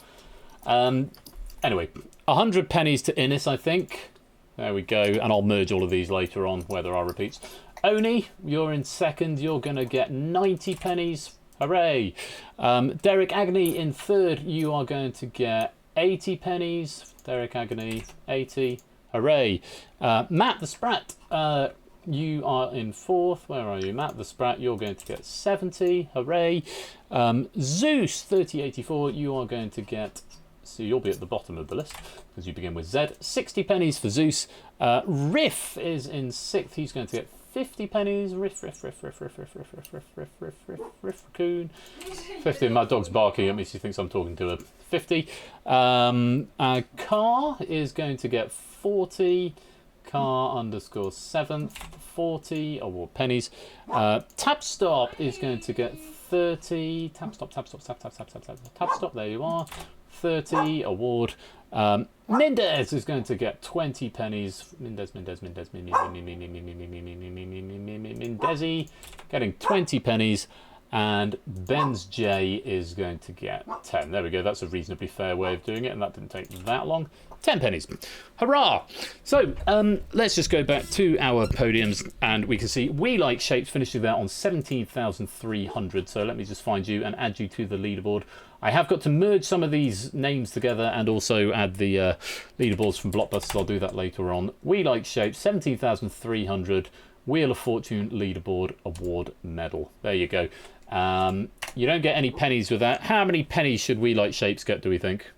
Anyway, 100 pennies to Innis, I think. There we go. And I'll merge all of these later on where there are repeats. Oni, you're in second. You're going to get 90 pennies. Hooray. Derek Agnew in third. You are going to get 80 pennies. Derek Agnew, 80. Hooray. Matt the Sprat, you are in fourth. Where are you? Matt the Sprat, you're going to get 70. Hooray. Zeus, 3084, you are going to get... So you'll be at the bottom of the list because you begin with Z. 60 pennies for Zeus. Riff is in sixth. He's going to get 50 pennies. Riff, raccoon. 50. My dog's barking at me. She thinks I'm talking to her. 50. Car is going to get 40. Car underscore 7th. 40 award pennies. Tap Stop is going to get 30. Tap Stop. There you are. 30 award. Mendez is going to get 20 pennies. Mendezi getting 20 pennies. And Ben's J is going to get 10. There we go. That's a reasonably fair way of doing it, and that didn't take that long. 10 pennies. Hurrah! So let's just go back to our podiums, and we can see We Like Shapes finishing there on 17,300. So let me just find you and add you to the leaderboard. I have got to merge some of these names together and also add the leaderboards from Blockbusters. I'll do that later on. We Like Shapes, 17,300. Wheel of Fortune leaderboard award medal. There you go. You don't get any pennies with that. How many pennies should We Like Shapes get, do we think?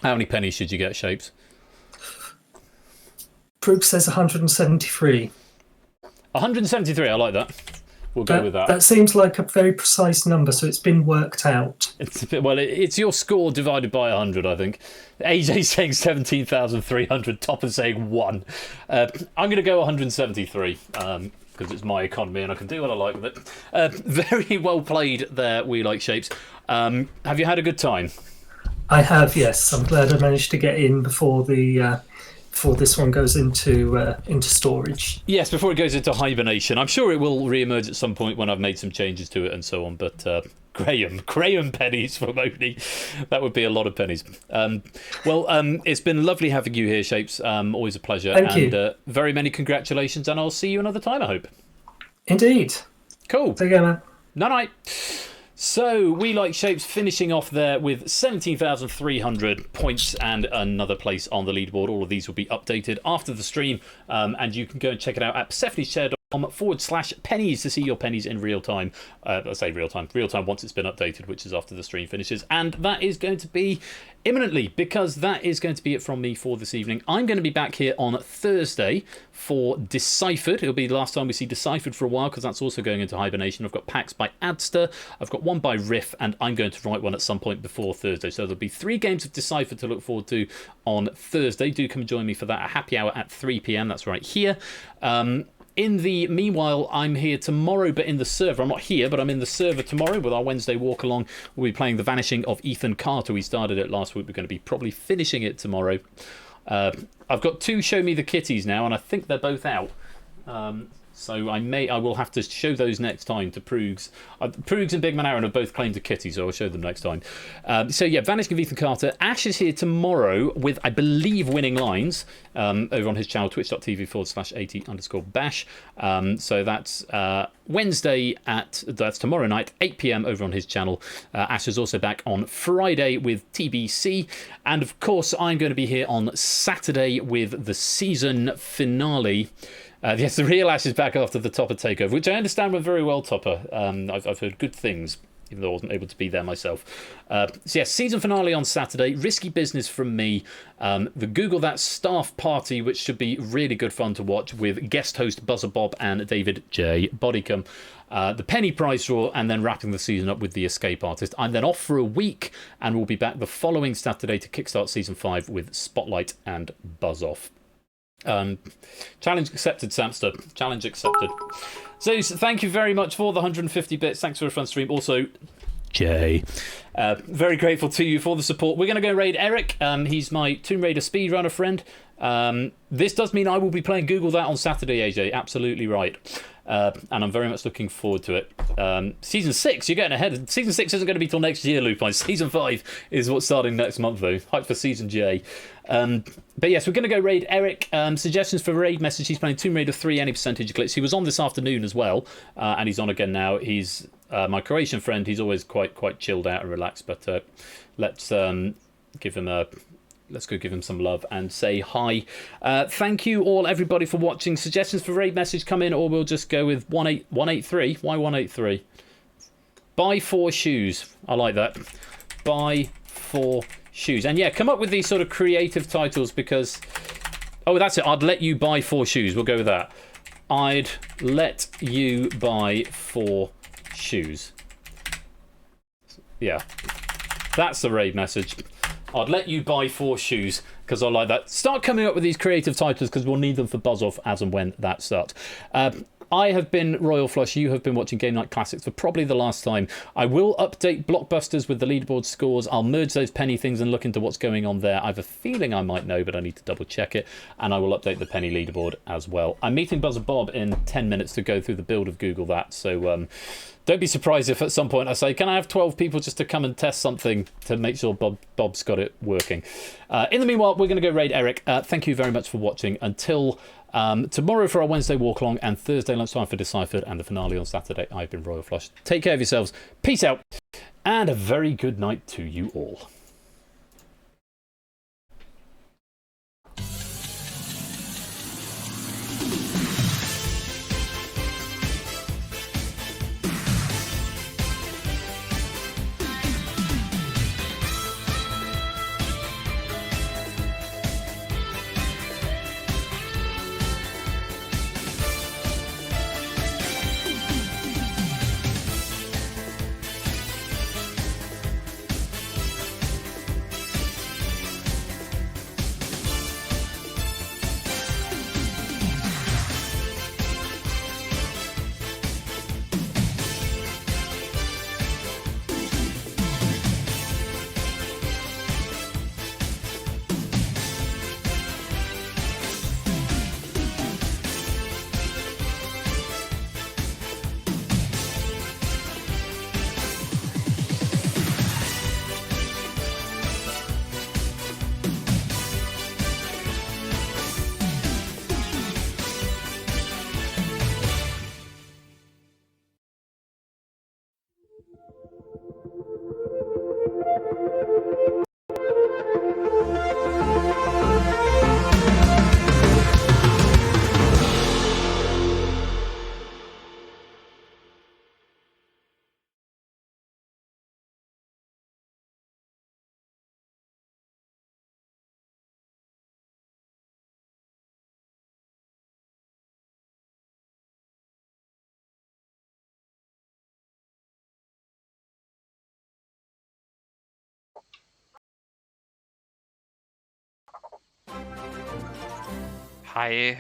How many pennies should you get, Shapes? Brooks says 173. 173, I like that. We'll go with that. That seems like a very precise number, so it's been worked out. It's a bit, well, it's your score divided by 100, I think. AJ saying 17,300, Topper saying 1. I'm going to go 173. Because it's my economy and I can do what I like with it. Very well played there, We Like Shapes. Have you had a good time? I have, yes. I'm glad I managed to get in before this one goes into storage. Yes, before it goes into hibernation. I'm sure it will re-emerge at some point when I've made some changes to it and so on. But Graham pennies for Moni. That would be a lot of pennies. It's been lovely having you here, Shapes. Always a pleasure. Thank you. Very many congratulations, and I'll see you another time, I hope. Indeed. Cool. Take care, man. Night. So, We Like Shapes finishing off there with 17,300 points and another place on the leaderboard. All of these will be updated after the stream, and you can go and check it out at PersephoneShare.com/pennies to see your pennies in real time. I say real time once it's been updated, which is after the stream finishes. And that is going to be imminently, because that is going to be it from me for this evening. I'm going to be back here on Thursday for Deciphered. It'll be the last time we see Deciphered for a while, because that's also going into hibernation. I've got packs by Adster, I've got one by Riff, and I'm going to write one at some point before Thursday. So there'll be 3 games of Deciphered to look forward to on Thursday. Do come and join me for that, a happy hour at 3 PM. That's right here. In the meanwhile, I'm here tomorrow, but in the server. I'm not here, but I'm in the server tomorrow with our Wednesday walk along. We'll be playing The Vanishing of Ethan Carter. We started it last week. We're going to be probably finishing it tomorrow. I've got 2 Show Me the Kitties now, and I think they're both out. So I will have to show those next time to Proogs. Proogs and Big Man Aaron have both claimed a kitty, so I'll show them next time. So yeah, Vanishing of Ethan Carter. Ash is here tomorrow with, I believe, Winning Lines over on his channel, twitch.tv/AT_bash. So that's Wednesday that's tomorrow night, 8 PM over on his channel. Ash is also back on Friday with TBC. And of course, I'm going to be here on Saturday with the season finale. Yes, the real Ash is back after the Topper takeover, which I understand went very well, Topper. I've heard good things, even though I wasn't able to be there myself. So yes, season finale on Saturday. Risky business from me. The Google That staff party, which should be really good fun to watch, with guest host Buzzer Bob and David J. Bodycombe. The penny prize draw, and then wrapping the season up with the escape artist. I'm then off for a week, and we'll be back the following Saturday to kickstart season 5 with Spotlight and Buzz Off. Challenge accepted, Samster. Challenge accepted. Zeus, thank you very much for the 150 bits. Thanks for a fun stream. Also, Jay, very grateful to you for the support. We're going to go raid Eric. He's my Tomb Raider speedrunner friend. This does mean I will be playing Google That on Saturday, AJ. Absolutely right. And I'm very much looking forward to it. Season 6, you're getting ahead. Season 6 isn't going to be till next year, Lupine. Season 5 is what's starting next month, though. Hype for Season J. But yes, we're going to go raid Eric. Suggestions for raid message. He's playing Tomb Raider 3 any percentage glitch. He was on this afternoon as well, and he's on again now. He's my Croatian friend. He's always quite chilled out and relaxed. But let's give him a... Let's go give him some love and say hi. Thank you all, everybody, for watching. Suggestions for raid message come in, or we'll just go with 183. Why 183? Buy 4 shoes. I like that. Buy 4 shoes. And yeah, come up with these sort of creative titles because... Oh, that's it. I'd let you buy 4 shoes. We'll go with that. I'd let you buy 4 shoes. Yeah. That's the raid message. I'd let you buy 4 shoes because I like that. Start coming up with these creative titles because we'll need them for Buzz Off as and when that starts. I have been Royal Flush. You have been watching Game Night Classics for probably the last time. I will update Blockbusters with the leaderboard scores. I'll merge those penny things and look into what's going on there. I have a feeling I might know, but I need to double check it. And I will update the penny leaderboard as well. I'm meeting Buzzer Bob in 10 minutes to go through the build of Google That. So don't be surprised if at some point I say, can I have 12 people just to come and test something to make sure Bob's got it working. In the meanwhile, we're going to go raid Eric. Thank you very much for watching. Until tomorrow for our Wednesday walk along and Thursday lunchtime for Deciphered and the finale on Saturday, I've been Royal Flush. Take care of yourselves. Peace out. And a very good night to you all. Hi,